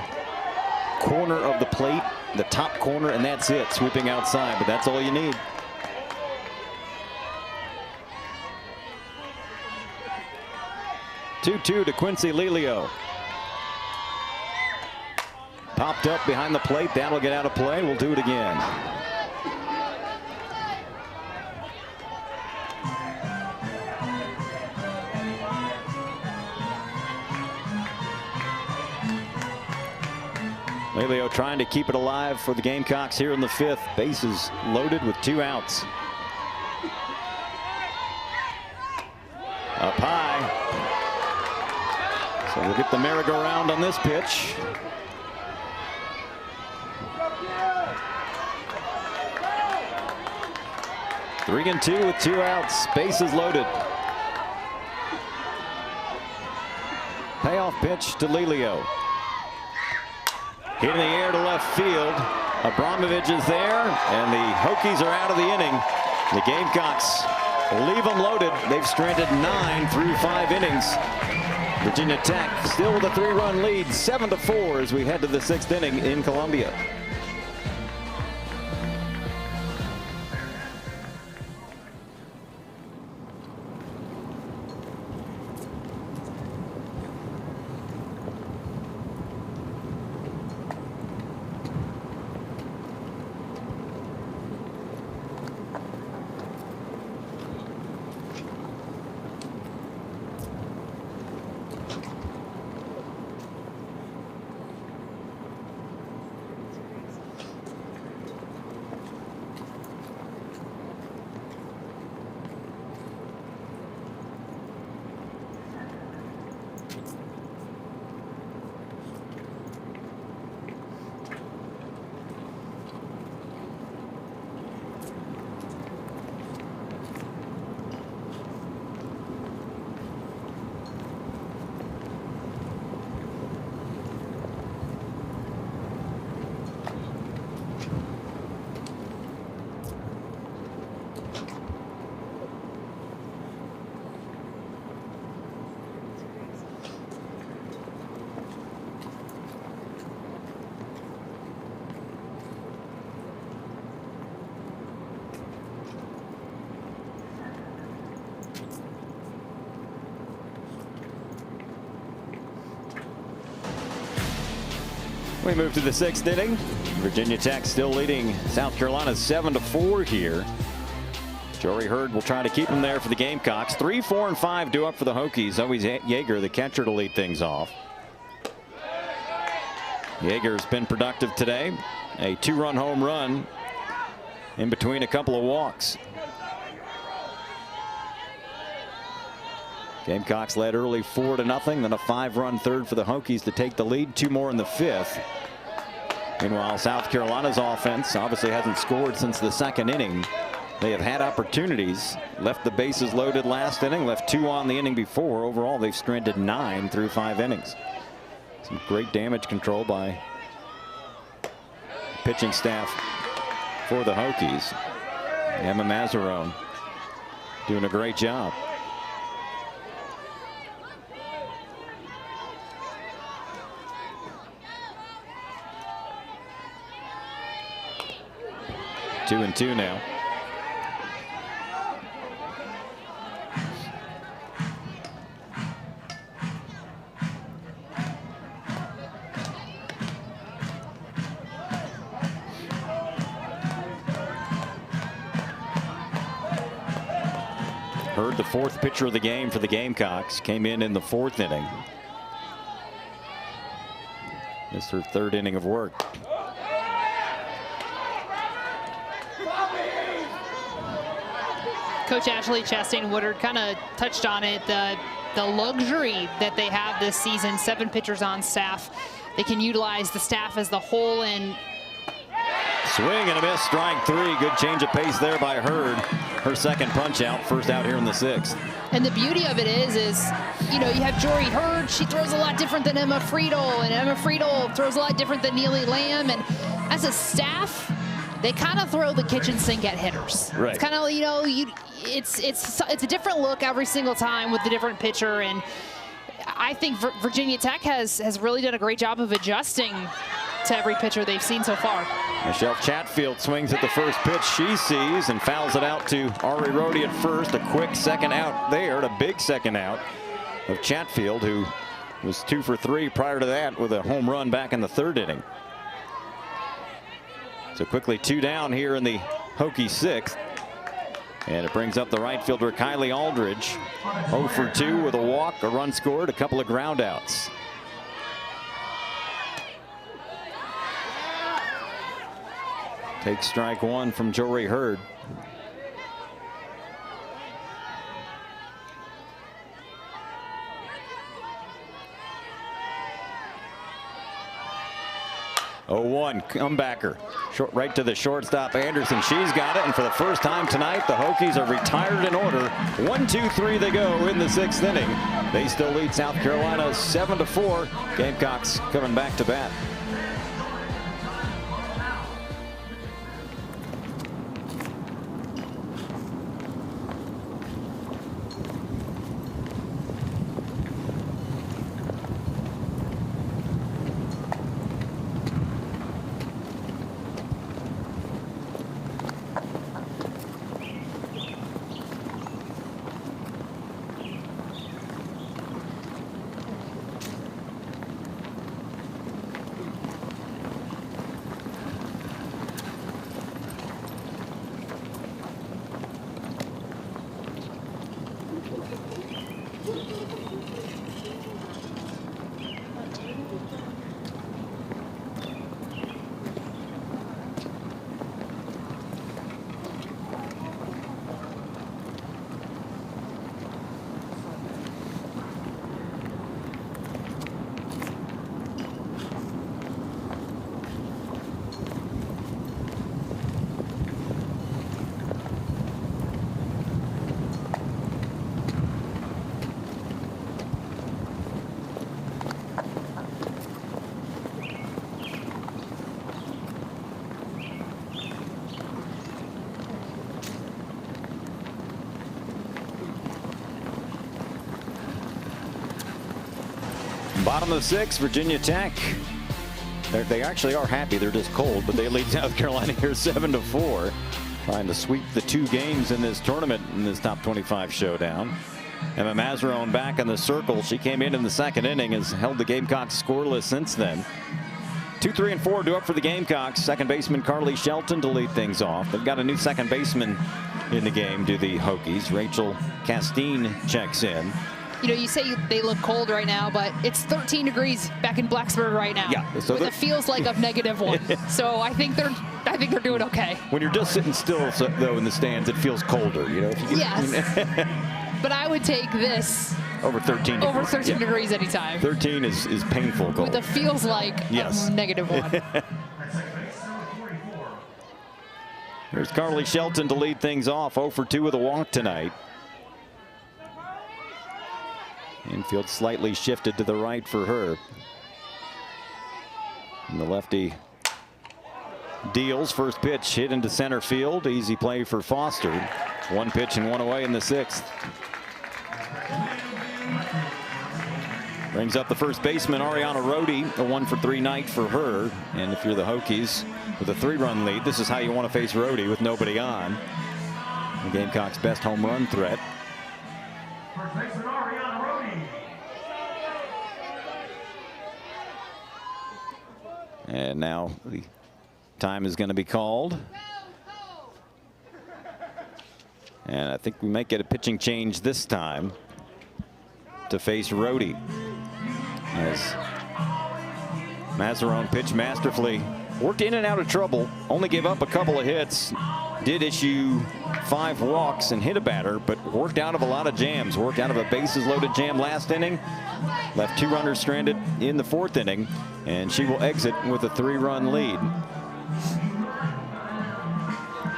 corner of the plate, the top corner, and that's it. Sweeping outside, but that's all you need. Two-2 to Quincy Lelio. Popped up behind the plate. That'll get out of play. We'll do it again. Lelio trying to keep it alive for the Gamecocks here in the 5th. Bases loaded with 2 outs. Up high. So we'll get the merry-go-round on this pitch. Three and 2 with 2 outs. Bases loaded. Payoff pitch to Lelio. Hit in the air to left field. Abramovich is there, and the Hokies are out of the inning. The Gamecocks leave them loaded. They've stranded 9 through 5 innings. Virginia Tech still with a 3-run lead, 7-4 as we head to the 6th inning in Columbia. We move to the 6th inning. Virginia Tech still leading South Carolina 7-4 here. Jory Hurd will try to keep him there for the Gamecocks. 3, 4, and 5 due up for the Hokies. Always Yeager, the catcher, to lead things off. Yeager's been productive today. A 2-run home run in between a couple of walks. Gamecocks led early 4-0, then a 5-run third for the Hokies to take the lead. 2 more in the 5th. Meanwhile, South Carolina's offense obviously hasn't scored since the second inning. They have had opportunities, left the bases loaded last inning, left 2 on the inning before. Overall, they've stranded 9 through 5 innings. Some great damage control by pitching staff for the Hokies. Emma Mazzarone doing a great job. Two and two now. Hurd, the 4th pitcher of the game for the Gamecocks, came in the 4th inning. It's her 3rd inning of work. Coach Ashley Chastain Woodard kind of touched on it, the luxury that they have this season. 7 pitchers on staff. They can utilize the staff as the whole, and swing and a miss, strike 3. Good change of pace there by Hurd. Her 2nd punch out, 1st out here in the 6th. And the beauty of it is, you know, you have Jory Hurd. She throws a lot different than Emma Friedel, and Emma Friedel throws a lot different than Neely Lamb. And as a staff, they kind of throw the kitchen sink at hitters. Right. It's kind of, you know, it's a different look every single time with the different pitcher. And I think Virginia Tech has really done a great job of adjusting to every pitcher they've seen so far. Michelle Chatfield swings at the first pitch she sees and fouls it out to Ari Rhodey at first. A quick 2nd out there, and a big 2nd out of Chatfield, who was 2 for 3 prior to that with a home run back in the 3rd inning. So quickly 2 down here in the Hokie 6th. And it brings up the right fielder Kylie Aldridge. 0 for 2 with a walk, a run scored, a couple of ground outs. Takes strike 1 from Jory Hurd. Oh, 1 comebacker. Short right to the shortstop Anderson. She's got it, and for the first time tonight, the Hokies are retired in order. 1, 2, 3 they go in the 6th inning. They still lead South Carolina 7-4. Gamecocks coming back to bat. Bottom of the 6th, Virginia Tech. They actually are happy. They're just cold, but they lead South Carolina here 7-4. Trying to sweep the 2 games in this tournament in this top 25 showdown. Emma Mazzarone back in the circle. She came in the 2nd inning, has held the Gamecocks scoreless since then. 2, 3, and 4 do up for the Gamecocks. 2nd baseman Carly Shelton to lead things off. They've got a new 2nd baseman in the game, do the Hokies. Rachel Castine checks in. You know, you say they look cold right now, but it's 13 degrees back in Blacksburg right now. Yeah, so with it feels like of -1. So I think they're doing okay. When you're just sitting still, though, in the stands, it feels colder. You know. If you Yes. But I would take this over 13 degrees. over 13 degrees anytime. 13 is painful cold. With it feels like yes. -1. Here's Carly Shelton to lead things off. 0 for 2 with a walk tonight. Infield slightly shifted to the right for her. And the lefty deals. First pitch hit into center field. Easy play for Foster. One pitch and one away in the 6th. Brings up the first baseman, Ariana Rhodey. A 1 for 3 night for her. And if you're the Hokies with a 3-run lead, this is how you want to face Rhodey with nobody on. The Gamecocks' best home run threat. First baseman Ariana Rhodey. And now the time is going to be called. And I think we might get a pitching change this time to face Rhodey. As Mazzarone pitched masterfully. Worked in and out of trouble. Only gave up a couple of hits. Did issue 5 walks and hit a batter, but worked out of a lot of jams. Worked out of a bases loaded jam last inning. Left 2 runners stranded in the 4th inning. And she will exit with a 3-run lead.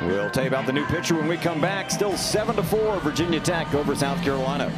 We'll tell you about the new pitcher when we come back. Still 7-4 Virginia Tech over South Carolina.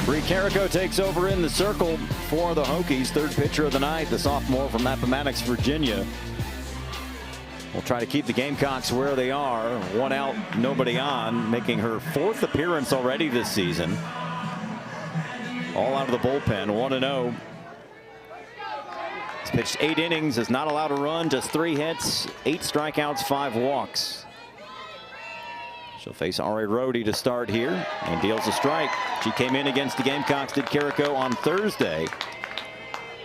Bree Carrico takes over in the circle for the Hokies. 3rd pitcher of the night, the sophomore from Appomattox, Virginia. Will try to keep the Gamecocks where they are. 1 out, nobody on, making her 4th appearance already this season. All out of the bullpen, 1-0. He's pitched 8 innings, has not allowed a run, just 3 hits, 8 strikeouts, 5 walks. She'll face Ari Rhodey to start here and deals a strike. She came in against the Gamecocks, did Carrico on Thursday.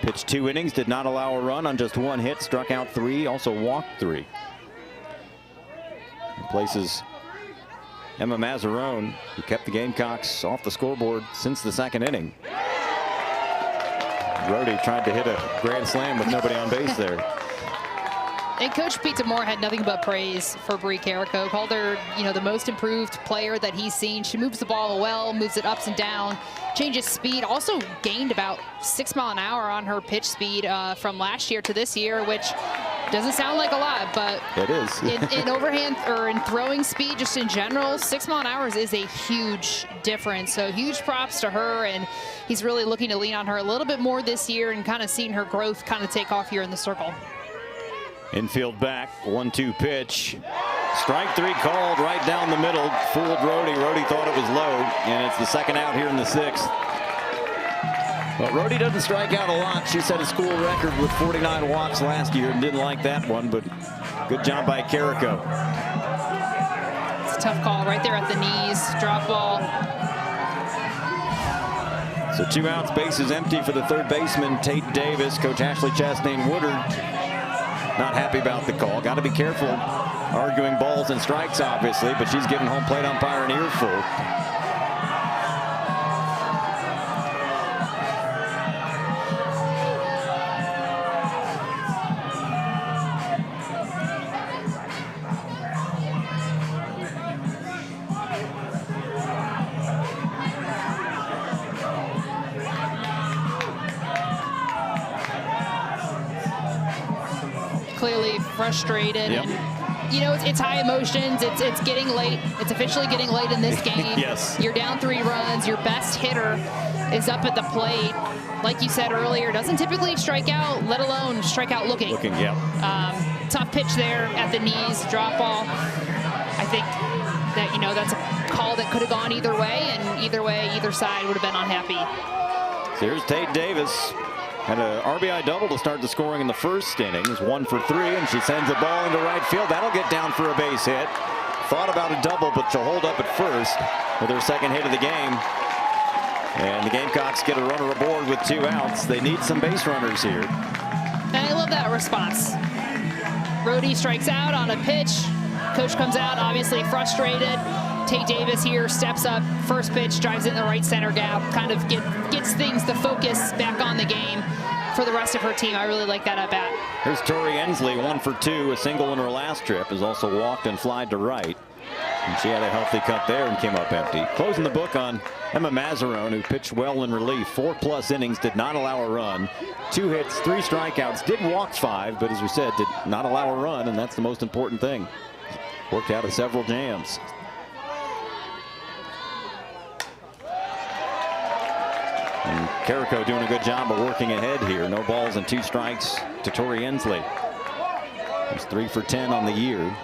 Pitched 2 innings, did not allow a run on just 1 hit, struck out 3, also walked 3. Replaces Emma Mazzarone, who kept the Gamecocks off the scoreboard since the 2nd inning. Rhodey tried to hit a grand slam with nobody on base there. And Coach Pete DeMore had nothing but praise for Bree Carrico. Called her, the most improved player that he's seen. She moves the ball well, moves it ups and down, changes speed. Also gained about 6 miles an hour on her pitch speed from last year to this year, which doesn't sound like a lot, but it is. in overhand or in throwing speed, just in general, 6 miles an hour is a huge difference. So huge props to her, and he's really looking to lean on her a little bit more this year and kind of seeing her growth kind of take off here in the circle. Infield back, 1-2 pitch. Strike 3 called right down the middle. Fooled Rhodey. Rhodey thought it was low, and it's the 2nd out here in the 6th. But Rhodey doesn't strike out a lot. She set a school record with 49 walks last year and didn't like that one, but good job by Carrico. It's a tough call right there at the knees. Drop ball. So 2 outs, bases empty for the 3rd baseman, Tate Davis. Coach Ashley Chastain Woodard not happy about the call. Got to be careful arguing balls and strikes, obviously, but she's giving home plate umpire an earful. clearly frustrated. Yep. And, you know, it's high emotions. It's getting late. It's officially getting late in this game. Yes. You're down 3 runs. Your best hitter is up at the plate. Like you said earlier, doesn't typically strike out, let alone strike out looking. Yeah. Tough pitch there at the knees, drop ball. I think that, you know, that's a call that could have gone either way, and either way, either side would have been unhappy. So here's Tate Davis. Had an RBI double to start the scoring in the first inning. It's 1 for 3, and she sends the ball into right field. That'll get down for a base hit. Thought about a double, but she'll hold up at first with her second hit of the game. And the Gamecocks get a runner aboard with 2 outs. They need some base runners here. And I love that response. Rhodey strikes out on a pitch. Coach comes out, obviously frustrated. Tate Davis here steps up, first pitch, drives it in the right center gap, kind of gets things, the focus back on the game for the rest of her team. I really like that at bat. Here's Tori Ensley, 1 for 2, a single in her last trip, has also walked and flied to right. And she had a healthy cut there and came up empty. Closing the book on Emma Mazzarone, who pitched well in relief. 4+ innings, did not allow a run. 2 hits, 3 strikeouts, did walk 5, but as we said, did not allow a run, and that's the most important thing. Worked out of several jams. And Carrico doing a good job of working ahead here. No balls and 2 strikes to Tori Ensley. It's 3 for 10 on the year.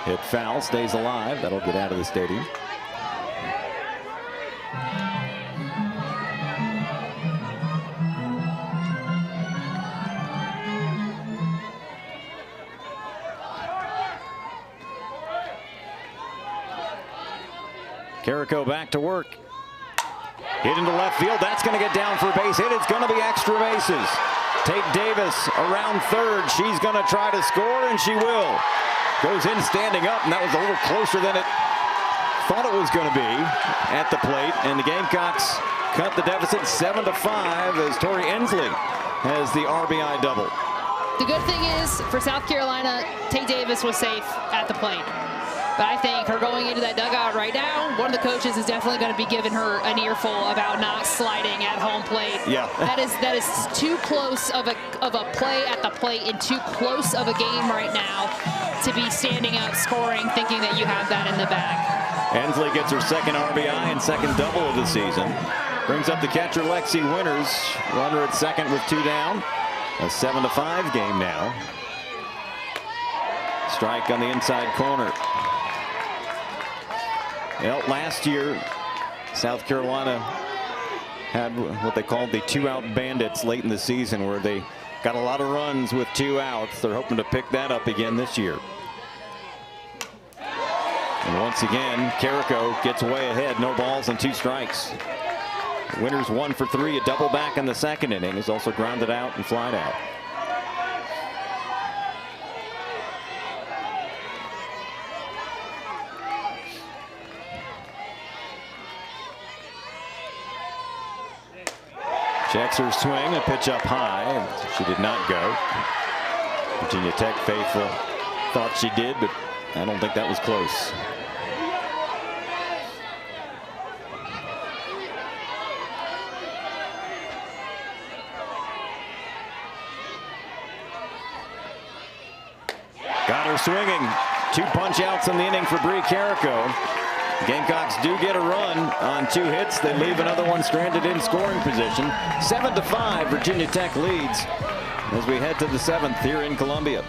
Hit foul, stays alive. That'll get out of the stadium. Carrico back to work. Hit into left field. That's going to get down for a base hit. It's going to be extra bases. Tate Davis around third. She's going to try to score, and she will. Goes in standing up, and that was a little closer than it thought it was going to be at the plate. And the Gamecocks cut the deficit 7-5 as Tori Ensley has the RBI double. The good thing is, for South Carolina, Tate Davis was safe at the plate. But I think her going into that dugout right now, one of the coaches is definitely going to be giving her an earful about not sliding at home plate. Yeah. that is too close of a play at the plate and too close of a game right now to be standing up, scoring, thinking that you have that in the bag. Ensley gets her second RBI and second double of the season. Brings up the catcher Lexi Winters. Runner at second with 2 down. A 7-5 game now. Strike on the inside corner. Well, last year, South Carolina had what they called the 2-out bandits late in the season, where they got a lot of runs with 2 outs. They're hoping to pick that up again this year. And once again, Carrico gets way ahead. No balls and 2 strikes. Winters 1 for 3, a double back in the second inning. Is also grounded out and flied out. Checks her swing, a pitch up high, and she did not go. Virginia Tech faithful thought she did, but I don't think that was close. Got her swinging. 2 punch outs in the inning for Bree Carrico. Gamecocks do get a run on 2 hits. They leave another one stranded in scoring position. 7-5, Virginia Tech leads as we head to the 7th here in Columbia.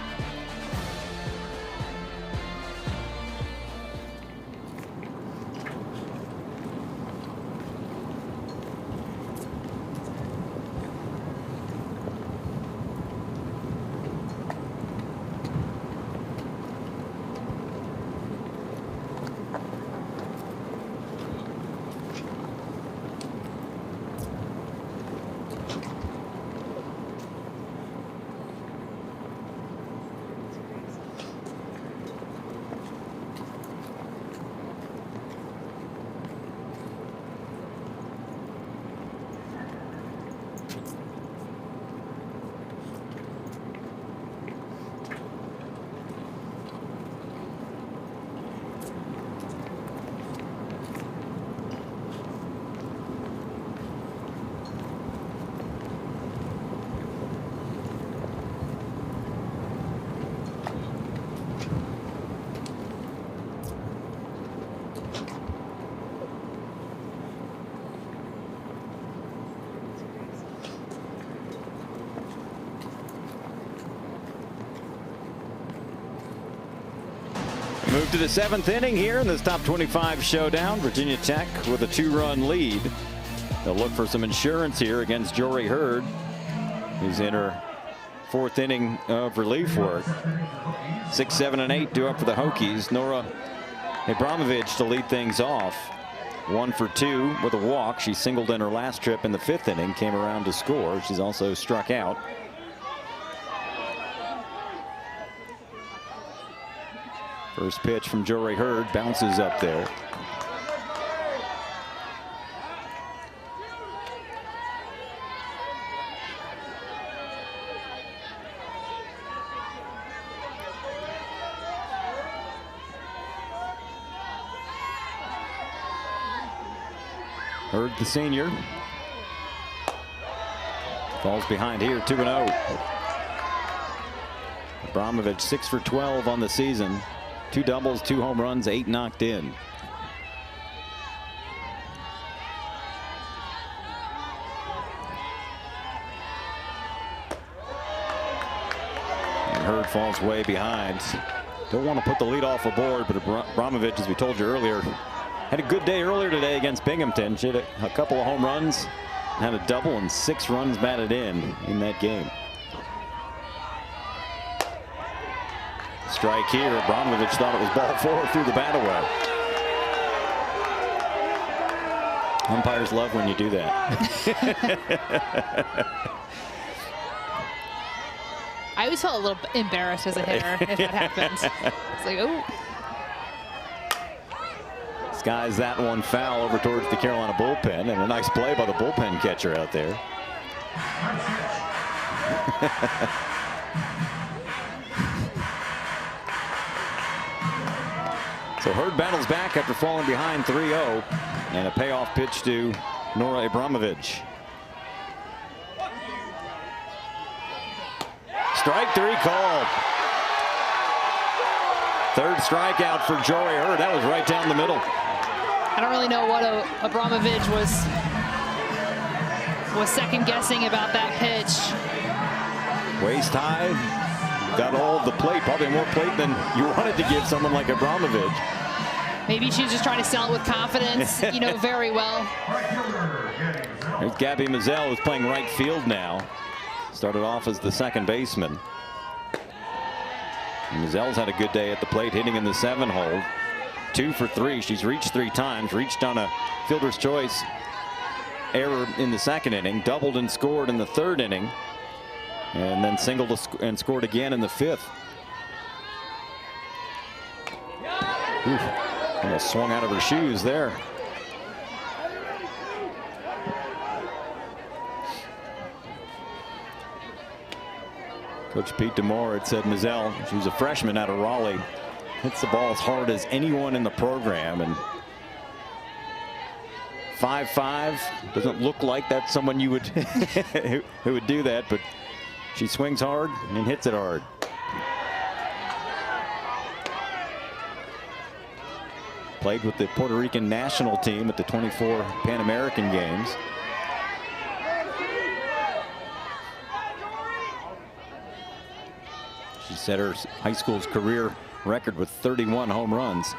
move to the 7th inning here in this top 25 showdown. Virginia Tech with a 2-run lead. They'll look for some insurance here against Jory Hurd, who's in her 4th inning of relief work. 6, 7, and 8 due up for the Hokies. Nora Abramovich to lead things off. 1 for 2 with a walk. She singled in her last trip in the 5th inning, came around to score. She's also struck out. First pitch from Jory Hurd bounces up there. Hurd, the senior, falls behind here, 2-0. Abramovich 6 for 12 on the season. 2 doubles, 2 home runs, 8 knocked in. And Hurd falls way behind. Don't want to put the lead off aboard, but Abramovich, as we told you earlier, had a good day earlier today against Binghamton. She had a couple of home runs, had a double, and 6 runs batted in that game. Strike here. Abramovich thought it was ball 4 through the bat away. Umpires love when you do that. I always felt a little embarrassed as a hitter if that happened. It's like, oh. Skies that one foul over towards the Carolina bullpen, and a nice play by the bullpen catcher out there. So Hurd battles back after falling behind 3-0, and a payoff pitch to Nora Abramovich. Strike 3 called. 3rd strikeout for Jory Hurd. That was right down the middle. I don't really know what Abramovich was second guessing about that pitch. Waist high, got all of the plate, probably more plate than you wanted to give someone like Abramovich. Maybe she's just trying to sell it with confidence, you know, very well. There's Gabby Mizell, who's playing right field now. Started off as the second baseman. Mizell's had a good day at the plate, hitting in the 7-hole. 2 for 3. She's reached 3 times, reached on a fielder's choice error in the 2nd inning, doubled and scored in the 3rd inning, and then singled and scored again in the 5th. Almost swung out of her shoes there. Coach Pete DeMore had said Mizell, she was a freshman out of Raleigh, hits the ball as hard as anyone in the program, and 5'5", doesn't look like that's someone you would who would do that, but she swings hard and hits it hard. Played with the Puerto Rican national team at the 24 Pan American Games. She set her high school's career record with 31 home runs.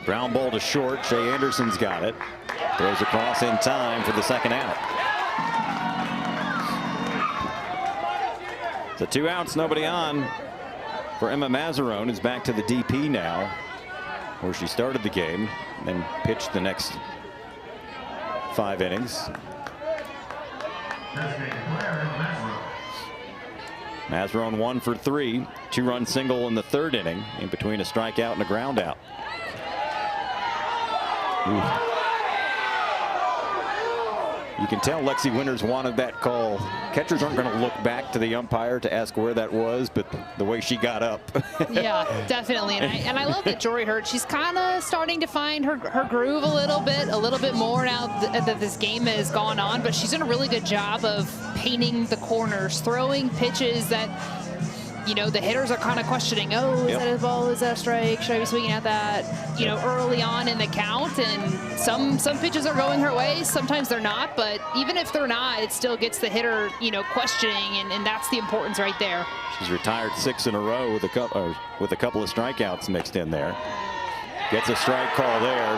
Ground ball to short. Shea Anderson's got it. Throws across in time for the 2nd out. So 2 outs, nobody on for Emma Mazzarone, who's back to the DP now, where she started the game and pitched the next 5 innings. Mazzarone 1 for 3, 2-run single in the 3rd inning, in between a strikeout and a ground out. Ooh. You can tell Lexi Winters wanted that call. Catchers aren't going to look back to the umpire to ask where that was, but the way she got up. Yeah, definitely. And I love that Jory Hurd, she's kind of starting to find her groove a little bit more now that this game has gone on, but she's done a really good job of painting the corners, throwing pitches that you know, the hitters are kind of questioning, oh, is that a ball, is that a strike, should I be swinging at that, you know, early on in the count, and some pitches are going her way, sometimes they're not, but even if they're not, it still gets the hitter, you know, questioning, and that's the importance right there. She's retired 6 in a row with a couple of strikeouts mixed in there. Gets a strike call there.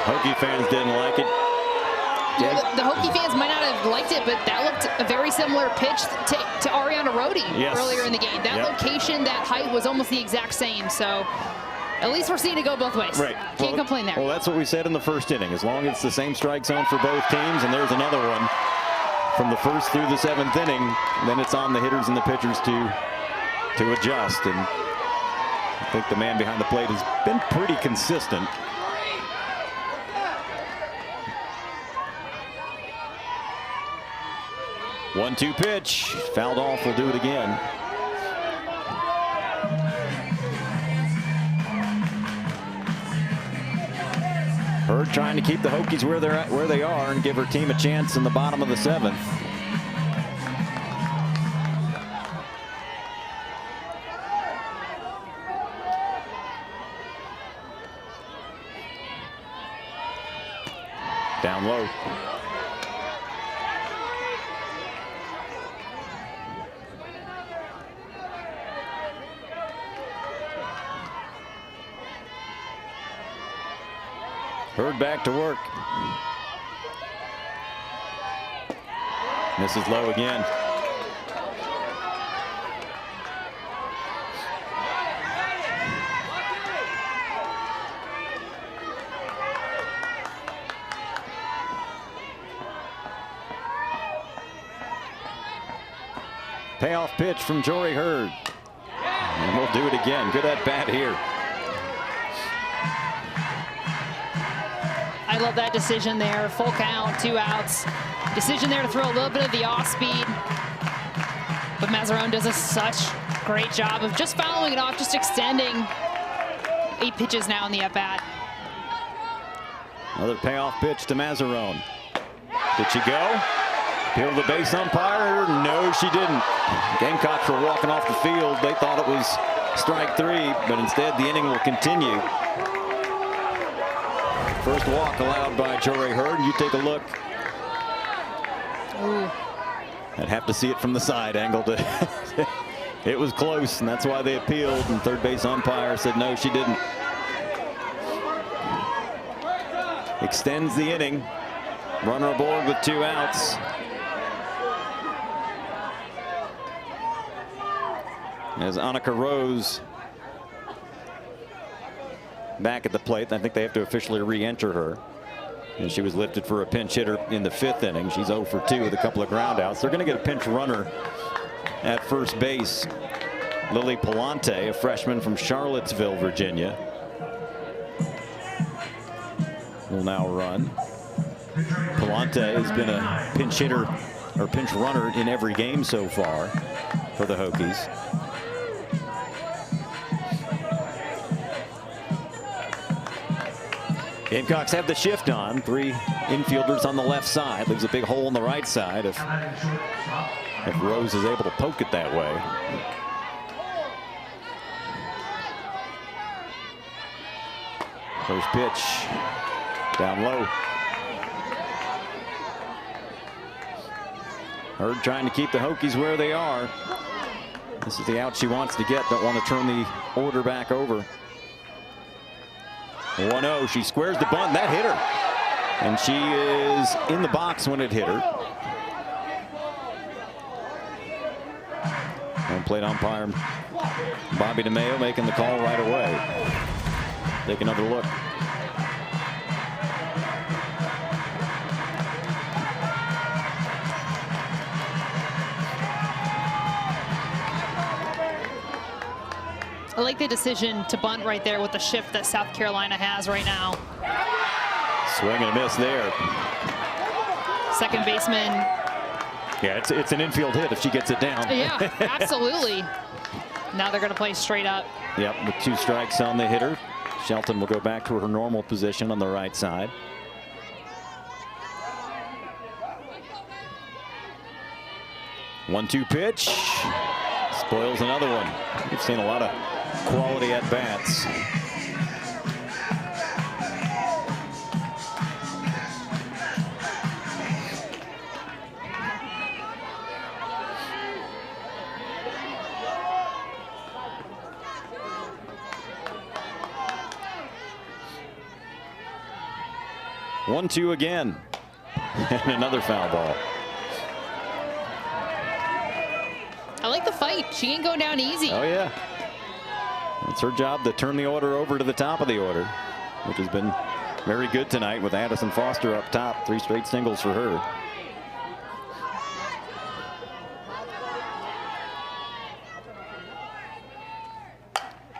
Hokie fans didn't like it. Yeah, the Hokie fans might not have liked it, but that looked a very similar pitch to Ariana Rhodey earlier in the game. That location, that height was almost the exact same. So at least we're seeing it go both ways. Right. Can't complain there. Well, that's what we said in the first inning. As long as it's the same strike zone for both teams, and there's another one from the first through the 7th inning, then it's on the hitters and the pitchers to adjust. And I think the man behind the plate has been pretty consistent. One-two pitch, fouled off, will do it again. Hurd trying to keep the Hokies where they are and give her team a chance in the bottom of the 7th. Down low. Hurd back to work. Misses low again. Payoff pitch from Jory Hurd. And we'll do it again. Good at bat here. I love that decision there. Full count, 2 outs. Decision there to throw a little bit of the off speed. But Mazzarone does such great job of just following it off, just extending 8 pitches now in the at-bat. Another payoff pitch to Mazzarone. Did she go? Peel the base umpire? No, she didn't. Gamecocks were walking off the field. They thought it was strike 3, but instead the inning will continue. First walk allowed by Jory Hurd. You take a look. Ooh. I'd have to see it from the side angle. It was close, and that's why they appealed. And third base umpire said no, she didn't. Extends the inning. Runner aboard with 2 outs. As Annika Rose back at the plate. I think they have to officially re-enter her. And she was lifted for a pinch hitter in the 5th inning. She's 0 for 2 with a couple of ground outs. They're going to get a pinch runner at first base. Lily Palante, a freshman from Charlottesville, Virginia, will now run. Palante has been a pinch hitter or pinch runner in every game so far for the Hokies. Gamecocks have the shift on. 3 infielders on the left side. Leaves a big hole on the right side if Rose is able to poke it that way. First pitch down low. Hurd trying to keep the Hokies where they are. This is the out she wants to get. Don't want to turn the order back over. 1-0. She squares the bunt. That hit her. And she is in the box when it hit her. Home plate umpire Bobby DeMayo making the call right away. Take another look. I like the decision to bunt right there with the shift that South Carolina has right now. Swing and a miss there. Second baseman. Yeah, it's an infield hit if she gets it down. Yeah, absolutely. Now they're going to play straight up. Yep, with 2 strikes on the hitter. Shelton will go back to her normal position on the right side. One-two pitch. Boyle's another one. We've seen a lot of quality at bats. One, two again, and another foul ball. I like the fight. She ain't going down easy. Oh yeah, it's her job to turn the order over to the top of the order, which has been very good tonight with Addison Foster up top. 3 straight singles for her.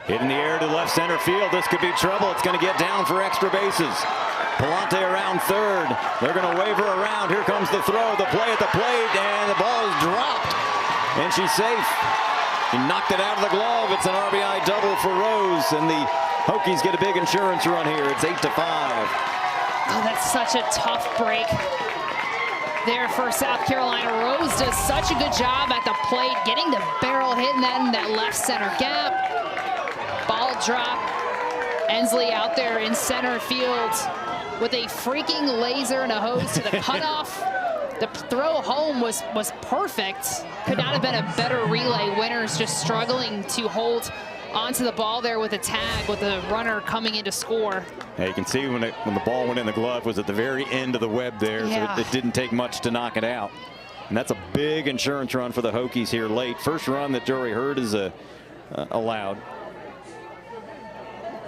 Hit in the air to left center field. This could be trouble. It's going to get down for extra bases. Palante around third. They're going to wave her around. Here comes the throw, the play at the plate, and the ball is dropped. And she's safe. He knocked it out of the glove. It's an RBI double for Rose, and the Hokies get a big insurance run here. It's 8-5. Oh, that's such a tough break there for South Carolina. Rose does such a good job at the plate, getting the barrel hitting that in that left center gap. Ball drop. Ensley out there in center field with a freaking laser and a hose to the cutoff. The throw home was perfect. Could not have been a better relay. Winters just struggling to hold onto the ball there with a tag, with the runner coming in to score. Yeah, you can see when the ball went in the glove was at the very end of the web there, yeah. So it didn't take much to knock it out. And that's a big insurance run for the Hokies here late. First run that Jory Hurd is allowed.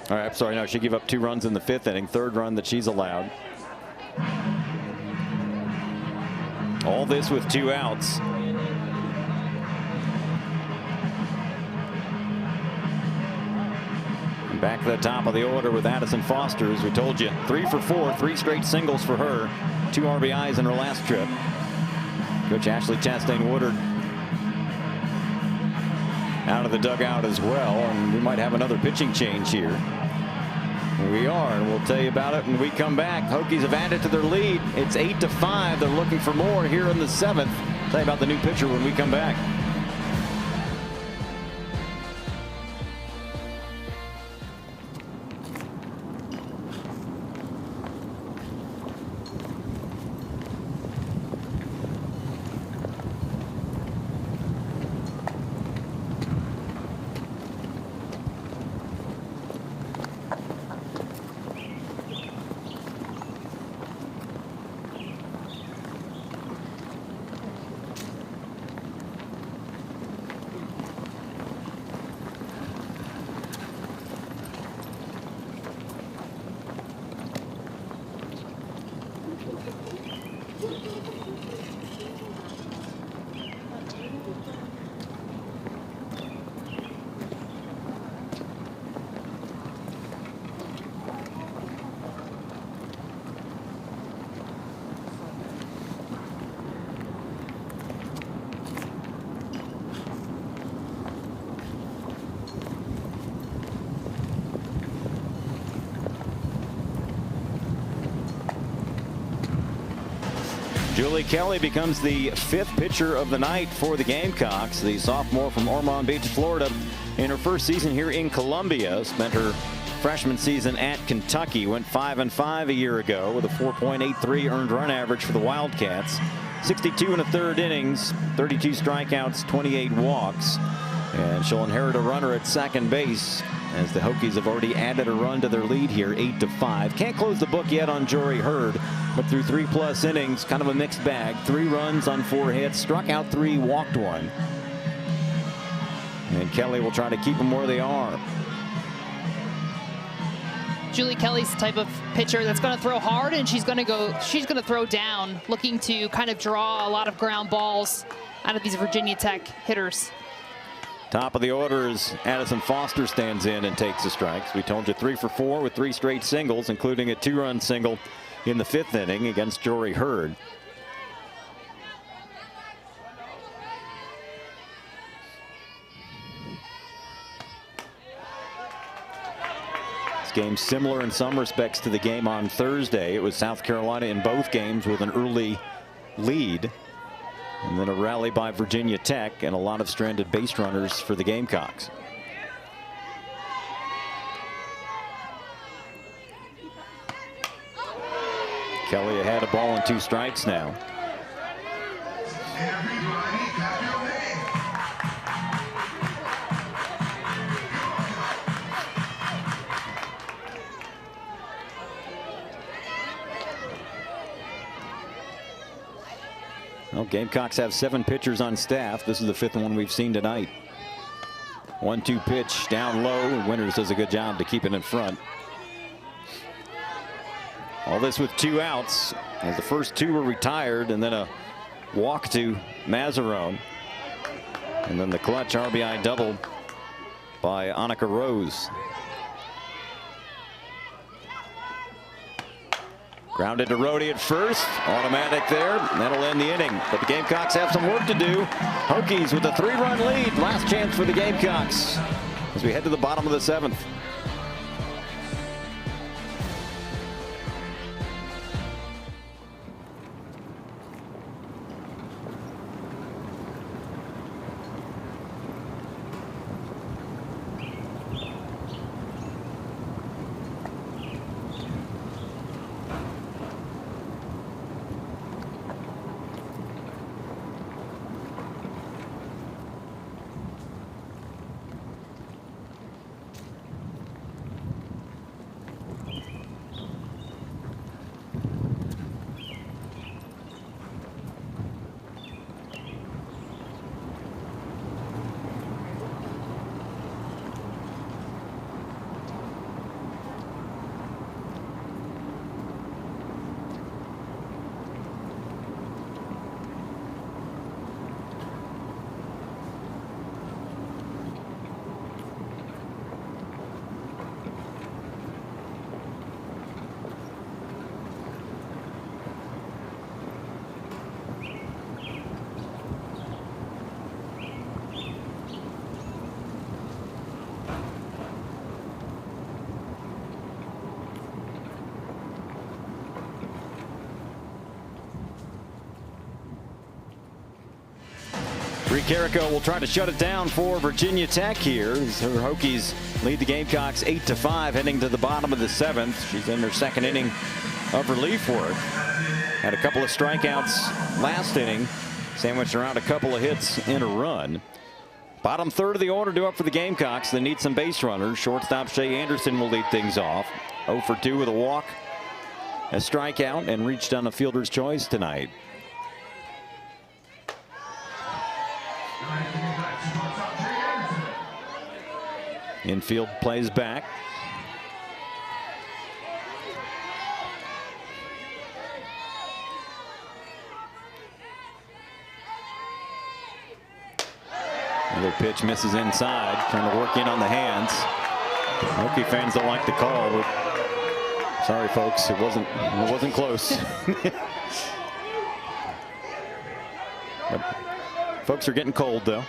All right, I'm sorry, no, she gave up 2 runs in the 5th inning. 3rd run that she's allowed. All this with 2 outs. And back to the top of the order with Addison Foster, as we told you, 3 for 4, 3 straight singles for her, 2 RBIs in her last trip. Coach Ashley Chastain Woodard out of the dugout as well, and we might have another pitching change here. We are, and we'll tell you about it when we come back. Hokies have added to their lead. It's 8-5. They're looking for more here in the 7th. Tell you about the new pitcher when we come back. Julie Kelly becomes the 5th pitcher of the night for the Gamecocks. The sophomore from Ormond Beach, Florida, in her first season here in Columbia. Spent her freshman season at Kentucky. Went 5-5 a year ago with a 4.83 earned run average for the Wildcats. 62 1/3 innings, 32 strikeouts, 28 walks. And she'll inherit a runner at second base, as the Hokies have already added a run to their lead here, 8-5. Can't close the book yet on Jory Hurd, but through 3+ innings, kind of a mixed bag. 3 runs on 4 hits, struck out 3, walked 1. And Kelly will try to keep them where they are. Julie Kelly's the type of pitcher that's going to throw hard, and she's going to throw down, looking to kind of draw a lot of ground balls out of these Virginia Tech hitters. Top of the order is Addison Foster stands in and takes the strikes. We told you 3 for 4 with 3 straight singles, including a 2-run single in the 5th inning against Jory Hurd. This game similar in some respects to the game on Thursday. It was South Carolina in both games with an early lead. And then a rally by Virginia Tech and a lot of stranded base runners for the Gamecocks. Kelly ahead, a ball and 2 strikes now. Everybody clap your hands. Well, Gamecocks have 7 pitchers on staff. This is the 5th one we've seen tonight. 1-2 pitch down low. Winters does a good job to keep it in front. All this with 2 outs, as the first 2 were retired, and then a walk to Mazzarone. And then the clutch RBI double by Annika Rose. Grounded to Rhodey at first. Automatic there. That'll end the inning. But the Gamecocks have some work to do. Hokies with a 3-run lead. Last chance for the Gamecocks as we head to the bottom of the 7th. Bree Carrico will try to shut it down for Virginia Tech here as her Hokies lead the Gamecocks 8-5 heading to the bottom of the 7th. She's in her 2nd inning of relief work. Had a couple of strikeouts last inning, sandwiched around a couple of hits and a run. Bottom 3rd of the order due up for the Gamecocks. They need some base runners. Shortstop Shea Anderson will lead things off. 0 for 2 with a walk, a strikeout, and reached on a fielder's choice tonight. Infield plays back. Another pitch misses inside, trying to work in on the hands. Hokie fans don't like the call, but sorry folks, it wasn't close. But folks are getting cold though.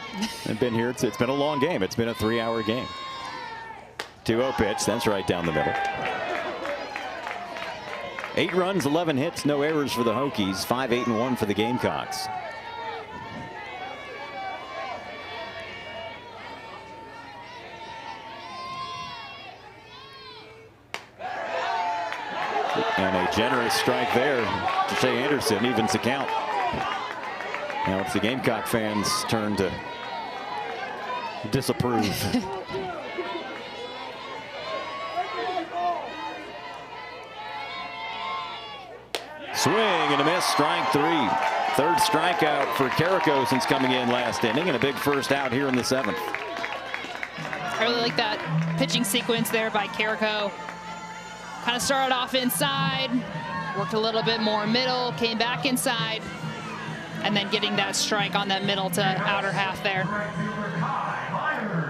They've been here. It's been a long game. It's been a 3-hour game. 2-0 pitch. That's right down the middle. 8 runs, 11 hits, no errors for the Hokies. 5-8-1 for the Gamecocks. And a generous strike there to Shea Anderson evens the count. Now it's the Gamecock fans' turn to disapprove. Swing and a miss, strike 3. 3rd strikeout for Carrico since coming in last inning, and a big first out here in the 7th. I really like that pitching sequence there by Carrico. Kind of started off inside, worked a little bit more middle, came back inside, and then getting that strike on that middle to outer half there.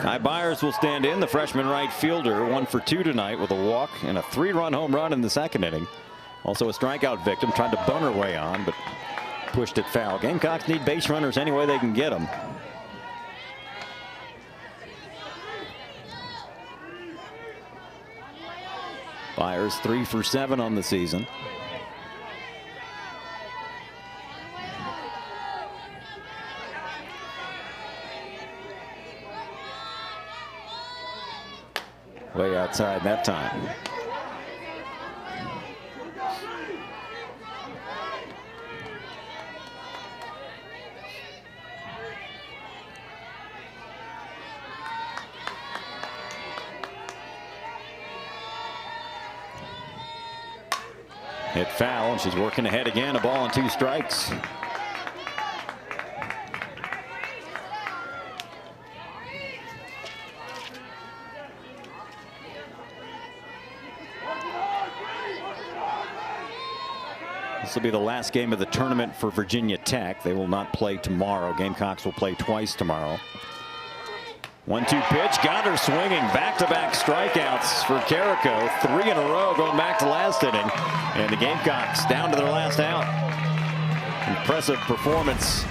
Kai Byers will stand in, the freshman right fielder, 1 for 2 tonight with a walk and a 3-run home run in the 2nd inning. Also a strikeout victim, tried to bunt her way on, but pushed it foul. Gamecocks need base runners any way they can get them. Byers 3 for 7 on the season. Way outside that time. Hit foul, and she's working ahead again. A ball and 2 strikes. This will be the last game of the tournament for Virginia Tech. They will not play tomorrow. Gamecocks will play twice tomorrow. 1-2 pitch, got her swinging. Back-to-back strikeouts for Carrico. 3 in a row going back to last inning. And the Gamecocks down to their last out. Impressive performance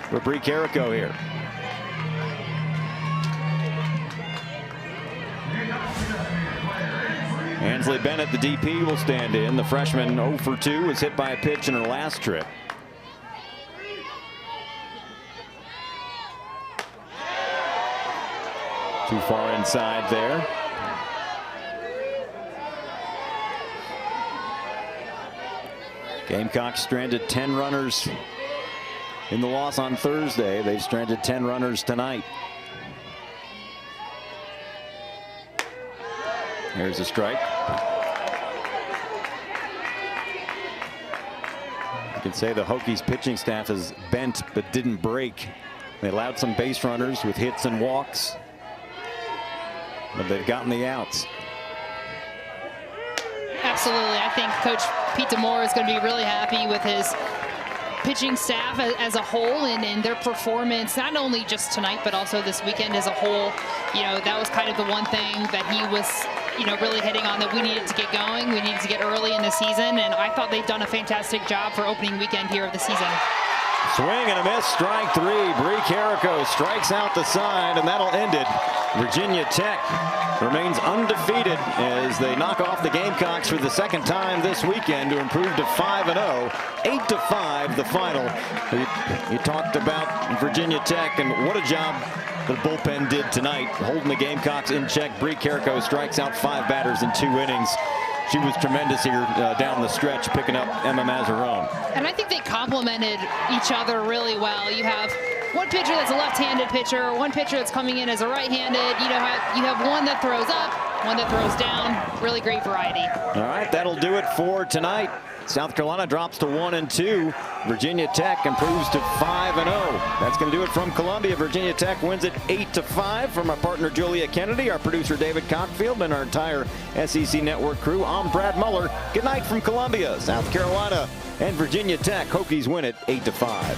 for Bree Carrico here. Ansley Bennett, the DP, will stand in. The freshman 0 for 2 was hit by a pitch in her last trip. Too far inside there. Gamecocks stranded 10 runners in the loss on Thursday. They've stranded 10 runners tonight. Here's a strike. You can say the Hokies pitching staff is bent but didn't break. They allowed some base runners with hits and walks, but they've gotten the outs. Absolutely. I think Coach Pete DeMore is going to be really happy with his pitching staff as a whole and their performance, not only just tonight, but also this weekend as a whole. You know, that was kind of the one thing that he was, you know, really hitting on, that we needed to get going. We needed to get early in the season, and I thought they've done a fantastic job for opening weekend here of the season. Swing and a miss, strike 3. Bree Carrico strikes out the side, and that'll end it. Virginia Tech remains undefeated as they knock off the Gamecocks for the second time this weekend to improve to 5-0. 8-5 the final. You talked about Virginia Tech and what a job the bullpen did tonight, holding the Gamecocks in check. Bree Carrico strikes out 5 batters in 2 innings. She was tremendous here down the stretch, picking up Emma Mazzarone. And I think they complemented each other really well. You have one pitcher that's a left-handed pitcher, one pitcher that's coming in as a right-handed. You have one that throws up, one that throws down. Really great variety. All right, that'll do it for tonight. South Carolina drops to 1-2. Virginia Tech improves to 5-0. That's going to do it from Columbia. Virginia Tech wins it 8-5. From our partner Julia Kennedy, our producer David Cockfield, and our entire SEC Network crew, I'm Brad Muller. Good night from Columbia. South Carolina and Virginia Tech. Hokies win it 8-5.